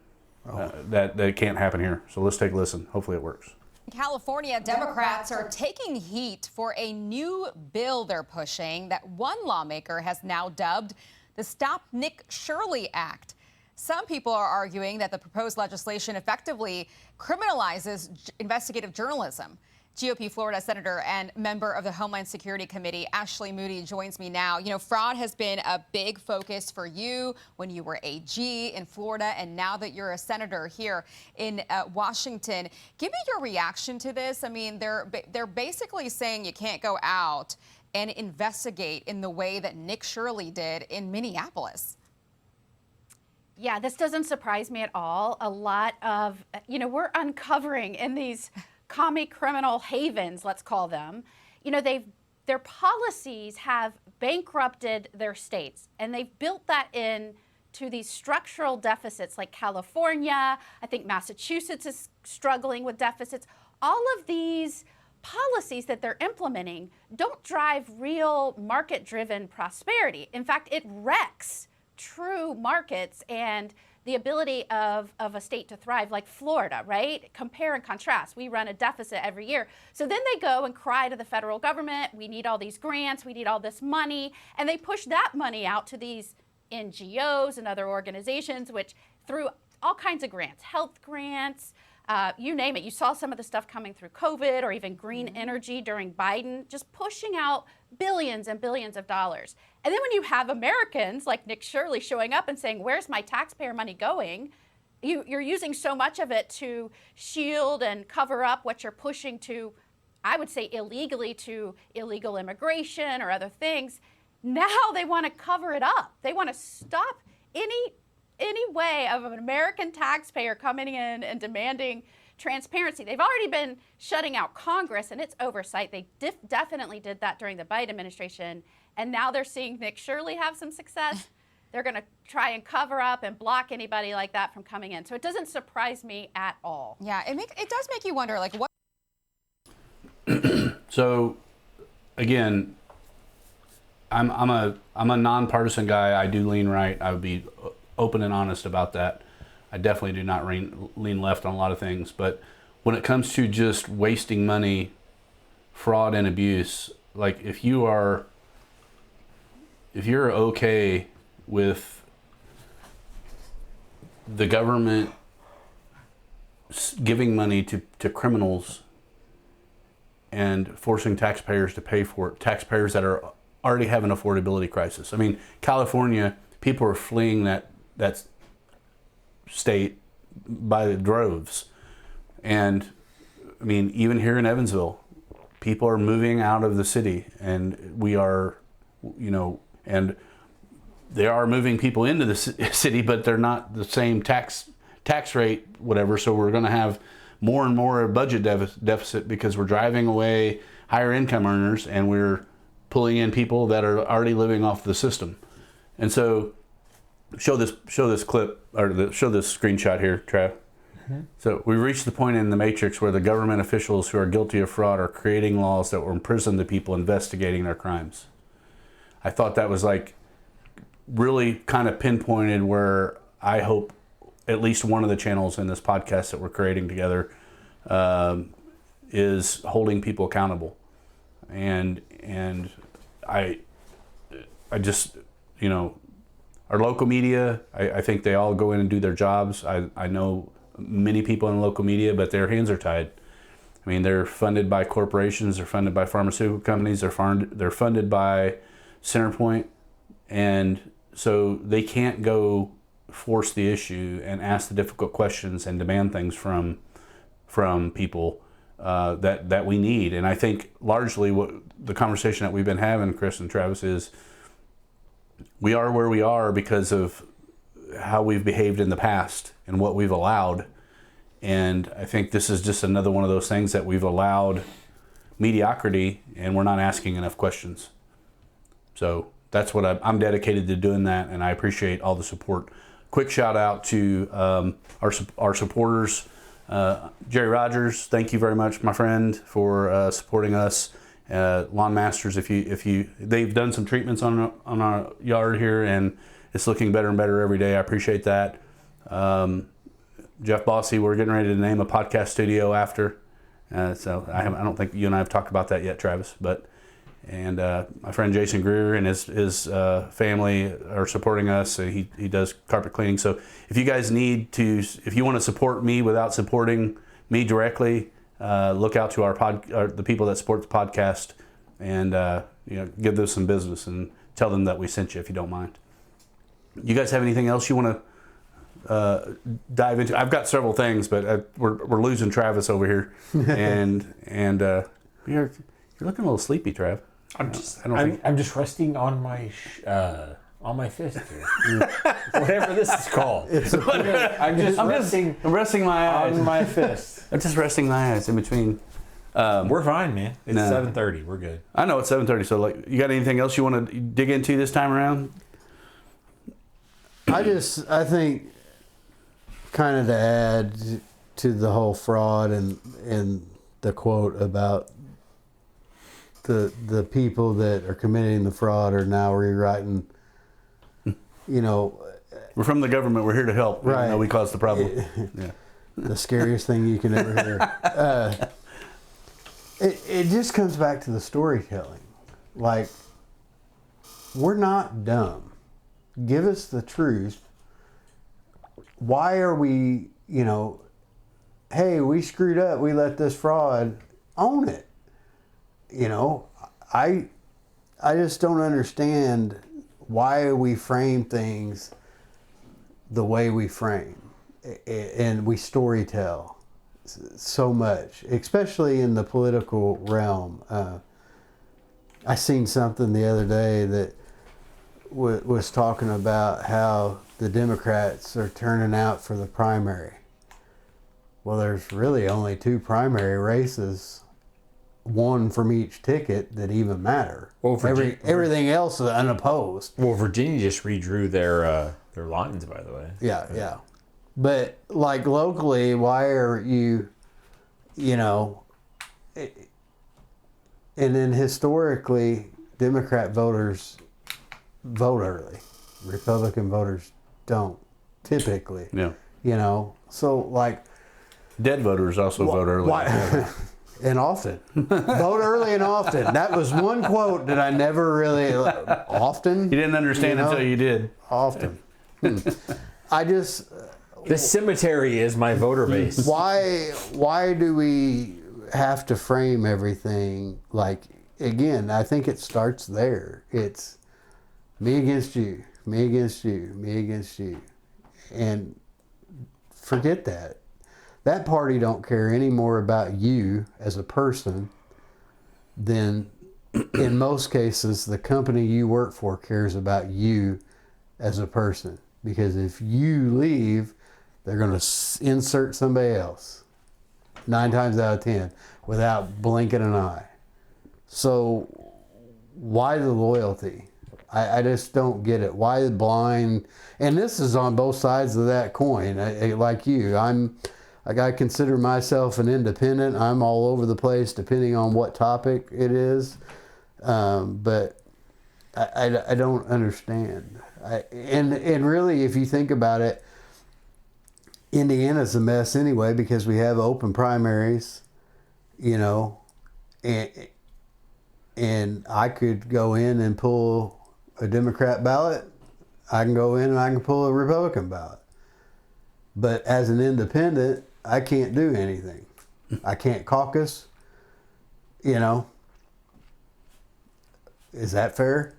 that it can't happen here. So let's take a listen. Hopefully it works. California Democrats are taking heat for a new bill they're pushing that one lawmaker has now dubbed the Stop Nick Shirley Act. Some people are arguing that the proposed legislation effectively criminalizes investigative journalism. GOP Florida Senator and member of the Homeland Security Committee, Ashley Moody, joins me now. You know, fraud has been a big focus for you when you were AG in Florida, and now that you're a senator here in Washington. Give me your reaction to this. I mean, they're basically saying you can't go out and investigate in the way that Nick Shirley did in Minneapolis. Yeah, this doesn't surprise me at all. A lot of, you know, we're uncovering in these commie criminal havens, let's call them, you know, their policies have bankrupted their states, and they've built that in to these structural deficits like California. I think Massachusetts is struggling with deficits. All of these policies that they're implementing don't drive real market-driven prosperity. In fact, it wrecks true markets and the ability of a state to thrive, like Florida, right? Compare and contrast. We run a deficit every year. So then they go and cry to the federal government, we need all these grants, we need all this money, and they push that money out to these NGOs and other organizations, which through all kinds of grants, health grants, you name it. You saw some of the stuff coming through COVID or even green energy during Biden, just pushing out billions and billions of dollars. And then when you have Americans like Nick Shirley showing up and saying, where's my taxpayer money going? You're using so much of it to shield and cover up what you're pushing to, I would say illegally, to illegal immigration or other things. Now they want to cover it up. They want to stop any way of an American taxpayer coming in and demanding transparency. They've already been shutting out Congress and its oversight. They definitely did that during the Biden administration. And now they're seeing Nick Shirley have some success. They're going to try and cover up and block anybody like that from coming in. So it doesn't surprise me at all. Yeah, it does make you wonder, like, what? So, again, I'm a nonpartisan guy. I do lean right. I would be open and honest about that. I definitely do not lean left on a lot of things. But when it comes to just wasting money, fraud and abuse, like if you're okay with the government giving money to criminals and forcing taxpayers to pay for it, taxpayers that are already have an affordability crisis. I mean, California, people are fleeing that state by the droves. And I mean, even here in Evansville, people are moving out of the city, and we are, and they are moving people into the city, but they're not the same tax rate, whatever. So we're going to have more and more budget deficit because we're driving away higher income earners, and we're pulling in people that are already living off the system. And so, show this clip, or show this screenshot here, Trav. So we reached the point in the matrix where the government officials who are guilty of fraud are creating laws that will imprison the people investigating their crimes. I thought that was like really kind of pinpointed where I hope at least one of the channels in this podcast that we're creating together is holding people accountable. And I just, our local media, I think they all go in and do their jobs. I know many people in local media, but their hands are tied. I mean, they're funded by corporations, they're funded by pharmaceutical companies, they're funded by Centerpoint, and so they can't go force the issue and ask the difficult questions and demand things from people that we need. And I think largely what the conversation that we've been having, Chris and Travis, is we are where we are because of how we've behaved in the past and what we've allowed. And I think this is just another one of those things that we've allowed mediocrity, and we're not asking enough questions. So that's what I'm dedicated to doing that, and I appreciate all the support. Quick shout out to our supporters. Jerry Rogers, thank you very much, my friend, for supporting us. Lawn Masters, they've done some treatments on our yard here, and it's looking better and better every day. I appreciate that. Jeff Bossy, we're getting ready to name a podcast studio after. So I don't think you and I have talked about that yet, Travis. And my friend Jason Greer and his family are supporting us. So he does carpet cleaning. So if you guys if you want to support me without supporting me directly, look out to the people that support the podcast, and give them some business and tell them that we sent you if you don't mind. You guys have anything else you want to dive into? I've got several things, but we're losing Travis over here, and you're looking a little sleepy, Trav. I'm just resting on my fist here. Whatever this is called. I'm resting my eyes on my fist. I'm just resting my eyes in between. We're fine, man. It's 7:30. We're good. I know it's 7:30. So, you got anything else you want to dig into this time around? I think, kind of to add to the whole fraud and the quote about the people that are committing the fraud are now rewriting. We're from the government. We're here to help. Right. We caused the problem. Yeah. The scariest thing you can ever hear. It just comes back to the storytelling. Like, we're not dumb. Give us the truth. Why are we, hey, we screwed up. We let this fraud. Own it. I just don't understand why we frame things the way we frame, and we storytell so much, especially in the political realm. I seen something the other day that was talking about how the Democrats are turning out for the primary. Well, there's really only two primary races, one from each ticket that even matter. Well, everything else is unopposed. Well, Virginia just redrew their lines, by the way. Yeah. But like locally, why are you, and then historically, Democrat voters vote early. Republican voters don't typically. Yeah. So like. Dead voters also vote early. And often. Vote early and often. That was one quote that I never really... Often? You didn't understand until you did. Often. I just... The cemetery is my voter base. Why do we have to frame everything like... Again, I think it starts there. It's me against you, me against you, me against you. And forget that. that party don't care any more about you as a person than, in most cases, the company you work for cares about you as a person. Because if you leave, they're going to insert somebody else 9 times out of 10 without blinking an eye. So why the loyalty? I just don't get it. Why the blind? And this is on both sides of that coin. Like you, I consider myself an independent. I'm all over the place depending on what topic it is. But I don't understand. And really, if you think about it, Indiana's a mess anyway because we have open primaries, you know, and I could go in and pull a Democrat ballot. I can go in and I can pull a Republican ballot. But as an independent, I can't do anything. I can't caucus, you know. Is that fair?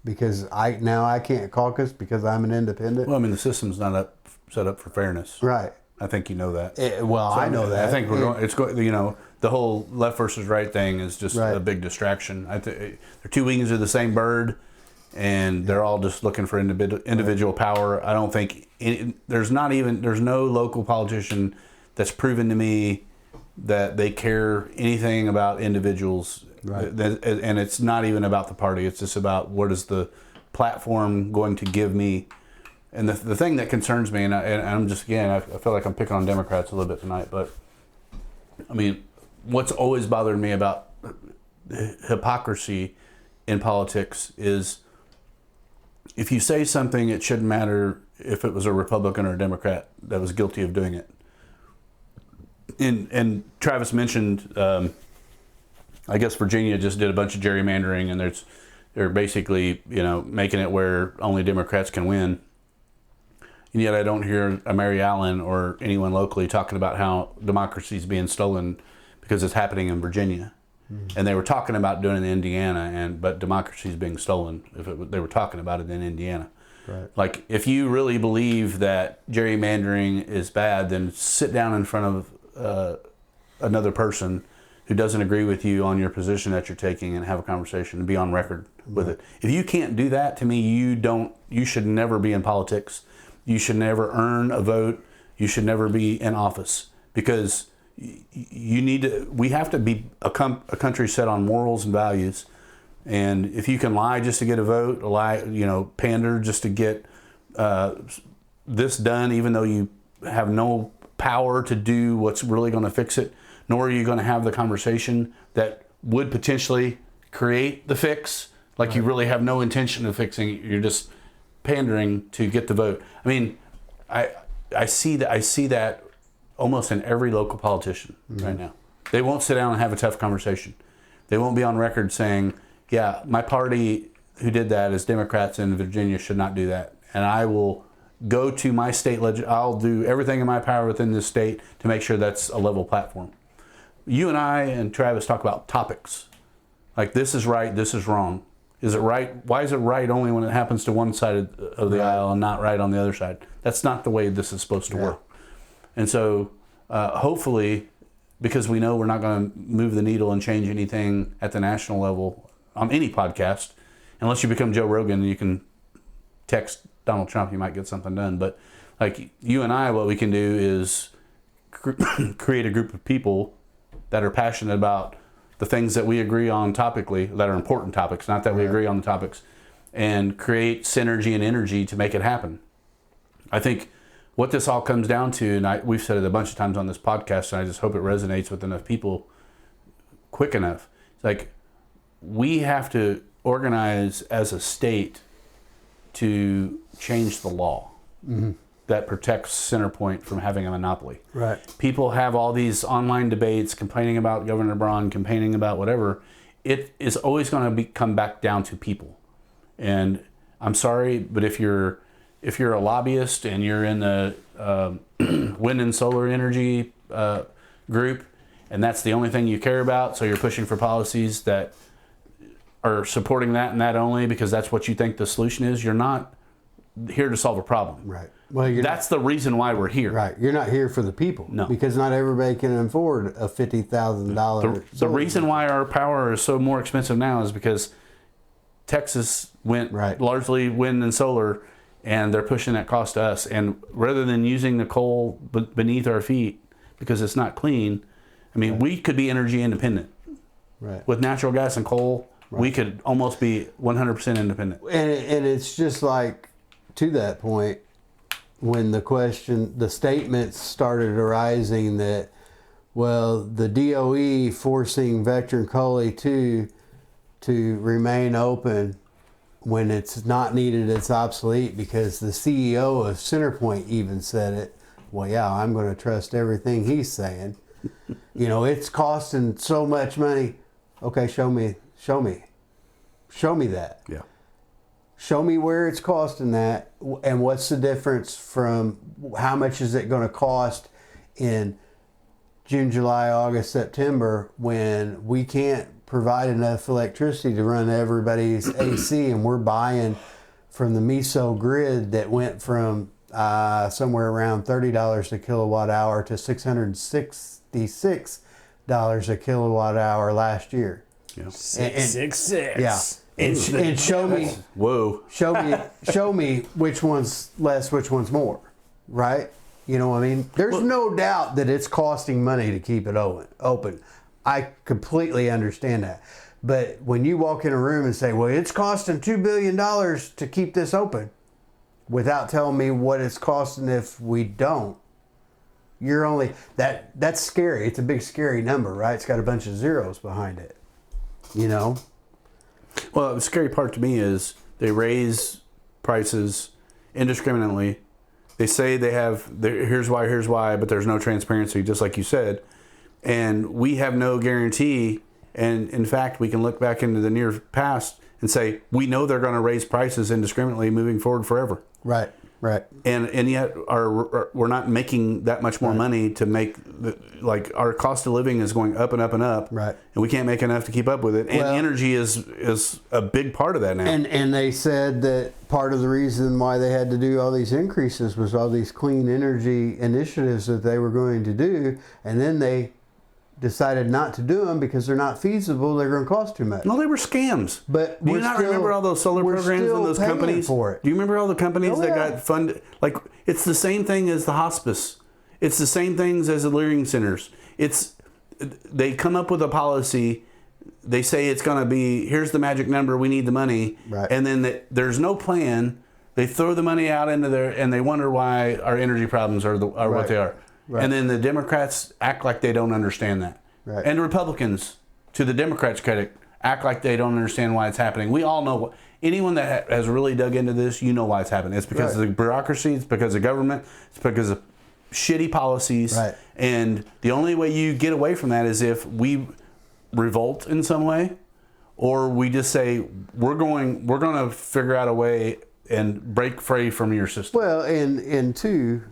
Because I can't caucus because I'm an independent. Well, I mean, the system's not set up for fairness. Right. I think you know that. I know that. I think it's going. You know, the whole left versus right thing is just a big distraction. They're two wings of the same bird, and they're all just looking for individual power. I don't think there's no local politician that's proven to me that they care anything about individuals. Right. And it's not even about the party. It's just about what is the platform going to give me. And the thing that concerns me, and I'm just, again, I feel like I'm picking on Democrats a little bit tonight, but I mean, what's always bothered me about hypocrisy in politics is if you say something, it shouldn't matter if it was a Republican or a Democrat that was guilty of doing it. And Travis mentioned, I guess Virginia just did a bunch of gerrymandering, and they're basically, you know, making it where only Democrats can win. And yet I don't hear a Mary Allen or anyone locally talking about how democracy is being stolen because it's happening in Virginia. Mm-hmm. And they were talking about doing it in Indiana, but democracy is being stolen. They were talking about it in Indiana. Right. Like, if you really believe that gerrymandering is bad, then sit down in front of another person who doesn't agree with you on your position that you're taking and have a conversation and be on record with it. If you can't do that, to me, you should never be in politics. You should never earn a vote. You should never be in office, because we have to be a country set on morals and values. And if you can lie just to get a vote, pander just to get this done, even though you have no power to do what's really going to fix it, nor are you going to have the conversation that would potentially create the fix. Like, you really have no intention of fixing it. You're just pandering to get the vote. I mean, I see that almost in every local politician right now. They won't sit down and have a tough conversation. They won't be on record saying, yeah, my party who did that as Democrats in Virginia should not do that. And I will go to my state I'll do everything in my power within this state to make sure that's a level platform. You and I and Travis talk about topics. Like, this is right, this is wrong. Is it right? Why is it right only when it happens to one side of the aisle and not right on the other side? That's not the way this is supposed to work. And so hopefully, because we know we're not going to move the needle and change anything at the national level on any podcast, unless you become Joe Rogan, you can text Donald Trump, you might get something done. But like you and I, what we can do is create a group of people that are passionate about the things that we agree on topically, that are important topics, not that we agree on the topics, and create synergy and energy to make it happen. I think what this all comes down to, and we've said it a bunch of times on this podcast, and I just hope it resonates with enough people quick enough. It's like, we have to organize as a state to change the law that protects Centerpoint from having a monopoly. Right. People have all these online debates complaining about Governor Braun, complaining about whatever. It is always going to come back down to people. And I'm sorry, but if you're a lobbyist and you're in the wind and solar energy group, and that's the only thing you care about, so you're pushing for policies that are supporting that and that only because that's what you think the solution is, you're not here to solve a problem. Right. Well, That's the reason why we're here. right. You're not here for the people. No. Because not everybody can afford a $50,000. The reason why our power is so more expensive now is because Texas went largely wind and solar, and they're pushing that cost to us. And rather than using the coal beneath our feet because it's not clean, I mean, we could be energy independent. Right. With natural gas and coal, we could almost be 100% independent. And it's just like, to that point, when the statements started arising that, well, the DOE forcing Vector and Coley to remain open when it's not needed, it's obsolete, because the CEO of Centerpoint even said it. Well, yeah, I'm going to trust everything he's saying. You know, it's costing so much money. Okay, show me that. Yeah. Show me where it's costing that, and what's the difference from how much is it going to cost in June, July, August, September, when we can't provide enough electricity to run everybody's AC, and we're buying from the MISO grid that went from somewhere around $30 a kilowatt hour to $666 a kilowatt hour last year. Yeah. 666. Yeah. And show me, Whoa. show me which one's less, which one's more, right? You know what I mean? There's no doubt that it's costing money to keep it open. I completely understand that. But when you walk in a room and say, well, it's costing $2 billion to keep this open, without telling me what it's costing if we don't, you're only, that's scary. It's a big scary number, right? It's got a bunch of zeros behind it, you know? Well, the scary part to me is they raise prices indiscriminately. They say they have, here's why, but there's no transparency, just like you said. And we have no guarantee. And in fact, we can look back into the near past and say, we know they're going to raise prices indiscriminately moving forward forever. Right. And yet we're not making that much more money to make, like, our cost of living is going up and up and up. Right. And we can't make enough to keep up with it. And energy is a big part of that now. And they said that part of the reason why they had to do all these increases was all these clean energy initiatives that they were going to do, and then they decided not to do them because they're not feasible. They're going to cost too much. No, they were scams. But do you not remember all those solar programs and those companies? For it. Do you remember all the companies that yeah. got funded? Like, it's the same thing as the hospice. It's the same things as the Leering centers. They come up with a policy. They say it's going to be, here's the magic number, we need the money. Right. And then there's no plan. They throw the money out into there, and they wonder why our energy problems are what they are. Right. And then the Democrats act like they don't understand that. Right. And the Republicans, to the Democrats' credit, act like they don't understand why it's happening. We all know, anyone that has really dug into this, you know why it's happening. It's because of the bureaucracy, it's because of government, it's because of shitty policies. Right. And the only way you get away from that is if we revolt in some way, or we just say, we're going to figure out a way and break free from your system. Well, and two,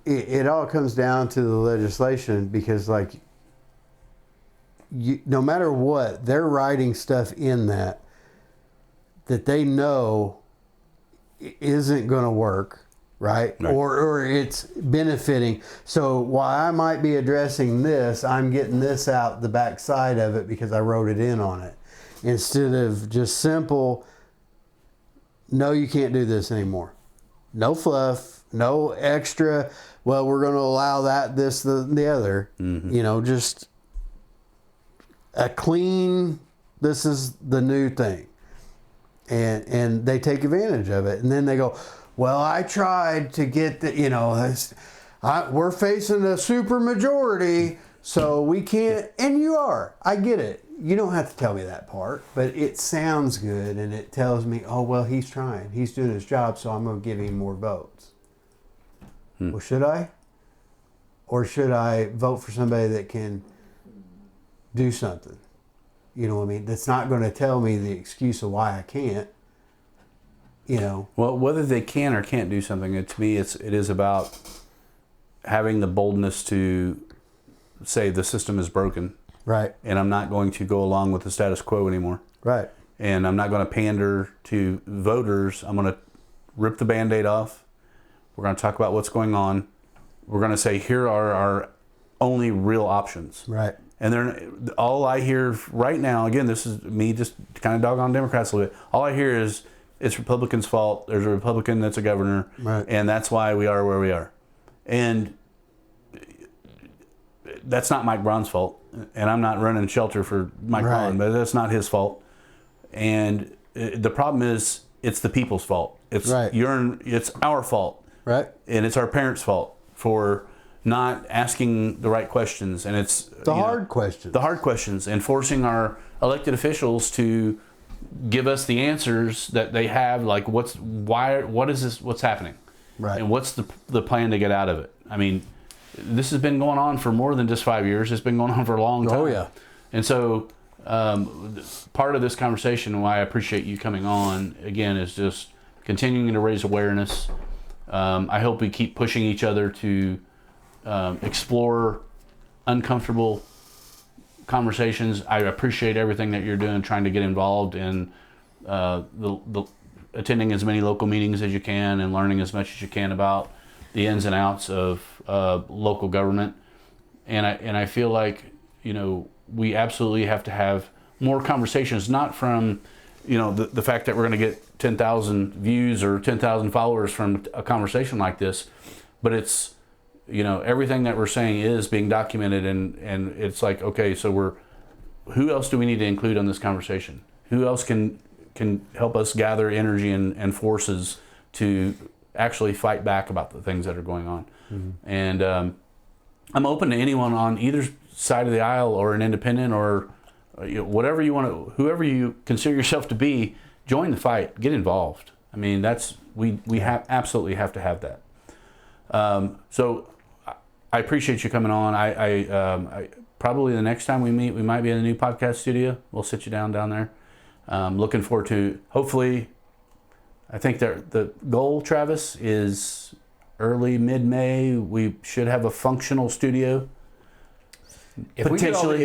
it all comes down to the legislation, because, like, no matter what, they're writing stuff in that they know isn't going to work, right? Or it's benefiting. So while I might be addressing this, I'm getting this out the backside of it because I wrote it in on it, instead of just simple, no, you can't do this anymore. No fluff, no extra, well, we're going to allow that, this, the other. Mm-hmm. You know, just a clean, this is the new thing. And they take advantage of it. And then they go, well, I tried to get the, you know, we're facing a super majority, so we can't, and you are. I get it. You don't have to tell me that part, but it sounds good, and it tells me, oh, well, he's trying. He's doing his job, so I'm going to give him more votes. Well, should I? Or should I vote for somebody that can do something? You know what I mean? That's not going to tell me the excuse of why I can't. You know. Well, whether they can or can't do something, to me, it is about having the boldness to say the system is broken. Right. And I'm not going to go along with the status quo anymore. Right. And I'm not going to pander to voters. I'm going to rip the Band-Aid off. We're going to talk about what's going on. We're going to say, here are our only real options. Right. And then all I hear right now, again, this is me just kind of doggone Democrats a little bit. All I hear is it's Republicans' fault. There's a Republican that's a governor, right. And that's why we are where we are. And that's not Mike Braun's fault. And I'm not running shelter for Mike Braun, but that's not his fault. And the problem is, it's the people's fault. It's it's our fault, right? And it's our parents' fault for not asking the right questions, and it's the hard questions, and forcing our elected officials to give us the answers that they have, like what is this, what's happening, right? And what's the plan to get out of it. I mean, this has been going on for more than just 5 years. It's been going on for a long time. Oh yeah. And so part of this conversation, why I appreciate you coming on again, is just continuing to raise awareness. I hope we keep pushing each other to explore uncomfortable conversations. I appreciate everything that you're doing, trying to get involved in the attending as many local meetings as you can and learning as much as you can about the ins and outs of local government. And I feel like, you know, we absolutely have to have more conversations, not from, you know, the fact that we're going to get 10,000 views or 10,000 followers from a conversation like this, but it's, you know, everything that we're saying is being documented, and it's like, okay, so who else do we need to include on this conversation? Who else can help us gather energy and forces to actually fight back about the things that are going on? Mm-hmm. And I'm open to anyone on either side of the aisle, or an independent, or whatever you want to, whoever you consider yourself to be, join the fight, get involved. I mean, we absolutely have to have that. So I appreciate you coming on. I probably the next time we meet, we might be in a new podcast studio. We'll sit you down there. Looking forward to, hopefully, I think the goal, Travis, is early, mid-May. We should have a functional studio. If we get all the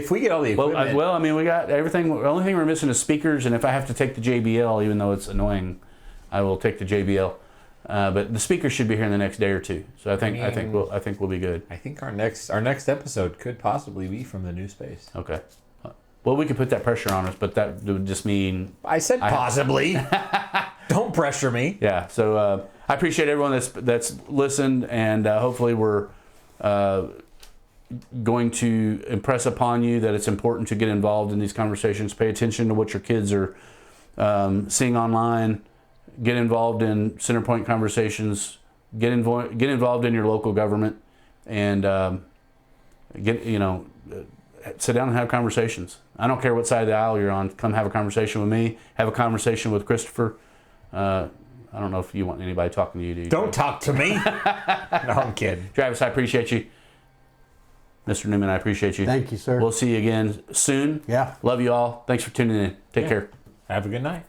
equipment. Well, I mean, we got everything. The only thing we're missing is speakers, and if I have to take the JBL, even though it's annoying, I will take the JBL. But the speakers should be here in the next day or two. So I think we'll be good. I think our next episode could possibly be from the new space. Okay. Well, we could put that pressure on us, but that would just mean I said possibly. Don't pressure me. Yeah. So I appreciate everyone that's listened, and hopefully we're going to impress upon you that it's important to get involved in these conversations. Pay attention to what your kids are seeing online. Get involved in Centerpoint conversations. Get involved in your local government, and sit down and have conversations. I don't care what side of the aisle you're on. Come have a conversation with me. Have a conversation with Christopher. I don't know if you want anybody talking to you. Do you? Don't talk to me. No, I'm kidding. Travis, I appreciate you. Mr. Newman, I appreciate you. Thank you, sir. We'll see you again soon. Yeah. Love you all. Thanks for tuning in. Take care. Have a good night.